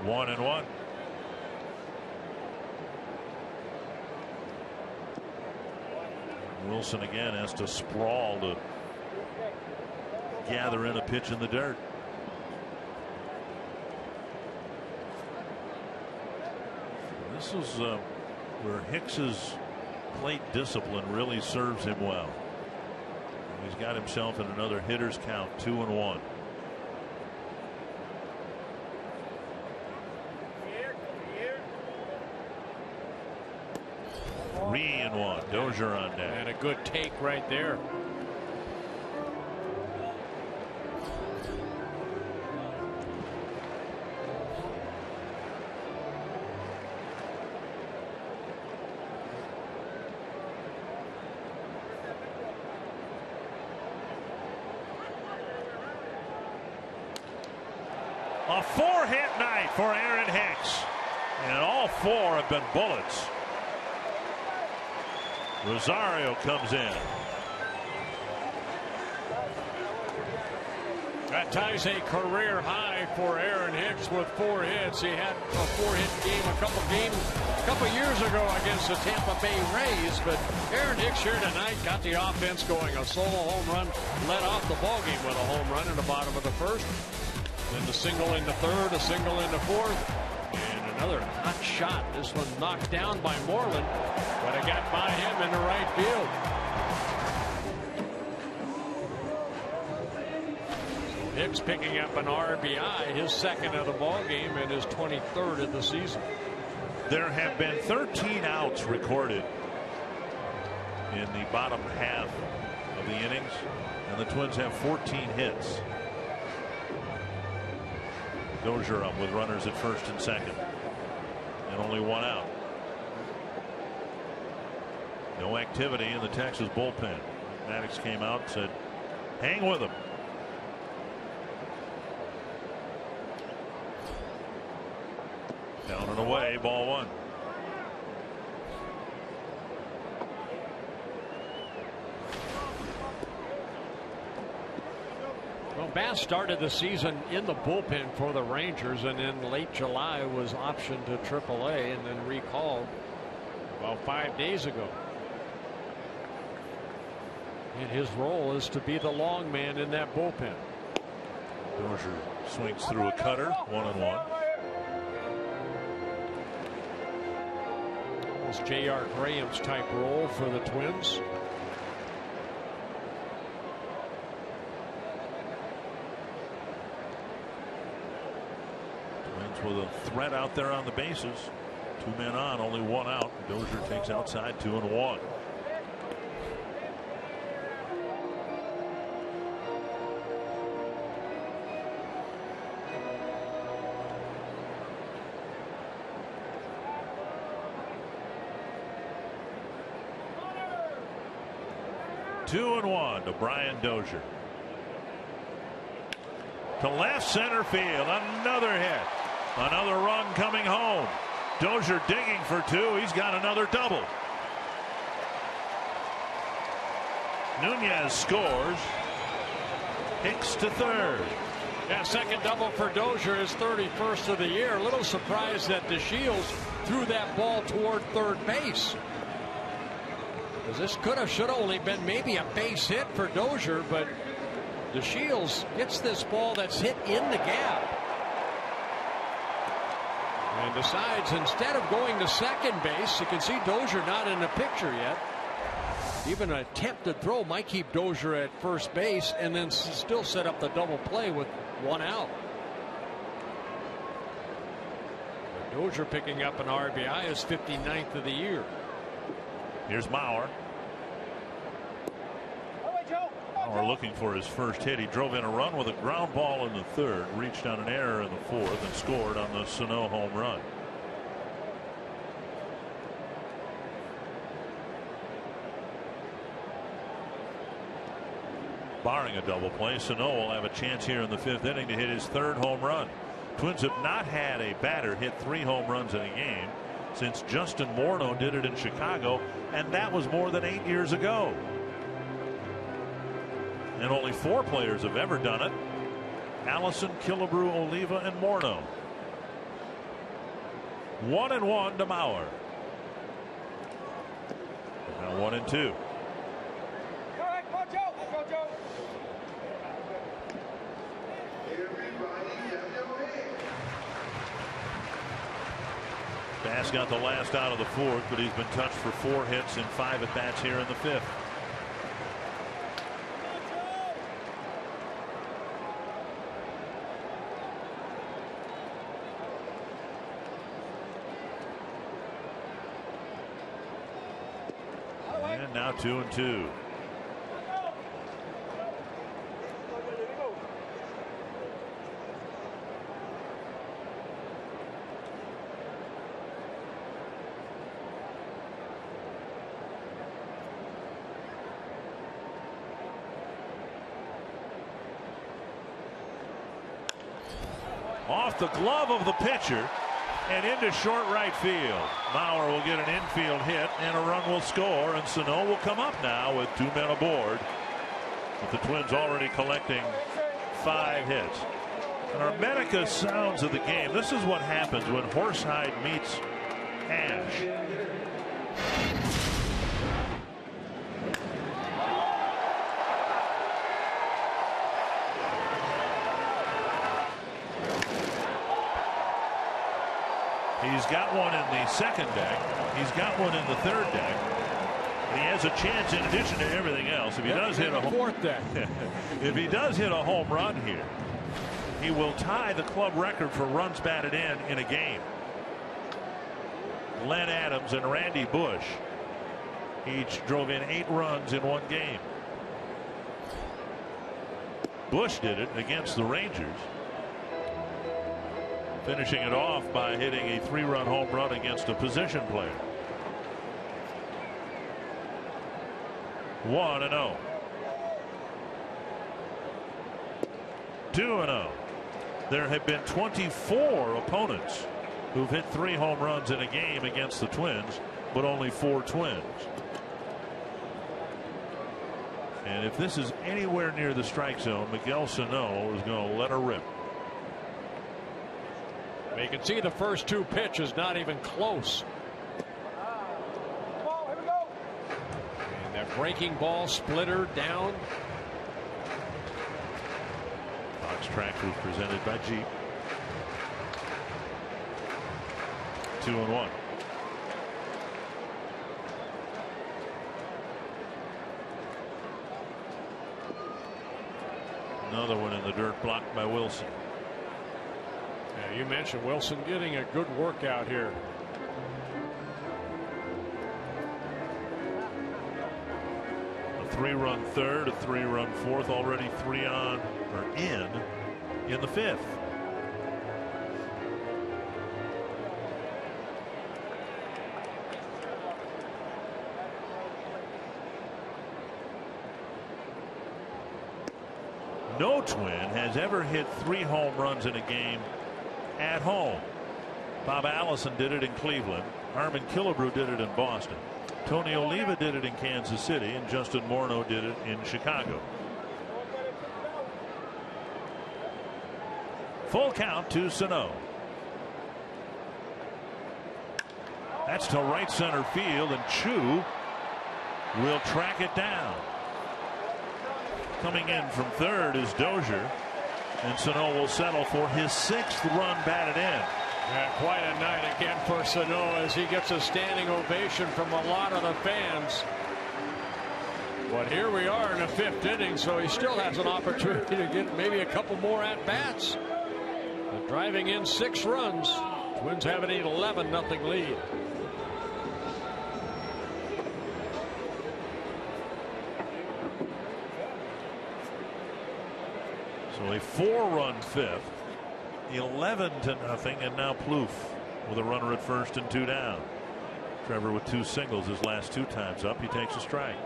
1-1. Wilson again has to sprawl to gather in a pitch in the dirt. This is where Hicks's plate discipline really serves him well. He's got himself in another hitter's count, 2-1. 3-1. Dozier on deck. And a good take right there. A 4-hit night for Aaron Hicks, and all 4 have been bullets. Rosario comes in. That ties a career high for Aaron Hicks with 4 hits. He had a 4-hit game a couple years ago against the Tampa Bay Rays, but Aaron Hicks here tonight got the offense going. A solo home run, led off the ball game with a home run in the bottom of the first. Then the single in the third, a single in the fourth, and another hot shot. This one knocked down by Moreland, but it got by him in the right field. So Hicks picking up an RBI, his second of the ball game and his 23rd of the season. There have been 13 outs recorded in the bottom half of the innings, and the Twins have 14 hits. Dozier up with runners at first and second, and only 1 out. No activity in the Texas bullpen. Maddox came out and said, hang with him. Down and away, ball 1. Well, Bass started the season in the bullpen for the Rangers, and in late July was optioned to AAA and then recalled about 5 days ago. And his role is to be the long man in that bullpen. Dozier swings through a cutter, 1-1. It's J.R. Graham's type role for the Twins. With a threat out there on the bases. 2 men on, only 1 out. Dozier takes outside, 2-1. Two and 1 to Brian Dozier. To left center field, another hit. Another run coming home. Dozier digging for 2. He's got another double. Nunez scores. Hicks to third. Yeah, second double for Dozier, his 31st of the year. A little surprised that DeShields threw that ball toward third base. Because this could have, should have only been maybe a base hit for Dozier, but DeShields gets this ball that's hit in the gap. And decides instead of going to second base, you can see Dozier not in the picture yet. Even an attempted throw might keep Dozier at first base and then still set up the double play with 1 out. But Dozier picking up an RBI, his 59th of the year. Here's Mauer. Mauer looking for his first hit. He drove in a run with a ground ball in the third, reached on an error in the fourth, and scored on the Sano home run. Barring a double play, Sano will have a chance here in the 5th inning to hit his 3rd home run. Twins have not had a batter hit 3 home runs in a game since Justin Morneau did it in Chicago, and that was more than 8 years ago. And only 4 players have ever done it: Allison, Killebrew, Oliva, and Morneau. 1-1 to Mauer. Now 1-2. Bass got the last out of the fourth, but he's been touched for 4 hits and 5 at bats here in the fifth. And now 2-2. Off the glove of the pitcher and into short right field. Mauer will get an infield hit and a run will score, and Sano will come up now with 2 men aboard, with the Twins already collecting 5 hits. And our Medica sounds of the game. This is what happens when Horsehide meets Ash. He's got one in the second deck. He's got one in the third deck. And he has a chance, in addition to everything else, if he does hit a fourth deck. If he does hit a home run here, he will tie the club record for runs batted in a game. Len Adams and Randy Bush each drove in 8 runs in one game. Bush did it against the Rangers, finishing it off by hitting a 3-run home run against a position player. 1-0. 2-0. There have been 24 opponents who've hit 3 home runs in a game against the Twins, but only 4 Twins. And if this is anywhere near the strike zone, Miguel Sano is going to let her rip. You can see the first 2 pitches not even close. And that breaking ball splitter down. Fox Tracks was presented by Jeep. 2-1. Another one in the dirt, blocked by Wilson. Yeah, you mentioned Wilson getting a good workout here. A 3-run third, a 3-run fourth, already 3 on or in the fifth. No Twin has ever hit 3 home runs in a game at home. Bob Allison did it in Cleveland. Armin Killebrew did it in Boston. Tony Oliva did it in Kansas City, and Justin Morneau did it in Chicago. Full count to Sano. That's to right center field, and Chu will track it down. Coming in from third is Dozier, and Sano will settle for his 6th run batted in. Yeah, quite a night again for Sano as he gets a standing ovation from a lot of the fans. But here we are in the 5th inning, so he still has an opportunity to get maybe a couple more at bats. But driving in 6 runs, Twins have an 11-0 lead. So a 4-run 5th, 11-0, and now Plouffe with a runner at first and 2 down. Trevor with 2 singles his last 2 times up. He takes a strike.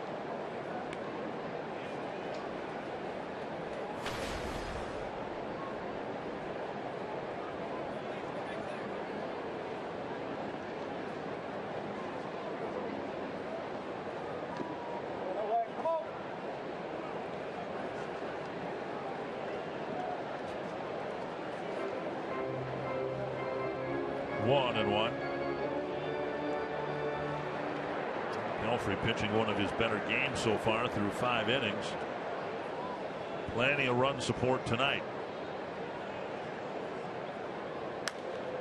1-1. Pelfrey pitching one of his better games so far through 5 innings. Plenty of run support tonight.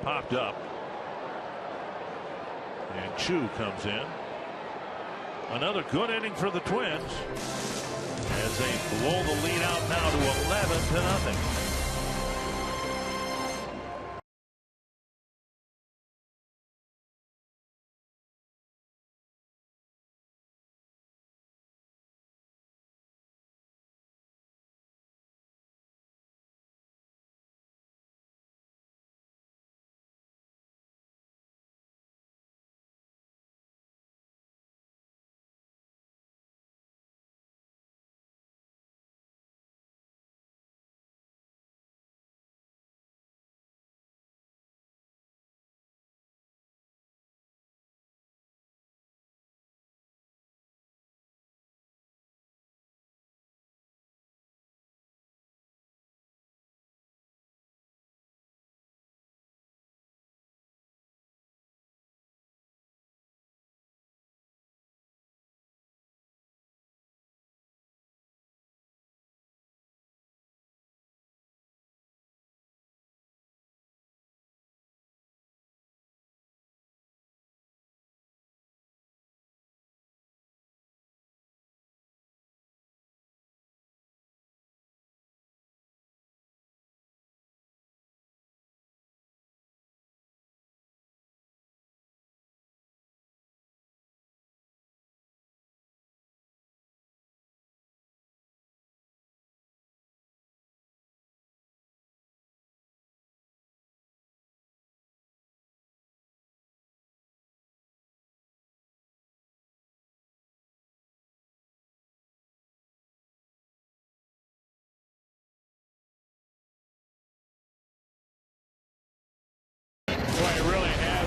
Popped up. And Chu comes in. Another good inning for the Twins as they blow the lead out now to 11-0.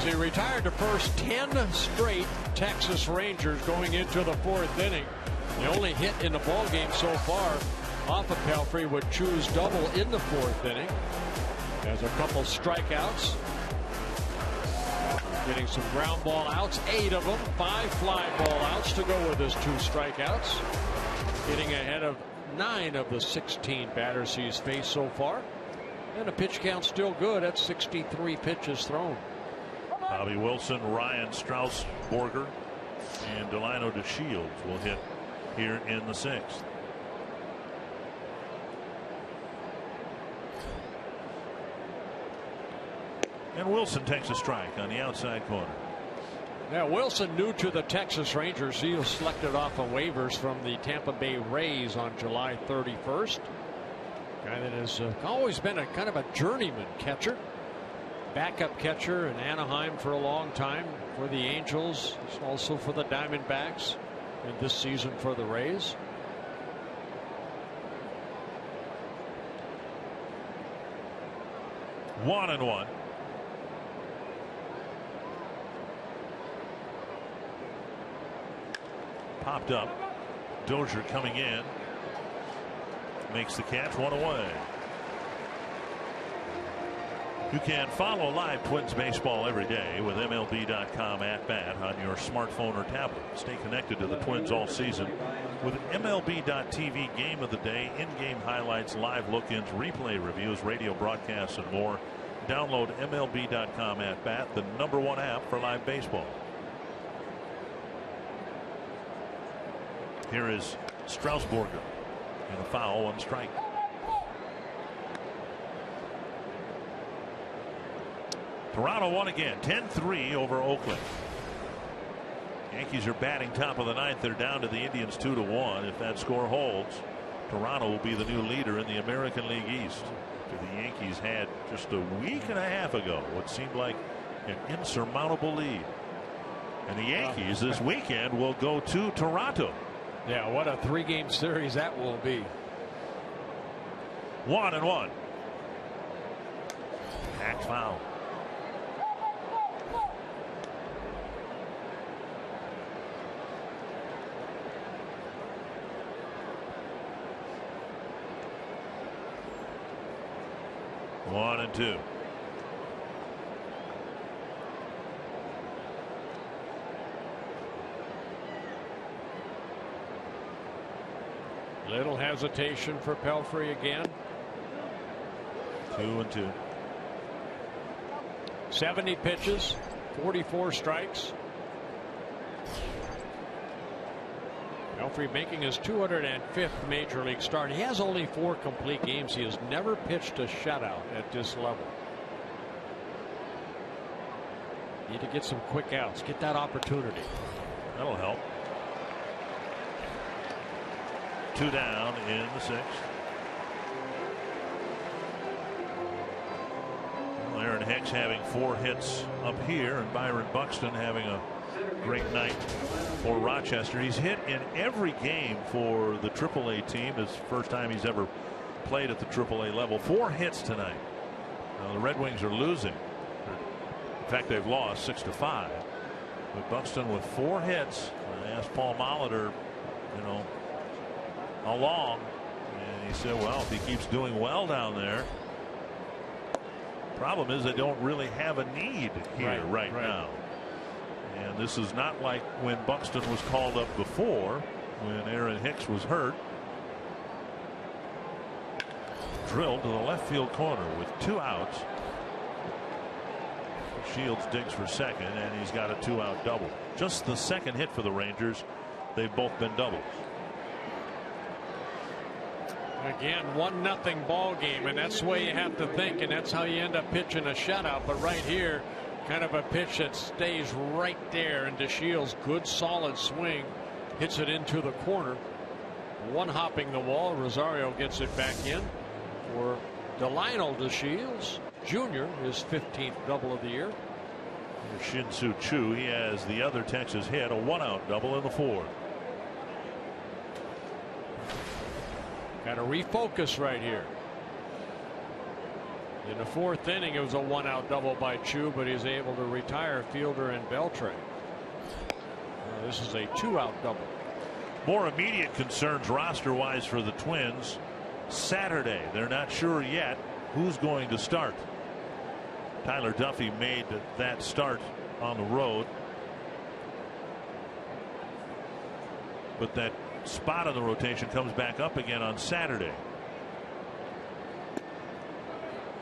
He retired the first 10 straight Texas Rangers going into the 4th inning. The only hit in the ball game so far off of Pelfrey would choose double in the 4th inning. Has a couple strikeouts. Getting some ground ball outs, 8 of them, 5 fly ball outs to go with his 2 strikeouts. Getting ahead of 9 of the 16 batters he's faced so far. And the pitch count still good at 63 pitches thrown. Bobby Wilson, Ryan Strasburger, and Delino DeShields will hit here in the 6th. And Wilson takes a strike on the outside corner. Now Wilson, new to the Texas Rangers. He was selected off of waivers from the Tampa Bay Rays on July 31st. Guy that has always been a kind of a journeyman catcher. Backup catcher in Anaheim for a long time for the Angels, also for the Diamondbacks, and this season for the Rays. One and one. Popped up. Dozier coming in. Makes the catch, 1 away. You can follow live Twins baseball every day with MLB.com at bat on your smartphone or tablet. Stay connected to the Twins all season with MLB.tv game of the day, in-game highlights, live look-ins, replay reviews, radio broadcasts, and more. Download MLB.com at bat, the #1 app for live baseball. Here is Strasburger, and a foul, 1 strike. Toronto won again, 10-3 over Oakland. Yankees are batting top of the 9th. They're down to the Indians 2-1. If that score holds, Toronto will be the new leader in the American League East. The Yankees had just a week and a half ago what seemed like an insurmountable lead. And the Yankees this weekend will go to Toronto. Yeah, what a 3-game series that will be. 1-1. Hack foul. One and two. Little hesitation for Pelfrey again. 2-2. 70 pitches, 44 strikes. Pelfrey making his 205th major league start. He has only 4 complete games. He has never pitched a shutout at this level. Need to get some quick outs, get that opportunity. That'll help. 2 down in the 6th. Well, Aaron Hicks having 4 hits up here, and Byron Buxton having a great night for Rochester. He's hit in every game for the AAA team. It's the first time he's ever played at the AAA level. 4 hits tonight. Now the Red Wings are losing. In fact, they've lost 6-5. But Buxton with 4 hits. I asked Paul Molitor, how long, and he said, well, if he keeps doing well down there. Problem is they don't really have a need here right now. And this is not like when Buxton was called up before, when Aaron Hicks was hurt. Drilled to the left field corner with 2 outs. Shields digs for second, and he's got a 2-out double. Just the second hit for the Rangers. They've both been doubles. Again, 1-0 ball game, and that's the way you have to think, and that's how you end up pitching a shutout. But right here, kind of a pitch that stays right there, and DeShields, good solid swing, hits it into the corner. One hopping the wall. Rosario gets it back in for Lionel DeShields Jr., his 15th double of the year. Shin-Soo Choo, he has the other Texas hit, a 1-out double in the 4th. Got to refocus right here. In the 4th inning, it was a 1-out double by Choo, but he's able to retire Fielder and Beltre. This is a 2-out double. More immediate concerns roster-wise for the Twins. Saturday, they're not sure yet who's going to start. Tyler Duffy made that start on the road, but that spot on the rotation comes back up again on Saturday.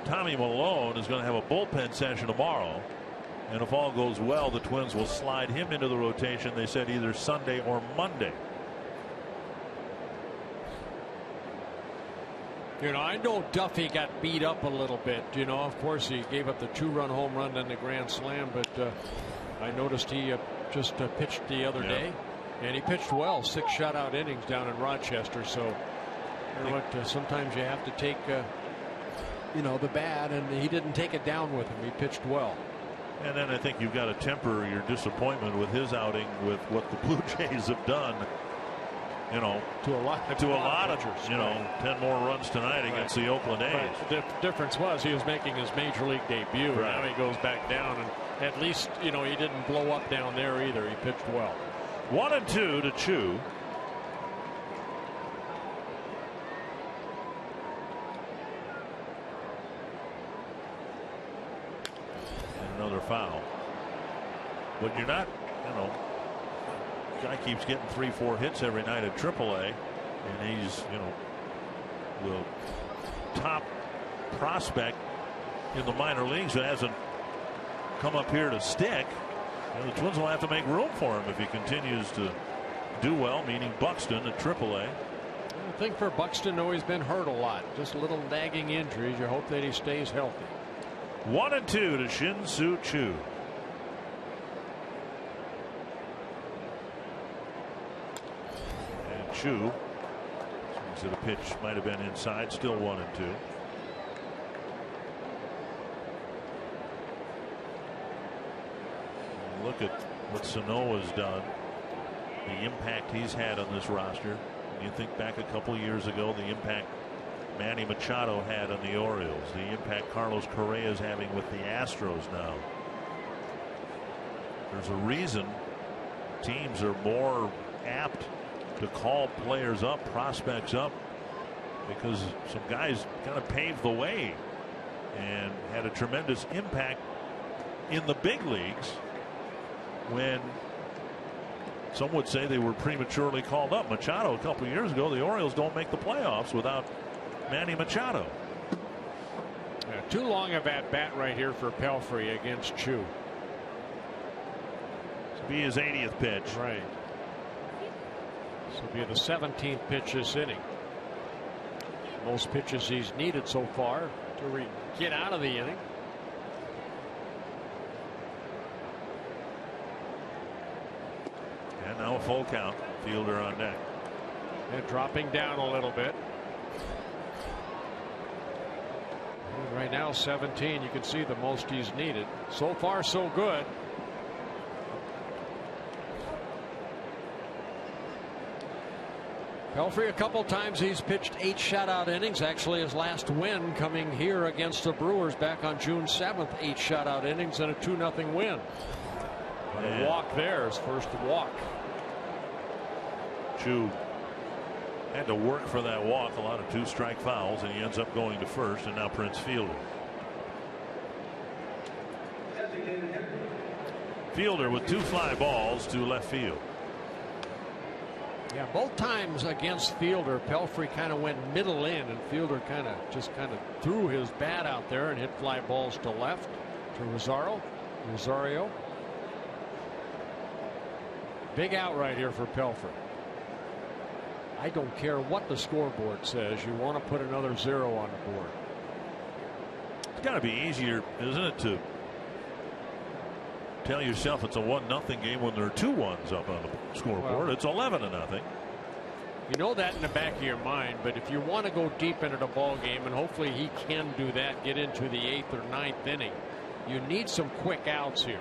Tommy Malone is going to have a bullpen session tomorrow, and if all goes well, the Twins will slide him into the rotation. They said either Sunday or Monday. I know Duffy got beat up a little bit. Of course, he gave up the 2-run home run and the grand slam, but I noticed he just pitched the other day, and he pitched well. 6 shutout innings down in Rochester. So, sometimes you have to take, the bad, and he didn't take it down with him. He pitched well. And then I think you've got to temper your disappointment with his outing with what the Blue Jays have done. To a lot of pitchers. 10 more runs tonight against the Oakland A's. The difference was he was making his major league debut. Now he goes back down, and at least he didn't blow up down there either. He pitched well. 1-2 to Choo. And another foul. But you're not, guy keeps getting 3-4 hits every night at AAA, and he's the top prospect in the minor leagues that hasn't come up here to stick. The Twins will have to make room for him if he continues to do well, meaning Buxton at AAA. I think for Buxton, though, he's been hurt a lot. Just little nagging injuries. You hope that he stays healthy. 1-2 to Shin-Soo Choo. Choo swings at a pitch, might have been inside, still 1-2. Look at what Sanoa's done, the impact he's had on this roster. You think back a couple years ago, the impact Manny Machado had on the Orioles, the impact Carlos Correa is having with the Astros now. There's a reason teams are more apt to call players up, prospects up, because some guys kind of paved the way and had a tremendous impact in the big leagues when Some would say they were prematurely called up. Machado a couple years ago, the Orioles don't make the playoffs without Manny Machado. Yeah, too long of at bat right here for Pelfrey against Chu. This will be his 80th pitch. Right. This will be the 17th pitch this inning. Most pitches he's needed so far to get out of the inning. And now a full count. Fielder on deck. And dropping down a little bit. And right now 17. You can see the most he's needed. So far so good. Pelfrey, a couple times he's pitched 8 shutout innings. Actually his last win coming here against the Brewers back on June 7th. 8 shutout innings and a 2-0 win. But a walk there, his first walk. Chu had to work for that walk. A lot of 2-strike fouls, and he ends up going to first. And now Prince Fielder. Fielder with 2 fly balls to left field. Yeah, both times against Fielder, Pelfrey kind of went middle in, and Fielder kind of threw his bat out there and hit fly balls to left to Rosario. Big out right here for Pelfrey. I don't care what the scoreboard says. You want to put another 0 on the board. It's got to be easier, isn't it, to tell yourself it's a 1-0 game when there are 2 1s up on the scoreboard. It's 11-0. You know that in the back of your mind, but if you want to go deep into the ball game, and hopefully he can do that, get into the 8th or 9th inning, you need some quick outs here.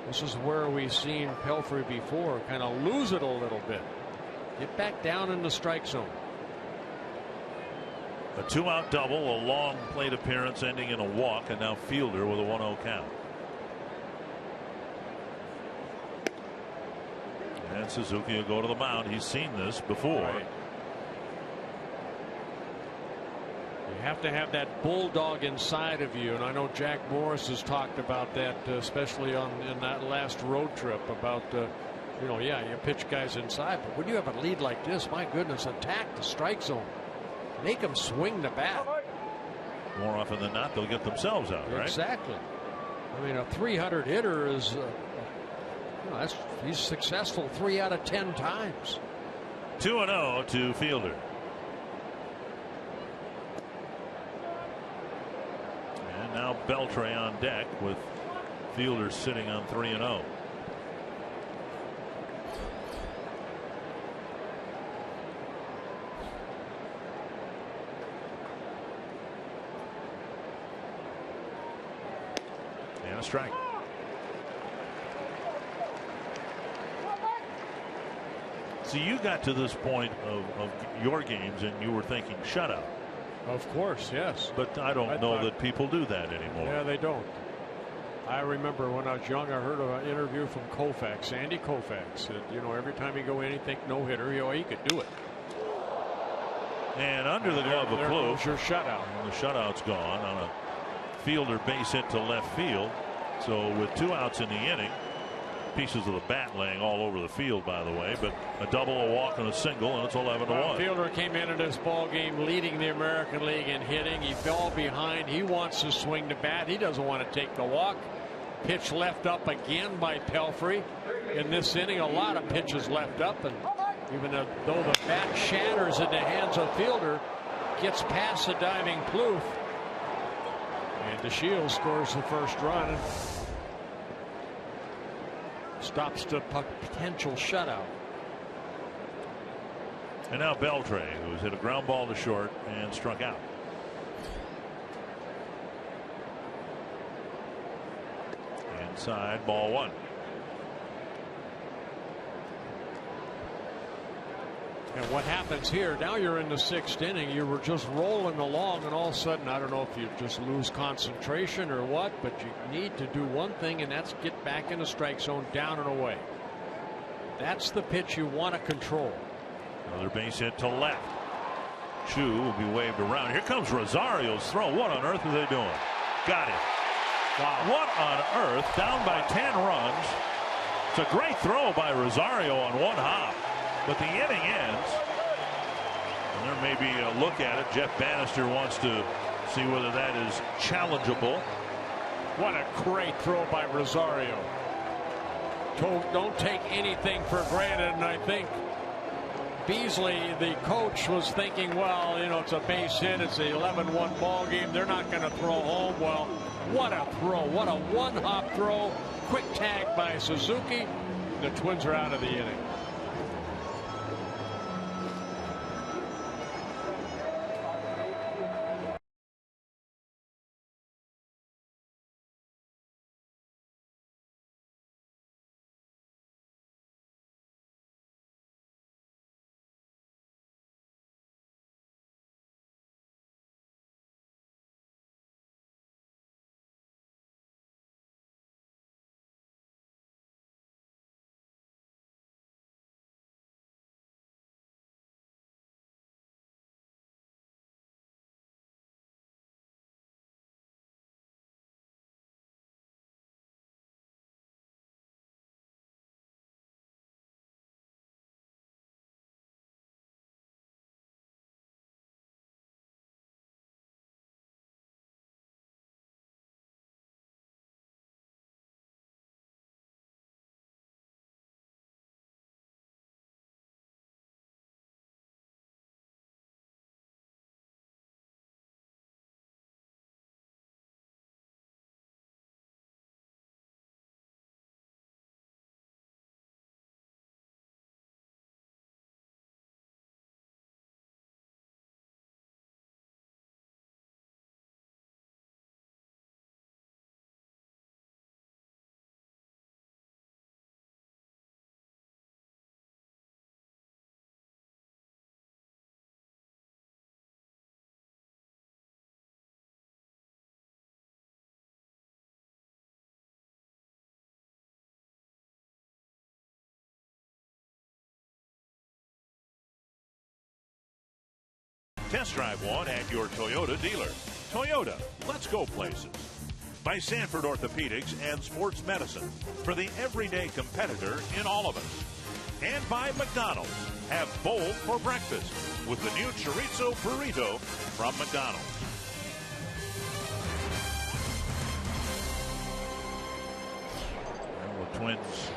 This is where we've seen Pelfrey before kind of lose it a little bit. Get back down in the strike zone. A 2-out double, a long plate appearance ending in a walk, and now Fielder with a 1-0 count. And Suzuki will go to the mound. He's seen this before. Right. You have to have that bulldog inside of you, and I know Jack Morris has talked about that, especially in that last road trip about you pitch guys inside, but when you have a lead like this, my goodness, attack the strike zone, make them swing the bat. More often than not, they'll get themselves out, right? Exactly. I mean, a 300 hitter is he's successful 3 out of 10 times. 2-0 to Fielder. And now Beltre on deck with Fielder sitting on 3-0. And a strike. So you got to this point of your games and you were thinking shutout. Of course, yes. But I don't know that people do that anymore. Yeah, they don't. I remember when I was young, I heard of an interview from Koufax, Sandy Koufax. Said, every time you go in, you think no hitter, he could do it. And under the glove of Plouffe, your shutout. And the shutout's gone on a Fielder base hit to left field. So with 2 outs in the inning, pieces of the bat laying all over the field, by the way, but a double, a walk, and a single, and it's 11-1. Fielder came into this ball game leading the American League in hitting. He fell behind. He wants to swing the bat. He doesn't want to take the walk. Pitch left up again by Pelfrey in this inning. A lot of pitches left up, and even though the bat shatters in the hands of Fielder, gets past the diving Plouffe, and DeShields scores the first run and stops the potential shutout. And now Beltre, who's hit a ground ball to short and struck out. Inside, ball 1. And what happens here, now you're in the 6th inning, you were just rolling along, and all of a sudden, I don't know if you just lose concentration or what, but you need to do one thing, and that's get back in the strike zone, down and away. That's the pitch you want to control. Another base hit to left. Chu will be waved around. Here comes Rosario's throw. What on earth are they doing? Got it. Wow. What on earth? Down by 10 runs. It's a great throw by Rosario on one hop, but the inning ends. And there may be a look at it. Jeff Bannister wants to see whether that is challengeable. What a great throw by Rosario. Don't take anything for granted, and I think Beasley, the coach, was thinking, well, you know, it's a base hit, it's an 11-1 ball game, they're not going to throw home. Well, what a throw, what a one-hop throw, quick tag by Suzuki. The Twins are out of the inning. Test drive one at your Toyota dealer. Toyota, let's go places. By Sanford Orthopedics and Sports Medicine, for the everyday competitor in all of us. And by McDonald's, have bowl for breakfast with the new chorizo burrito from McDonald's. Well, the Twins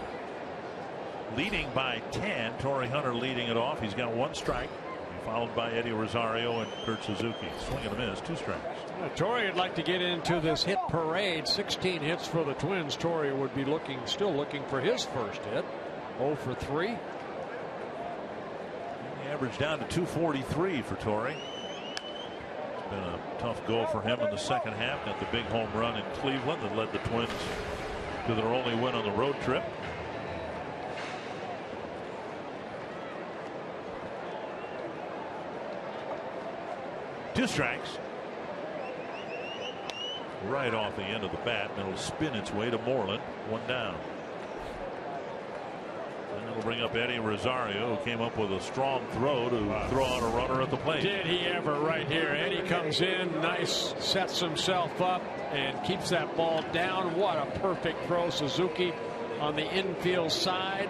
leading by 10. Torrey Hunter leading it off. He's got one strike, followed by Eddie Rosario and Kurt Suzuki. Swing and a miss, 2 strikes. Torrey would like to get into this hit parade. 16 hits for the Twins. Torrey would be still looking for his first hit. 0 for 3. He averaged down to 243 for Torrey. It's been a tough go for him in the second half. Got the big home run in Cleveland that led the Twins to their only win on the road trip. Two strikes. Right off the end of the bat, and it'll spin its way to Moreland. 1 down. And it'll bring up Eddie Rosario, who came up with a strong throw to throw out a runner at the plate. Did he ever right here. Eddie comes in, nice, sets himself up, and keeps that ball down. What a perfect throw. Suzuki on the infield side.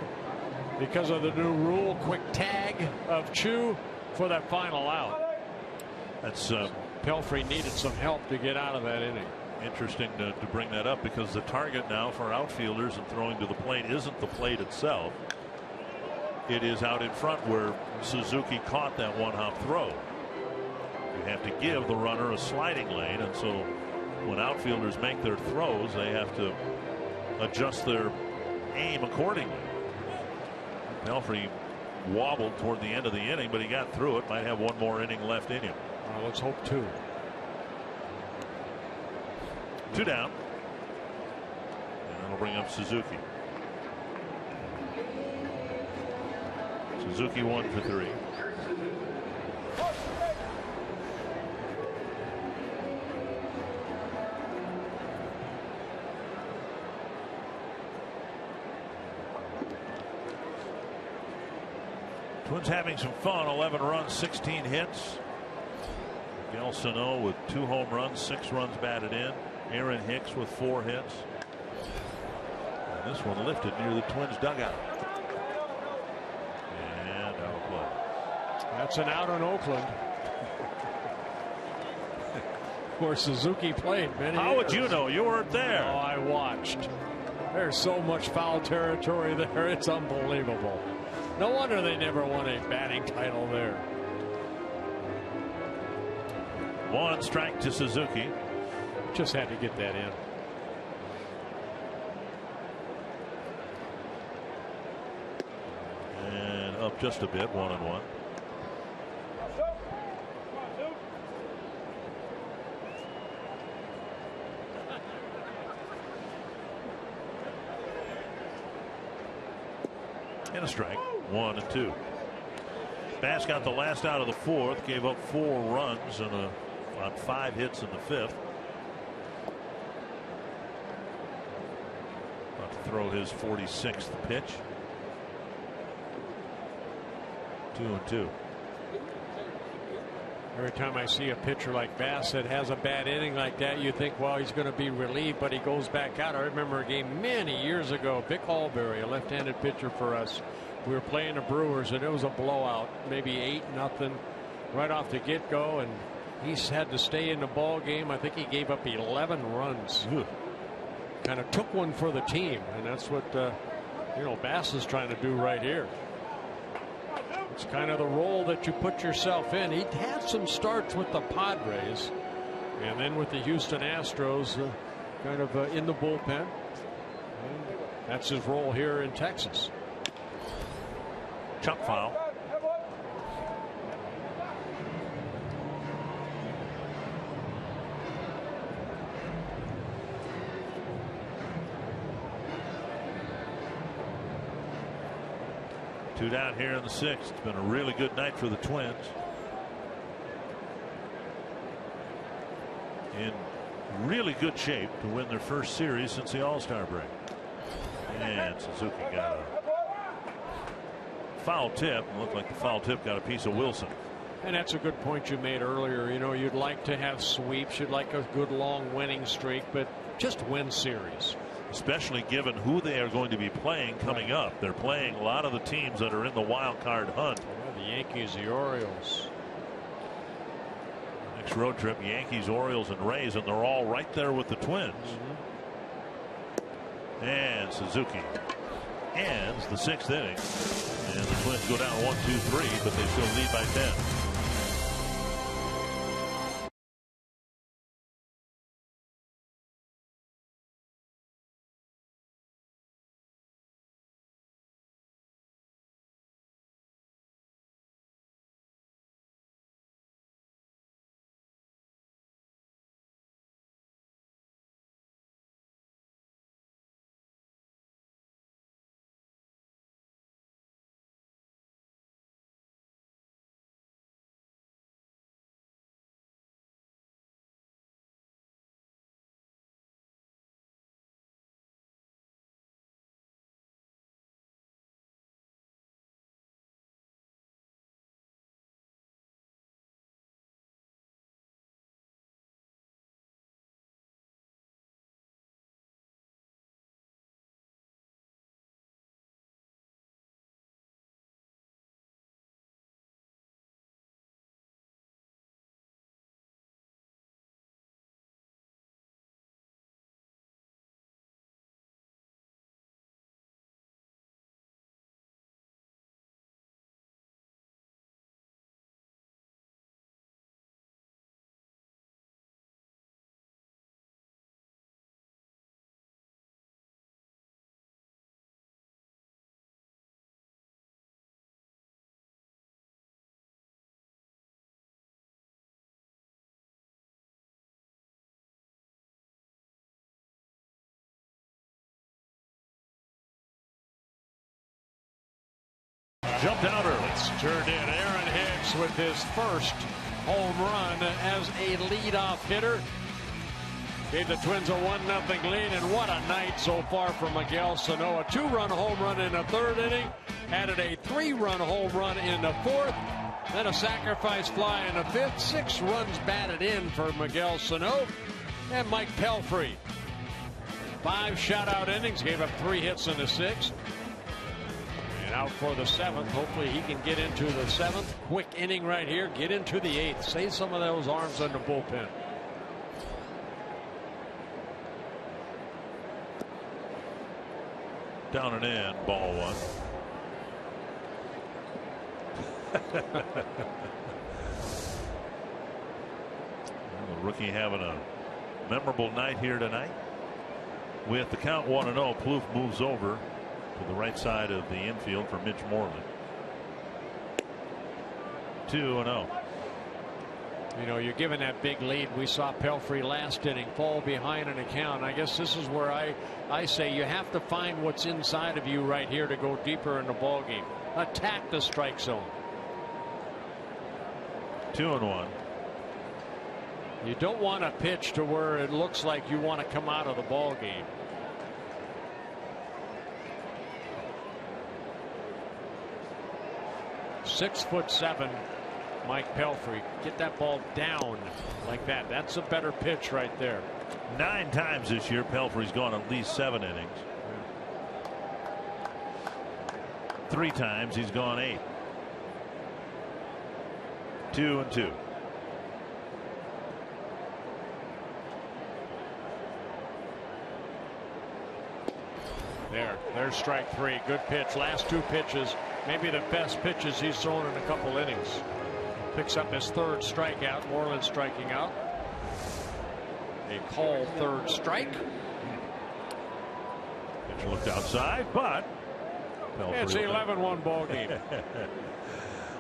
Because of the new rule, quick tag of Chu for that final out. That's Pelfrey needed some help to get out of that inning. Interesting to bring that up, because the target now for outfielders and throwing to the plate isn't the plate itself. It is out in front where Suzuki caught that one-hop throw. You have to give the runner a sliding lane, and so when outfielders make their throws, they have to adjust their aim accordingly. Pelfrey wobbled toward the end of the inning, but he got through it. Might have one more inning left in him. Let's hope 2. 2 down. And that'll bring up Suzuki. Suzuki 1 for 3. Twins having some fun. 11 runs, 16 hits. Miguel Sano with 2 home runs, 6 runs batted in. Aaron Hicks with 4 hits. This one lifted near the Twins dugout. And out of play. That's an out on Oakland. Where Suzuki played many How years. would you know? You weren't there. Oh, I watched. There's so much foul territory there. It's unbelievable. No wonder they never won a batting title there. 1 strike to Suzuki. Just had to get that in. And up just a bit, 1-1. And a strike. 1-2. Bass got the last out of the 4th, gave up 4 runs and on 5 hits in the 5th. About to throw his 46th pitch. 2-2. Every time I see a pitcher like Bass that has a bad inning like that, you think, well, he's going to be relieved, but he goes back out. I remember a game many years ago, Vic Hallberry, a left-handed pitcher for us. We were playing the Brewers, and it was a blowout, maybe 8-0 right off the get-go, and he's had to stay in the ball game. I think he gave up 11 runs. Kind of took one for the team, and that's what Bass is trying to do right here. It's kind of the role that you put yourself in. He had some starts with the Padres and then with the Houston Astros, kind of in the bullpen. And that's his role here in Texas. Chop foul. Two down here in the 6th. It's been a really good night for the Twins. In really good shape to win their first series since the All-Star break. And Suzuki got a foul tip. It looked like the foul tip got a piece of Wilson. And that's a good point you made earlier. You'd like to have sweeps. You'd like a good long winning streak, but just win series. Especially given who they are going to be playing coming up. They're playing a lot of the teams that are in the wild card hunt. The Yankees, the Orioles. Next road trip, Yankees, Orioles, and Rays, and they're all right there with the Twins. And Suzuki ends the 6th inning. And the Twins go down 1-2-3, but they still lead by 10. Jumped out early. Turned in. Aaron Hicks with his first home run as a leadoff hitter. Gave the Twins a 1-0 lead, and what a night so far for Miguel Sano. A 2-run home run in the 3rd inning, added a 3-run home run in the 4th, then a sacrifice fly in the 5th. 6 runs batted in for Miguel Sano. And Mike Pelfrey 5 shutout innings, gave up 3 hits in the 6th. And out for the 7th. Hopefully he can get into the 7th. Quick inning right here. Get into the 8th. Save some of those arms in the bullpen. Down and in, ball 1. The rookie having a memorable night here tonight. With the count 1-0, Plouffe moves over to the right side of the infield for Mitch Moreland. 2-0. You know, you're given that big lead. We saw Pelfrey last inning fall behind an account. I guess this is where I say you have to find what's inside of you right here to go deeper in the ball game. Attack the strike zone. 2-1. You don't want to pitch to where it looks like you want to come out of the ball game. .6'7", Mike Pelfrey. Get that ball down like that. That's a better pitch right there. 9 times this year, Pelfrey's gone at least 7 innings. 3 times he's gone 8. 2-2. There's strike 3. Good pitch. Last 2 pitches, maybe the best pitches he's thrown in a couple innings. Picks up his 3rd strikeout. Moreland striking out. A call 3rd strike. Pitcher looked outside, but it's an 11-1 ball game.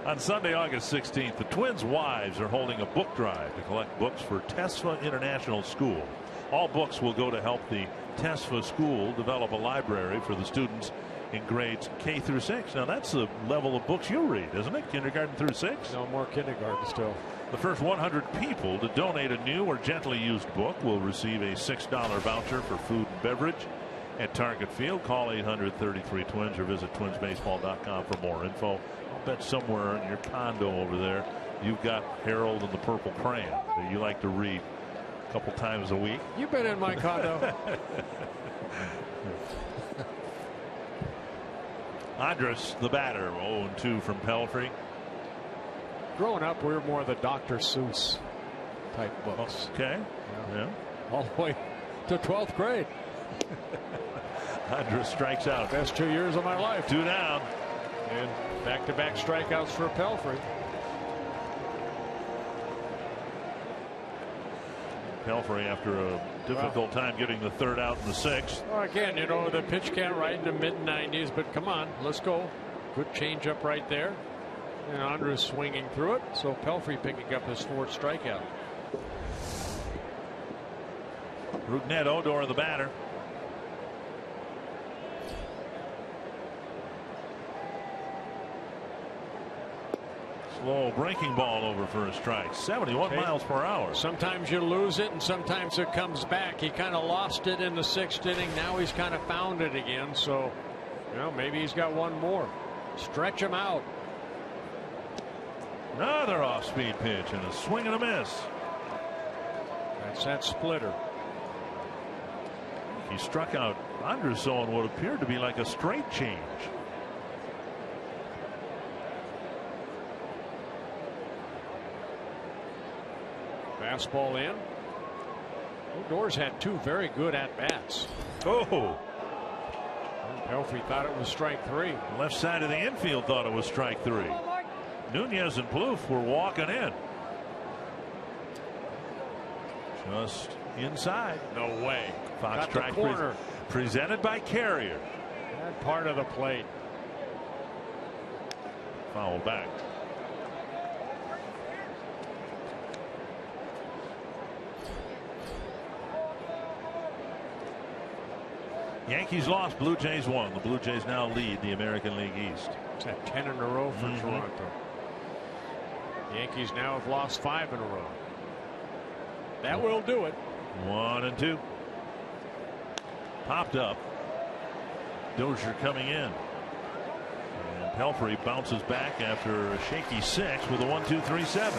On Sunday, August 16th, the Twins' wives are holding a book drive to collect books for TESFA International School. All books will go to help the TESFA school develop a library for the students in grades K through 6. Now that's the level of books you read, isn't it? Kindergarten through 6? No more kindergarten still. The first 100 people to donate a new or gently used book will receive a $6 voucher for food and beverage at Target Field. Call 800-33-TWINS or visit twinsbaseball.com for more info. I'll bet somewhere in your condo over there you've got Harold and the Purple Crayon that you like to read a couple times a week. You've been in my condo. Andrus, the batter, 0-2 from Pelfrey. Growing up, we were more of the Dr. Seuss type books. Okay. Yeah. All the way to 12th grade. Andrus strikes out. Best 2 years of my life. 2 down. And back-to-back strikeouts for Pelfrey. Pelfrey, after a difficult time getting the 3rd out in the 6th. Well, again, you know, the pitch count right in the mid-90s, but come on, let's go. Good changeup right there. And Andrus swinging through it, so Pelfrey picking up his 4th strikeout. Rougned Odor, the batter. Slow breaking ball over for a strike. 71 miles per hour. Sometimes you lose it and sometimes it comes back. He kind of lost it in the 6th inning. Now he's kind of found it again. So, you know, maybe he's got one more. Stretch him out. Another off-speed pitch and a swing and a miss. That's that splitter. He struck out Andrus on what appeared to be like a straight change. Fastball in. Odor's had 2 very good at-bats. Oh. Pelfrey thought it was strike 3. Left side of the infield thought it was strike 3. Nunez and Plouffe were walking in. Just inside. No way. Fox track presented by Carrier. That part of the plate. Foul back. Yankees lost, Blue Jays won. The Blue Jays now lead the American League East. It's at 10 in a row for Toronto. Yankees now have lost 5 in a row. That will do it. 1-2. Popped up. Dozier coming in. And Pelfrey bounces back after a shaky 6 with a 1-2-3-7.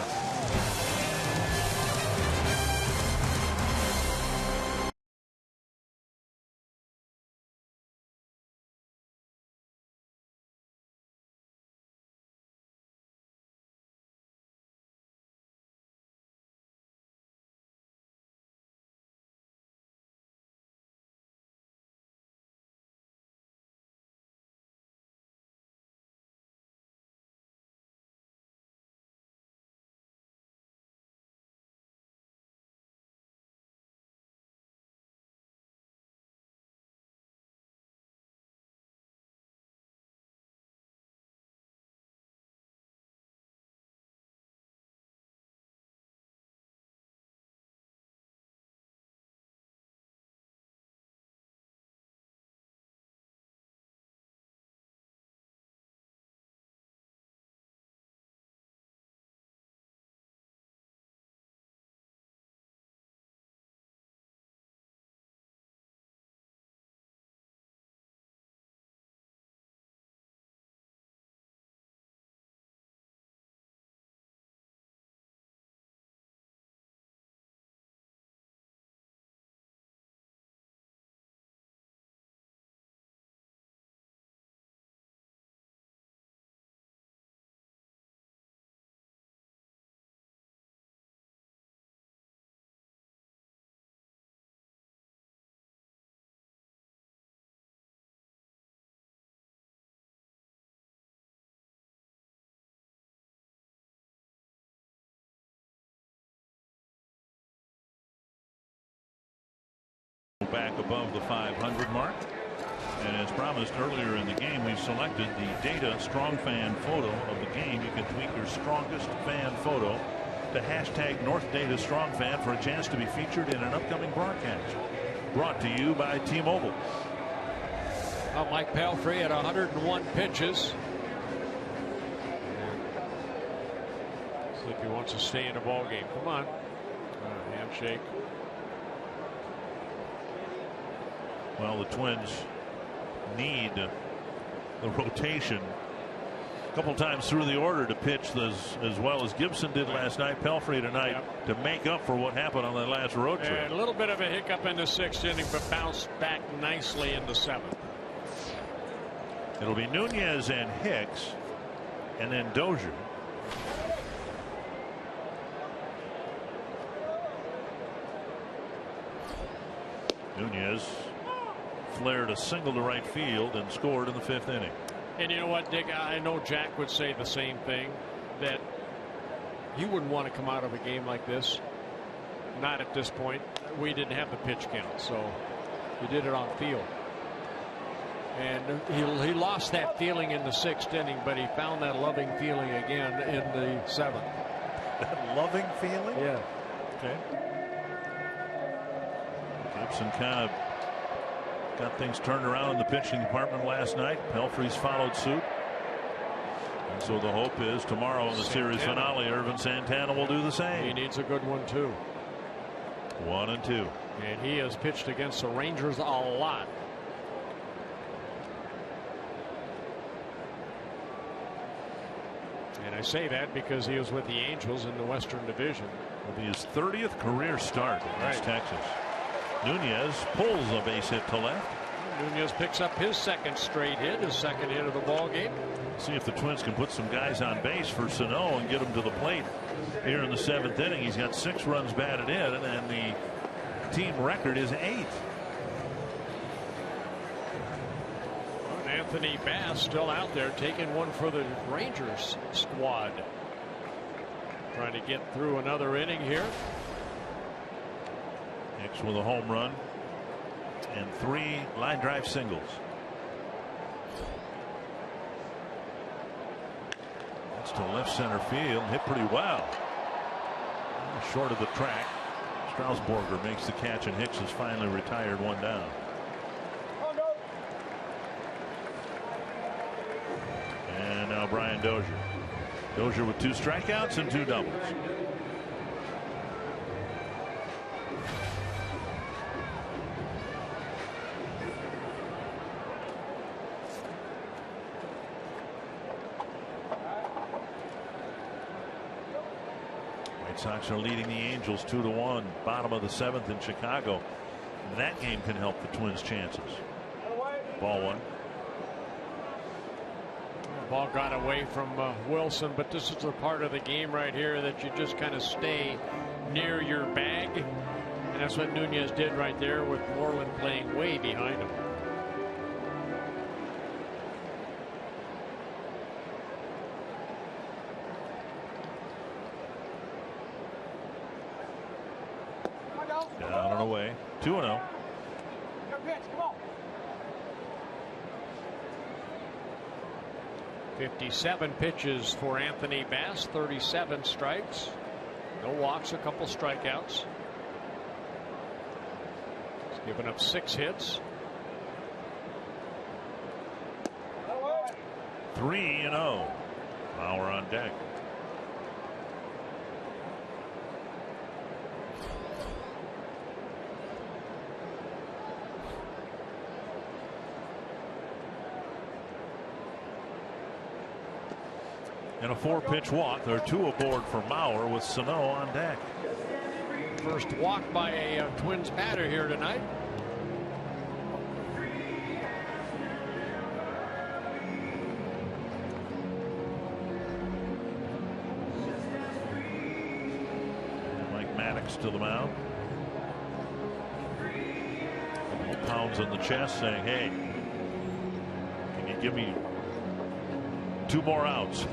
back above the 500 mark. And as promised earlier in the game, we've selected the Data Strong Fan photo of the game. You can tweet your strongest fan photo to hashtag #NorthDataStrongFan for a chance to be featured in an upcoming broadcast. Brought to you by T-Mobile. Well, Mike Pelfrey at 101 pitches. Looks like he wants to stay in a ball game. Come on. Handshake. Well, the Twins need the rotation a couple times through the order to pitch as well as Gibson did last night. Pelfrey tonight to make up for what happened on that last road trip. And a little bit of a hiccup in the 6th inning, but bounced back nicely in the 7th. It'll be Nunez and Hicks, and then Dozier. Nunez flared a single to right field and scored in the 5th inning. And you know what, Dick? I know Jack would say the same thing, that he wouldn't want to come out of a game like this. Not at this point. We didn't have the pitch count, so he did it on field. And he lost that feeling in the 6th inning, but he found that loving feeling again in the 7th. That loving feeling? Yeah. Okay. Gibson kind of got things turned around in the pitching department last night. Pelfrey's followed suit. And so the hope is tomorrow in the series finale, Irvin Santana will do the same. He needs a good one, too. 1-2. And he has pitched against the Rangers a lot. And I say that because he was with the Angels in the Western Division. Will be his 30th career start against Texas. Nunez pulls a base hit to left. Nunez picks up his 2nd straight hit, his 2nd hit of the ball game. See if the Twins can put some guys on base for Sano and get him to the plate here in the 7th inning. He's got 6 runs batted in, and the team record is 8. Anthony Bass still out there taking one for the Rangers squad. Trying to get through another inning here. Hicks with a home run and 3 line drive singles. That's to left center field. Hit pretty well. Short of the track. Strasburger makes the catch, and Hicks is finally retired, 1 down. And now Brian Dozier. Dozier with 2 strikeouts and 2 doubles. White Sox are leading the Angels 2-1. Bottom of the 7th in Chicago. That game can help the Twins' chances. Ball 1. Ball got away from Wilson, but this is the part of the game right here that you just kind of stay near your bag. And that's what Nunez did right there, with Moreland playing way behind him. Down and away. 2-0. 57 pitches for Anthony Bass, 37 strikes, no walks, a couple strikeouts. He's given up 6 hits. 3-0. Bauer on deck. And a 4-pitch walk. There are 2 aboard for Mauer with Sano on deck. First walk by a Twins batter here tonight. Mike Maddox to the mound. A couple pounds on the chest saying, hey, can you give me 2 more outs?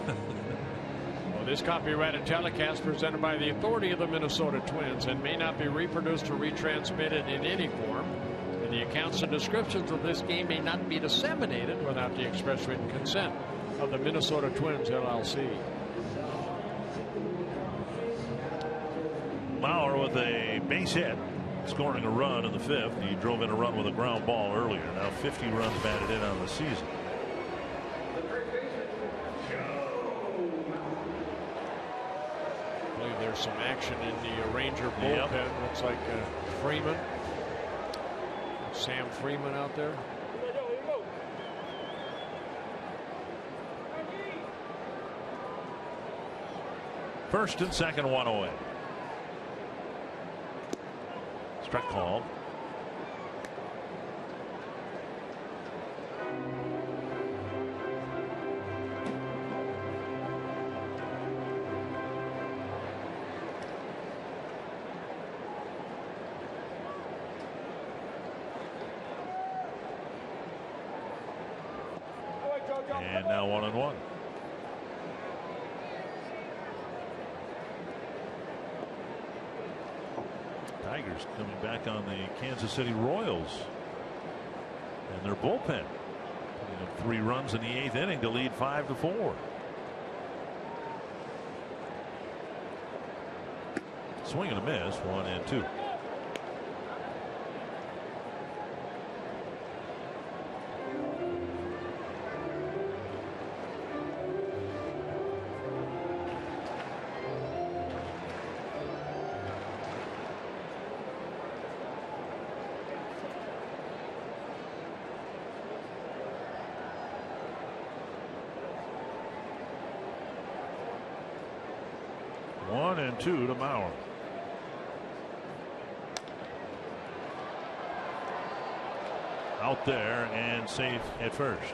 This copyrighted telecast presented by the authority of the Minnesota Twins and may not be reproduced or retransmitted in any form the accounts and descriptions of this game may not be disseminated without the express written consent of the Minnesota Twins, LLC. Mauer with a base hit, scoring a run in the 5th. He drove in a run with a ground ball earlier. Now 50 runs batted in on the season. I believe there's some action in the Ranger bullpen. Yep. Looks like Freeman. Sam Freeman out there. First and second, one away. Strike call. And now 1-1. Tigers coming back on the Kansas City Royals and their bullpen. Putting up 3 runs in the 8th inning to lead 5-4. Swing and a miss, 1-2. And 2 to Mauer. Out there and safe at first.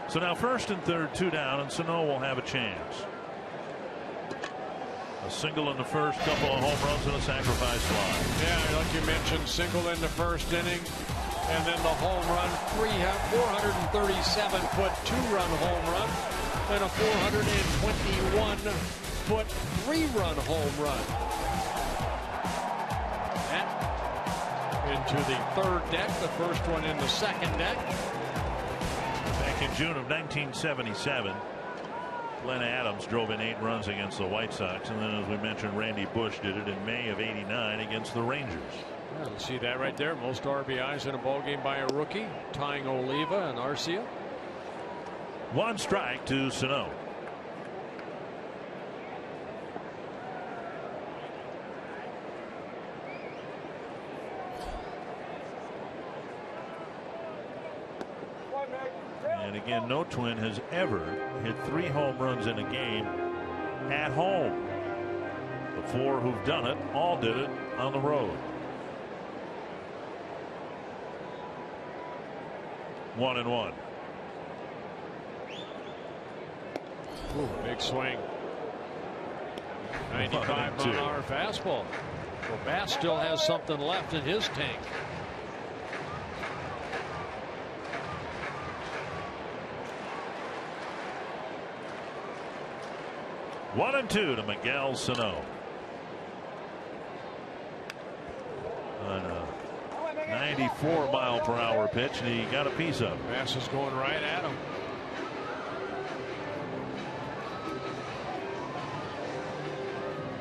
So now first and third, 2 down, and Sano will have a chance. A single in the first, couple of home runs and a sacrifice fly. Yeah, like you mentioned, single in the first inning, and then the home run, 437-foot 2-run home run, and a 421-foot 3-run home run. And into the third deck, the first one in the second deck. Back in June of 1977, Glenn Adams drove in 8 runs against the White Sox, and then, as we mentioned, Randy Bush did it in May of '89 against the Rangers. Yeah, you see that right there, most RBIs in a ball game by a rookie, tying Oliva and Arcia. 1 strike to Sano. And again, no Twin has ever hit 3 home runs in a game at home. The 4 who've done it all did it on the road. 1-1. Ooh, big swing. 95-mile-an-hour fastball. Well, Bass still has something left in his tank. One and 2 to Miguel Sano. On a 94-mile-per-hour pitch, and he got a piece of it. Bass is going right at him.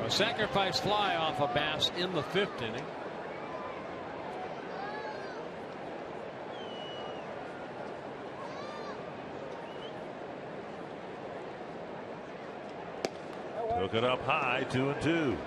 A sacrifice fly off of Bass in the 5th inning. Took it up high, 2-2.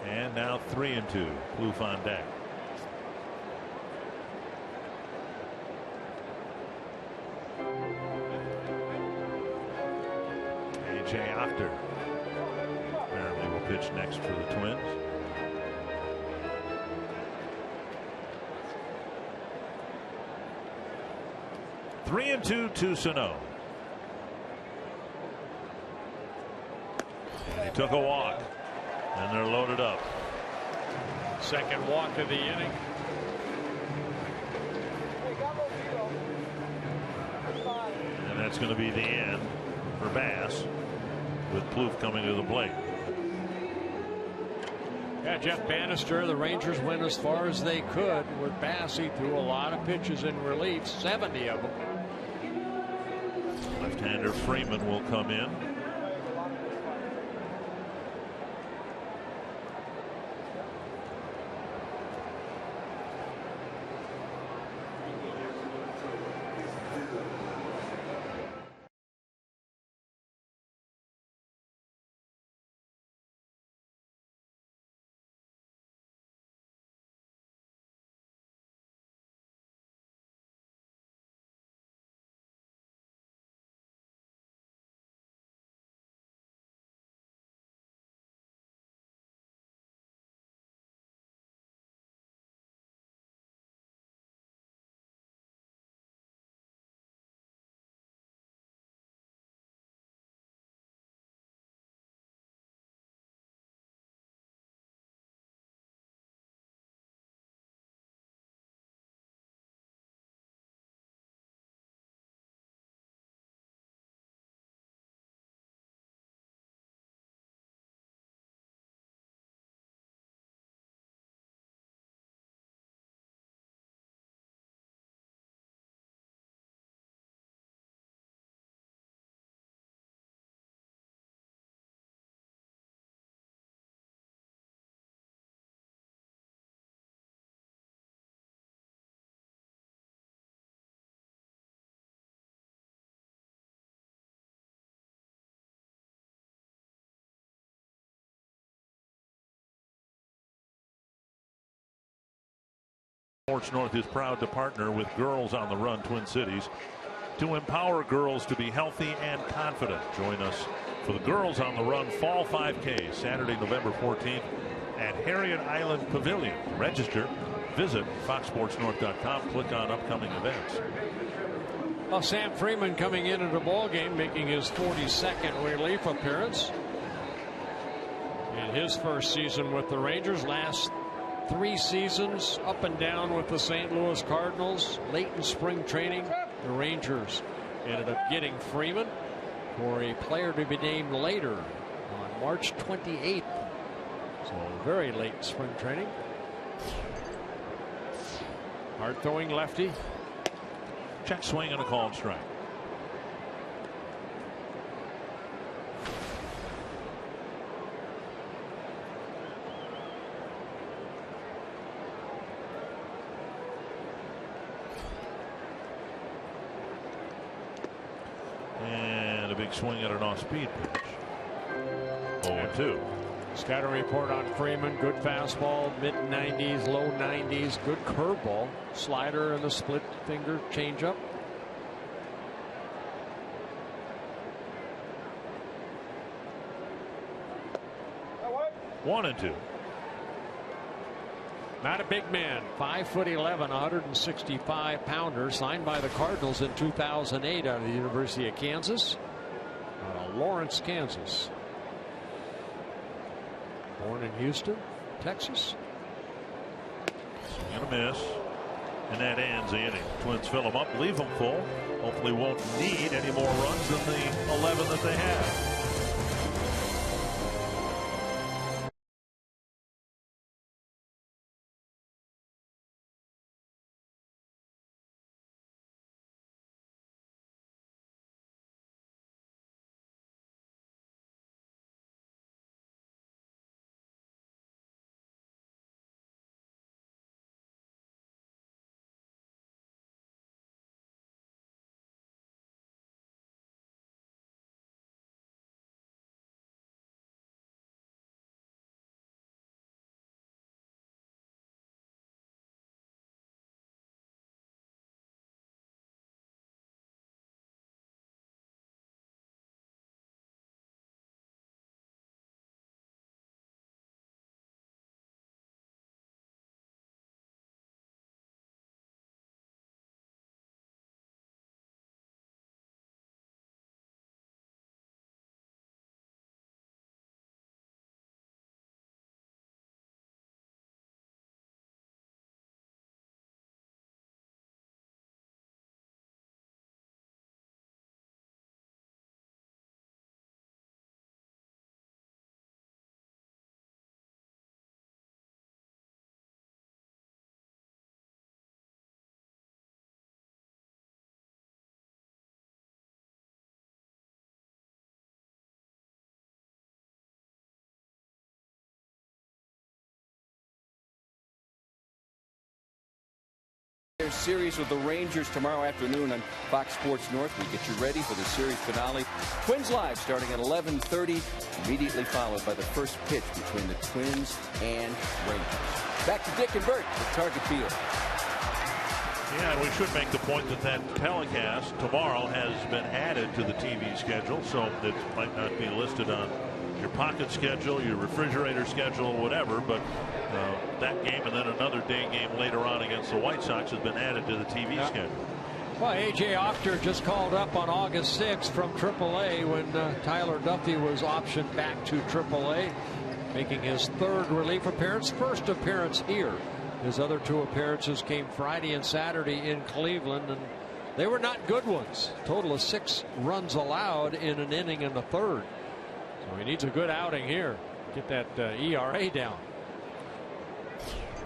And now 3-2. Plouffe on deck. Jay Achter apparently will pitch next for the Twins. Three and 2 to Sano. And he took a walk, and they're loaded up. Second walk of the inning. That's going to be the end for Bass, with Plouffe coming to the plate. Yeah, Jeff Bannister, the Rangers went as far as they could with Bass. He threw a lot of pitches in relief, 70 of them. Left-hander Freeman will come in. Sports North is proud to partner with Girls on the Run Twin Cities to empower girls to be healthy and confident. Join us for the Girls on the Run Fall 5K, Saturday, November 14th at Harriet Island Pavilion. Register, visit foxsportsnorth.com, click on upcoming events. Well, Sam Freeman coming into the ball game, making his 42nd relief appearance in his first season with the Rangers. Last 3 seasons up and down with the St. Louis Cardinals. Late in spring training, the Rangers ended up getting Freeman for a player to be named later on March 28th. So very late in spring training. Hard throwing lefty. Check swing and a called strike. And a big swing at an off-speed pitch. 0-2. Scouting report on Freeman. Good fastball, mid-90s, low 90s. Good curveball, slider, and a split finger changeup. One and two. Not a big man, 5'11", 165 pounder, signed by the Cardinals in 2008 out of the University of Kansas, Lawrence, Kansas. Born in Houston, Texas. Swing and a miss, and that ends the inning. Twins fill them up, leave them full. Hopefully won't need any more runs than the 11 that they have. their series with the Rangers tomorrow afternoon on Fox Sports North. We get you ready for the series finale. Twins Live starting at 11:30, immediately followed by the first pitch between the Twins and Rangers. Back to Dick and Bert at Target Field. Yeah, we should make the point that telecast tomorrow has been added to the TV schedule, so it might not be listed on your pocket schedule, your refrigerator schedule, whatever, but that game and then another day game later on against the White Sox has been added to the TV schedule. Well, A.J. Ochter just called up on August 6th from AAA when Tyler Duffy was optioned back to AAA, making his third relief appearance, first appearance here. His other two appearances came Friday and Saturday in Cleveland, and they were not good ones. Total of 6 runs allowed in an inning in the third. So he needs a good outing here. Get that ERA down.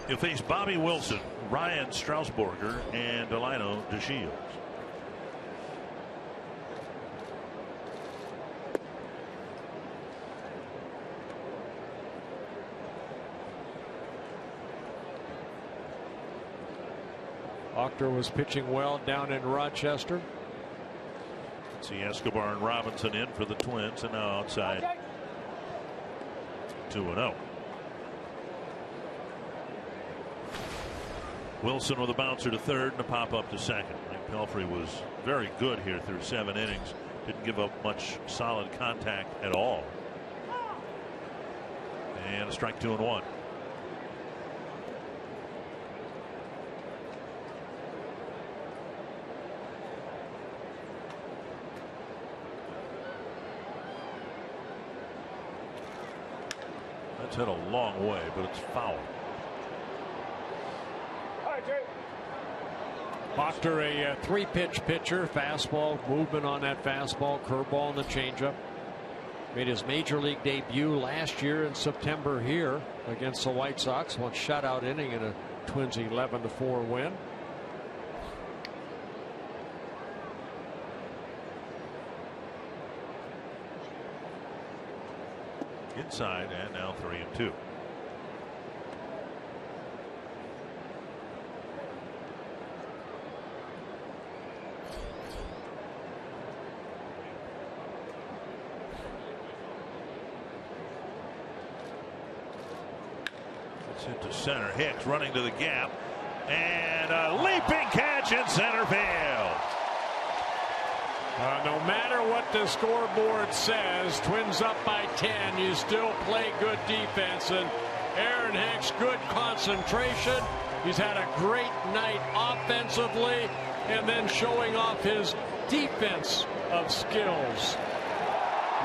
You'll face Bobby Wilson, Ryan Strasburger, and Delino DeShields. Ochter was pitching well down in Rochester. See Escobar and Robinson in for the Twins, and now outside 2-0. Wilson with a bouncer to third and a pop up to second. Mike Pelfrey was very good here through 7 innings. Didn't give up much solid contact at all. And a strike 2-1. That's hit a long way, but it's foul. Ochter, a 3-pitch pitcher, fastball, movement on that fastball, curveball, and the changeup. Made his major league debut last year in September here against the White Sox. One shutout inning in a Twins 11-4 win. Inside, and now 3-2. It's hit to center. Hicks running to the gap, and a leaping catch in center field. No matter what the scoreboard says, Twins up by 10, you still play good defense. And Aaron Hicks, good concentration. He's had a great night offensively, and then showing off his defense of skills.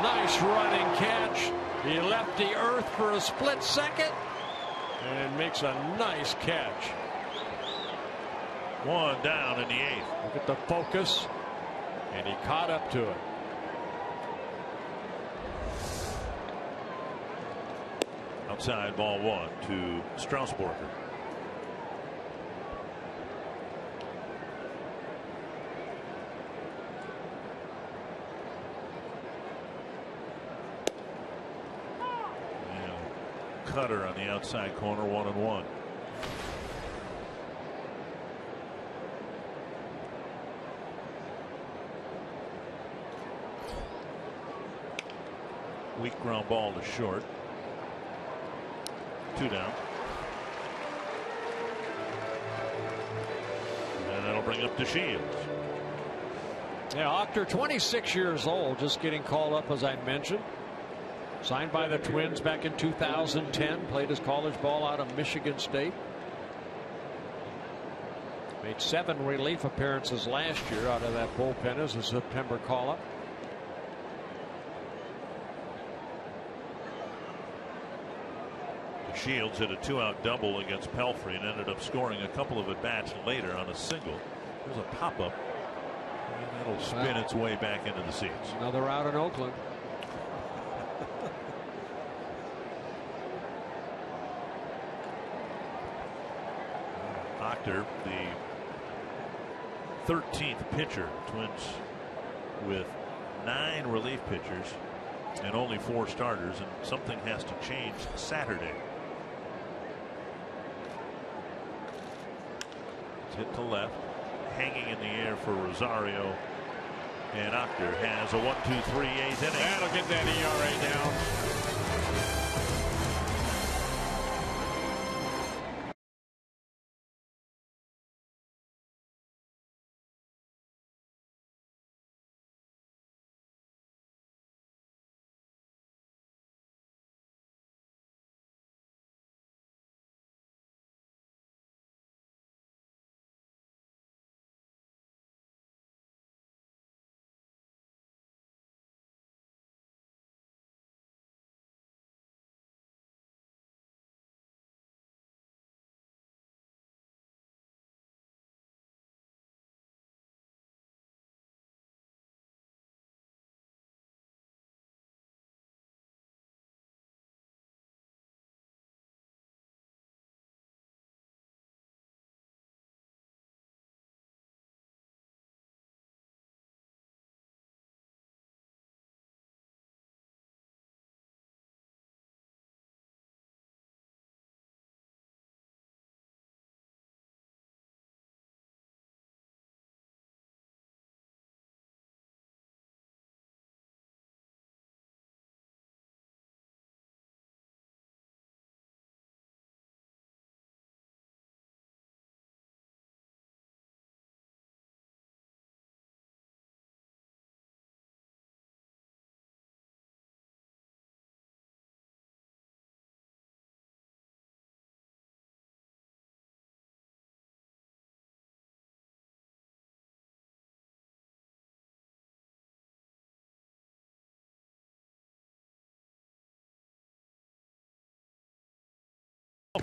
Nice running catch. He left the earth for a split second and makes a nice catch. 1 down in the 8th. Look at the focus. And he caught up to it. Outside ball 1 to Strasburger. And cutter on the outside corner, 1-1. Weak ground ball to short. 2 down. And that'll bring up DeShields. Yeah, Ochter, 26 years old, just getting called up, as I mentioned. Signed by the Twins back in 2010. Played his college ball out of Michigan State. Made 7 relief appearances last year out of that bullpen as a September call-up. Shields hit a 2-out double against Pelfrey and ended up scoring a couple of at-bats later on a single. There's a pop-up, and it'll spin its way back into the seats. Another out in Oakland. Ochter, the 13th pitcher. Twins with 9 relief pitchers and only 4 starters, and something has to change Saturday. It's hit to left, hanging in the air for Rosario. And Octor has a 1-2-3 eighth inning. That'll get that ERA down.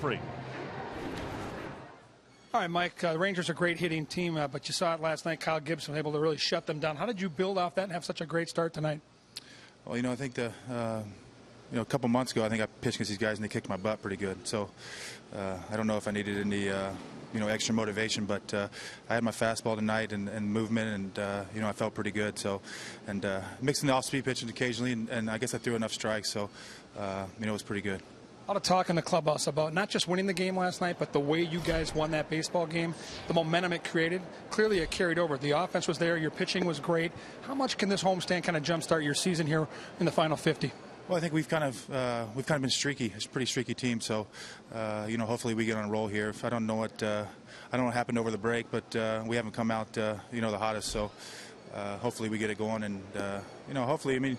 Free. All right, Mike, the Rangers are a great hitting team, but you saw it last night. Kyle Gibson was able to really shut them down. How did you build off that and have such a great start tonight? Well, I think a couple months ago, I think I pitched against these guys and they kicked my butt pretty good. So I don't know if I needed any, extra motivation, but I had my fastball tonight and movement, and I felt pretty good. So, and mixing the off-speed pitches occasionally, and I guess I threw enough strikes, so it was pretty good. A lot of talk in the clubhouse about not just winning the game last night, but the way you guys won that baseball game, the momentum it created. Clearly, it carried over. The offense was there. Your pitching was great. How much can this homestand kind of jumpstart your season here in the final 50? Well, I think we've kind of been streaky. It's a pretty streaky team. So, hopefully we get on a roll here. I don't know what happened over the break, but we haven't come out the hottest. So, hopefully we get it going, and hopefully,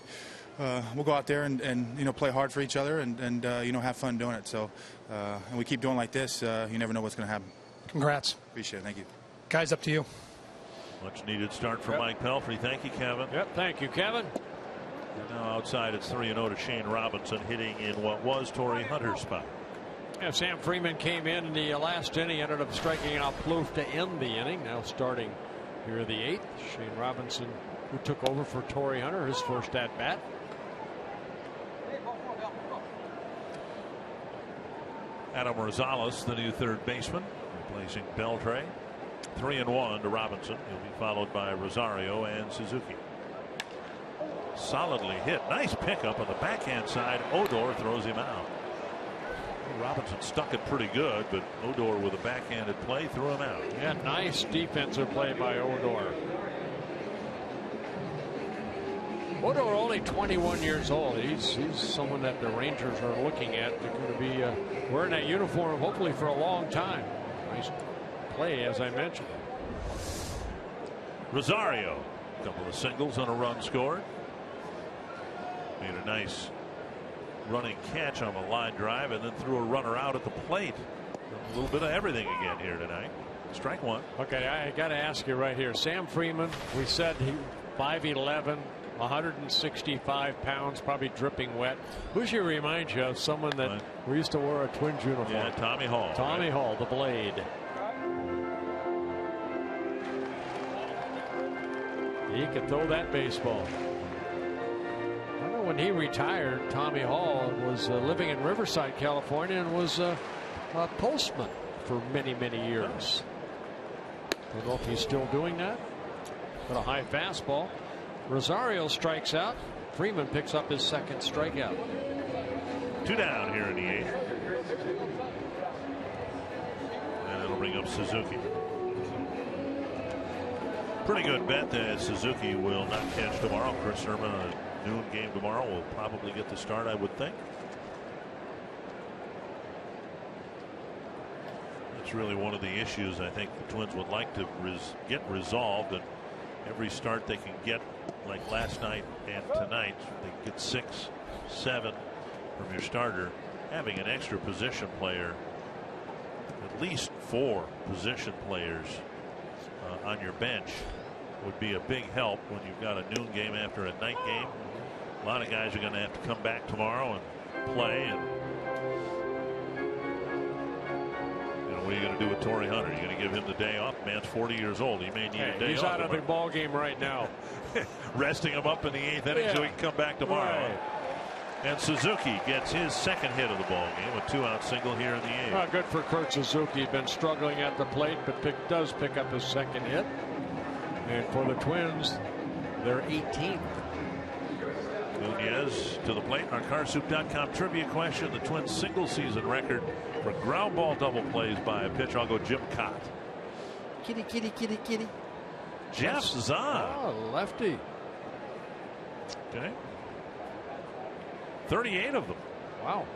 we'll go out there and play hard for each other and have fun doing it. So, and we keep doing like this. You never know what's going to happen. Congrats. Appreciate it. Thank you. Guys, up to you. Much needed start for Mike Pelfrey. Thank you, Kevin. Yep, thank you, Kevin. And now outside, it's 3-0 to Shane Robinson, hitting in what was Torrey Hunter's spot. Yeah, Sam Freeman came in the last inning, ended up striking out Plouffe to end the inning. Now starting here in the 8th, Shane Robinson, who took over for Torrey Hunter, his first at bat. Adam Rosales, the new third baseman, replacing Beltre. 3-1 to Robinson. He'll be followed by Rosario and Suzuki. Solidly hit. Nice pickup on the backhand side. Odor throws him out. Robinson stuck it pretty good, but Odor with a backhanded play threw him out. Yeah, nice defensive play by Odor. Odor only 21 years old. He's someone that the Rangers are looking at. They're going to be wearing that uniform hopefully for a long time. Nice play, as I mentioned. Rosario, a couple of singles on a run scored. Made a nice running catch on a line drive and then threw a runner out at the plate. A little bit of everything again here tonight. Strike one. Okay, I got to ask you right here. Sam Freeman, we said he 5'11", 165 pounds, probably dripping wet. Who should remind you of someone that we used to wear a Twins uniform? Yeah, Tommy Hall. Tommy Hall, the Blade. He could throw that baseball. I know when he retired, Tommy Hall was living in Riverside, California, and was a postman for many, many years. Don't know if he's still doing that. But a high fastball. Rosario strikes out. Freeman picks up his second strikeout. 2 down here in the 8th. And it'll bring up Suzuki. Pretty good bet that Suzuki will not catch tomorrow. Chris Herman on a noon game tomorrow will probably get the start, I would think. That's really one of the issues I think the Twins would like to get resolved. And every start they can get, like last night and tonight, they get 6, 7 from your starter. Having an extra position player, at least 4 position players on your bench, would be a big help when you've got a noon game after a night game. A lot of guys are going to have to come back tomorrow and play. And what are you going to do with Torrey Hunter? You're going to give him the day off? Man's 40 years old. He may need a day off. He's out of the ball game right now. Resting him up in the 8th inning so he can come back tomorrow. Right. And Suzuki gets his second hit of the ball game, a 2-out single here in the 8th. Well, good for Kurt Suzuki. Been struggling at the plate, but does pick up his second hit. And for the Twins, they're 18th. Nunez to the plate. Our carsoup.com trivia question: the Twins' single season record for ground ball double plays by a pitcher. I'll go Jim Cott. Kitty, kitty, kitty, kitty. Jeff Zahn. Oh, lefty. Okay. 38 of them. Wow.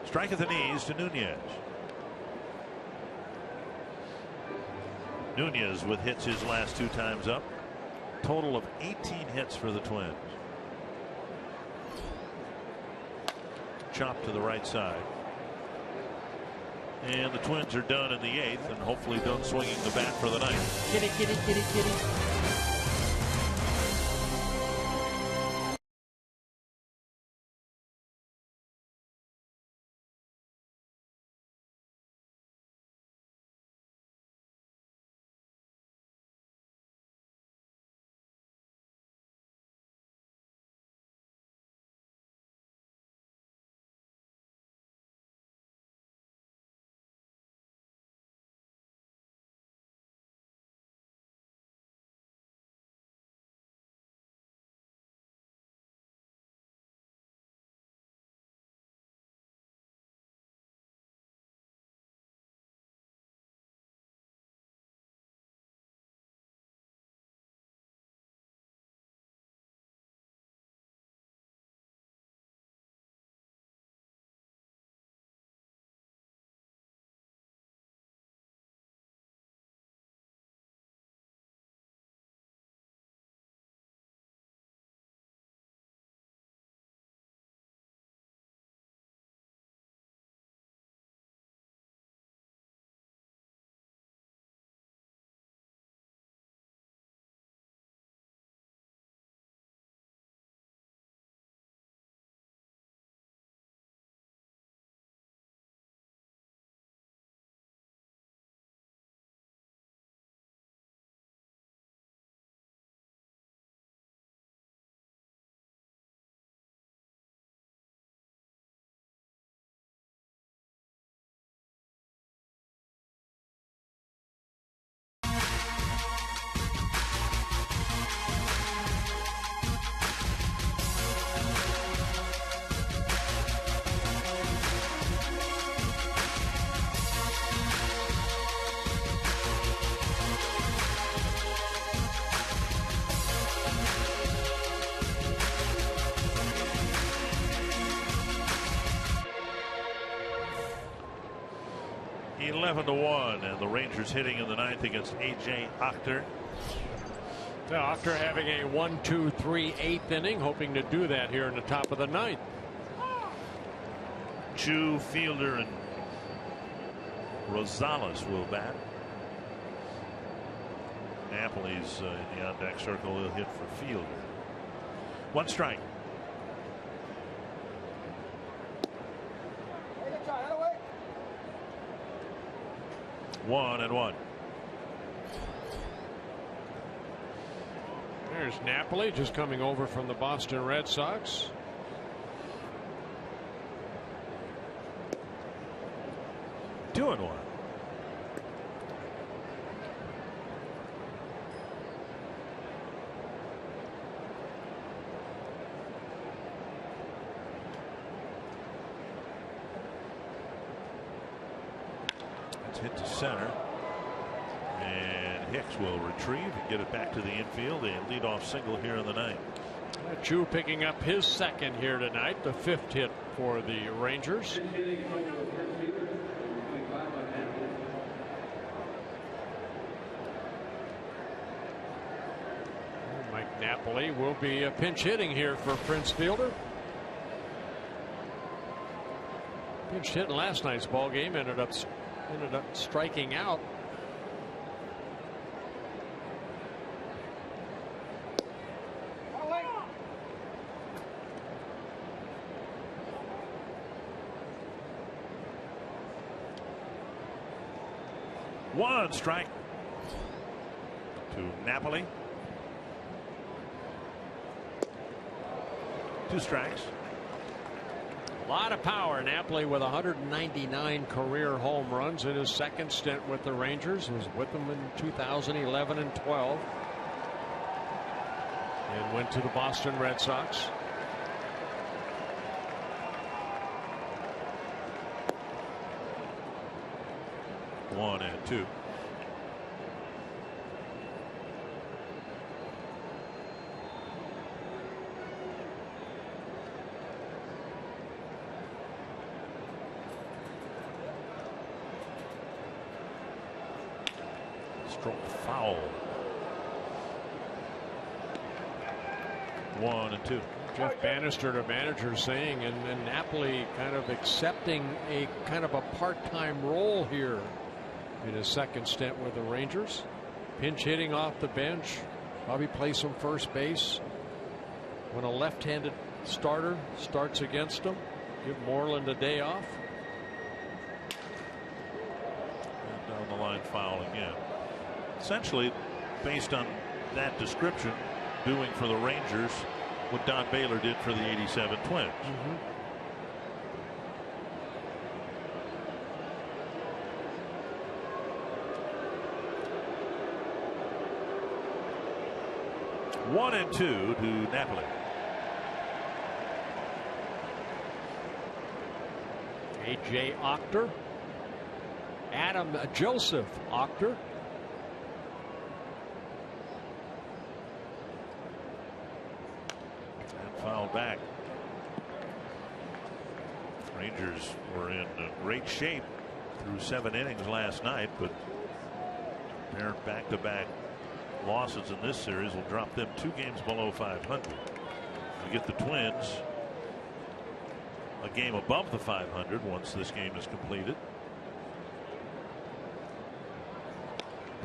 Strike at the knees to Nunez. Nunez with hits his last 2 times up. Total of 18 hits for the Twins. Chop to the right side. And the Twins are done in the 8th and hopefully done swinging the bat for the 9th. Kitty, kitty, kitty, kitty. (11-1), and the Rangers hitting in the 9th against A.J. Ochter. Ochter having a 1-2-3 8th inning, hoping to do that here in the top of the 9th. Chu, Fielder, and Rosales will bat. Napoli's in the on-deck circle. Will hit for Fielder. 1 strike. One and one. There's Napoli just coming over from the Boston Red Sox. Two and one. Hit to center. And Hicks will retrieve and get it back to the infield. A leadoff single here in the ninth. Chu picking up his second here tonight, the 5th hit for the Rangers. Mike Napoli will be pinch hitting here for Prince Fielder. Pinch hitting last night's ball game, ended up striking out. One strike to Napoli. 2 strikes. A lot of power. Napoli with 199 career home runs in his second stint with the Rangers. He was with them in 2011 and 12. And went to the Boston Red Sox. One and two. Stroke foul. 1 and 2. Jeff Bannister, the manager, saying, and Napoli kind of accepting a kind of a part-time role here in his second stint with the Rangers. Pinch hitting off the bench, probably play some first base when a left-handed starter starts against him. Give Moreland a day off. And down the line foul again. Essentially, based on that description, doing for the Rangers what Don Baylor did for the '87 Twins. Mm-hmm. One and two to Napoli. A.J. Octor. Adam Joseph Octor. And fouled back. Rangers were in great shape through 7 innings last night, but their back-to-back losses in this series will drop them 2 games below 500. We get the Twins a game above the 500 once this game is completed.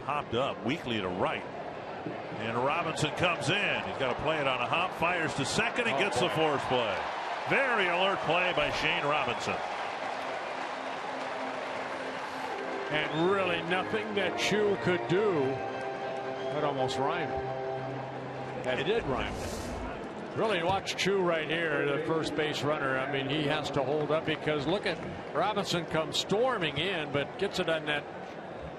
Hopped up weakly to right, and Robinson comes in. He's got to play it on a hop, fires to second, and gets the force play. Very alert play by Shane Robinson. And really nothing that Chu could do. That almost rhymed. That did rhyme. Really, watch Chu right here, the first base runner. I mean, he has to hold up because look at Robinson comes storming in, but gets it on that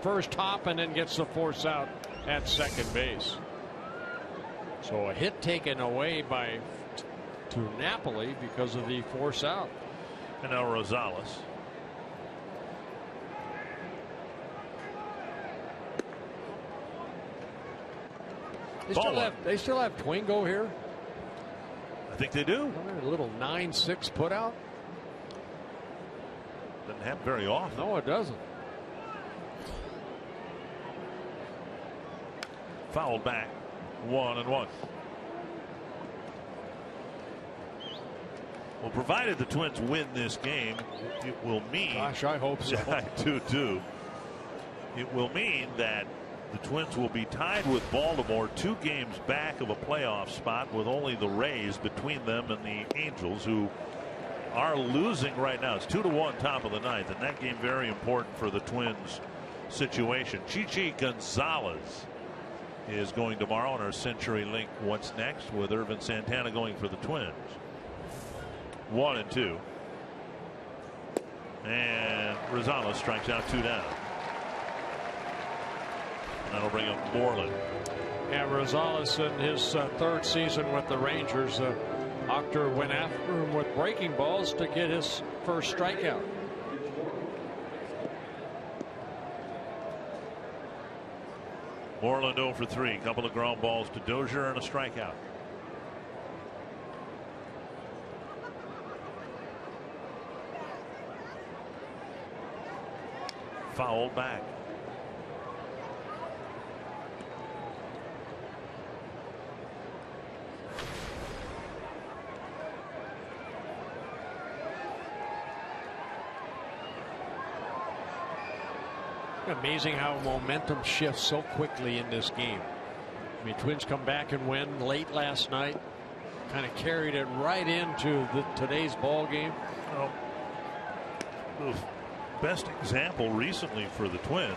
first hop and then gets the force out at second base. So a hit taken away to Napoli because of the force out. And now Rosales. They still have Twingo here. I think they do. A little 9-6 put out. Doesn't happen very often. No, it doesn't. Fouled back. 1-1. Well, provided the Twins win this game, it will mean. Gosh, I hope so. Yeah, I do too. It will mean that the Twins will be tied with Baltimore 2 games back of a playoff spot with only the Rays between them and the Angels, who are losing right now. It's 2-1 top of the ninth, and that game very important for the Twins situation. Chichi Gonzalez is going tomorrow in our Century Link What's Next with Irvin Santana going for the Twins. 1-2. And Rosales strikes out 2 down. And that'll bring up Moreland. And Rosales in his third season with the Rangers. Octor went after him with breaking balls to get his first strikeout. Moreland 0 for 3. A couple of ground balls to Dozier and a strikeout. Fouled back. Amazing how momentum shifts so quickly in this game. I mean, Twins come back and win late last night, kind of carried it right into today's ball game. Well, the best example recently for the Twins,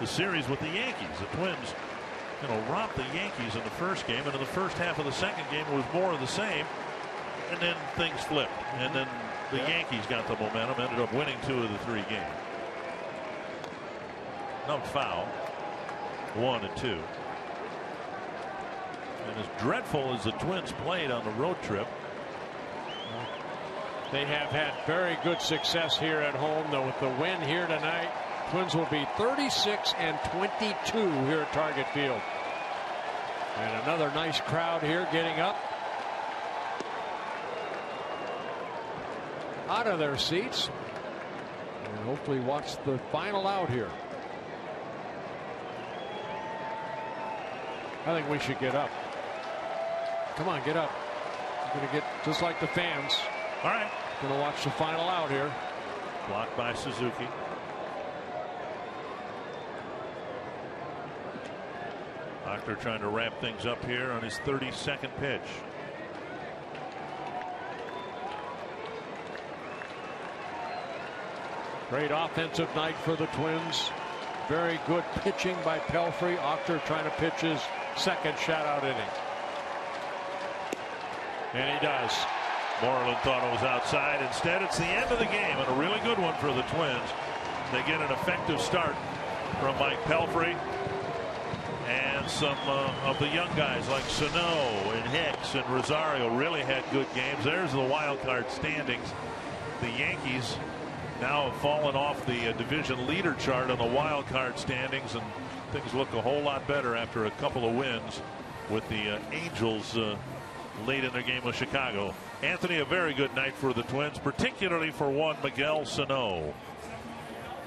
the series with the Yankees. The Twins, romped the Yankees in the first game, and in the first half of the second game it was more of the same, and then things flipped, and then the Yankees got the momentum, ended up winning 2 of the 3 games. No foul. 1 and 2. And as dreadful as the Twins played on the road trip, they have had very good success here at home, though. With the win here tonight, Twins will be 36-22 here at Target Field. And another nice crowd here getting up out of their seats and hopefully watch the final out here. I think we should get up. Come on, get up. We're going to get just like the fans. All right. Going to watch the final out here. Blocked by Suzuki. Doctor trying to wrap things up here on his 32nd pitch. Great offensive night for the Twins. Very good pitching by Pelfrey. Octor trying to pitch his second shutout inning. And he does. Moreland thought it was outside. Instead, it's the end of the game, and a really good one for the Twins. They get an effective start from Mike Pelfrey. And some of the young guys like Sano and Hicks and Rosario really had good games. There's the wild card standings. The Yankees now have fallen off the division leader chart on the wild card standings, and things look a whole lot better after a couple of wins with the Angels late in their game with Chicago. Anthony, a very good night for the Twins, particularly for one Miguel Sano.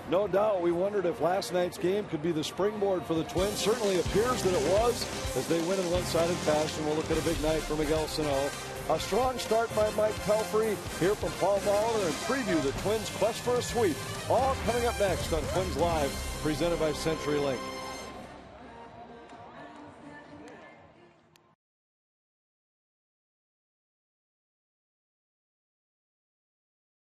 No doubt. We wondered if last night's game could be the springboard for the Twins. Certainly appears that it was, as they win in one-sided fashion. We'll look at a big night for Miguel Sano. A strong start by Mike Pelfrey here from Paul Molitor, and preview the Twins' quest for a sweep. All coming up next on Twins Live, presented by CenturyLink.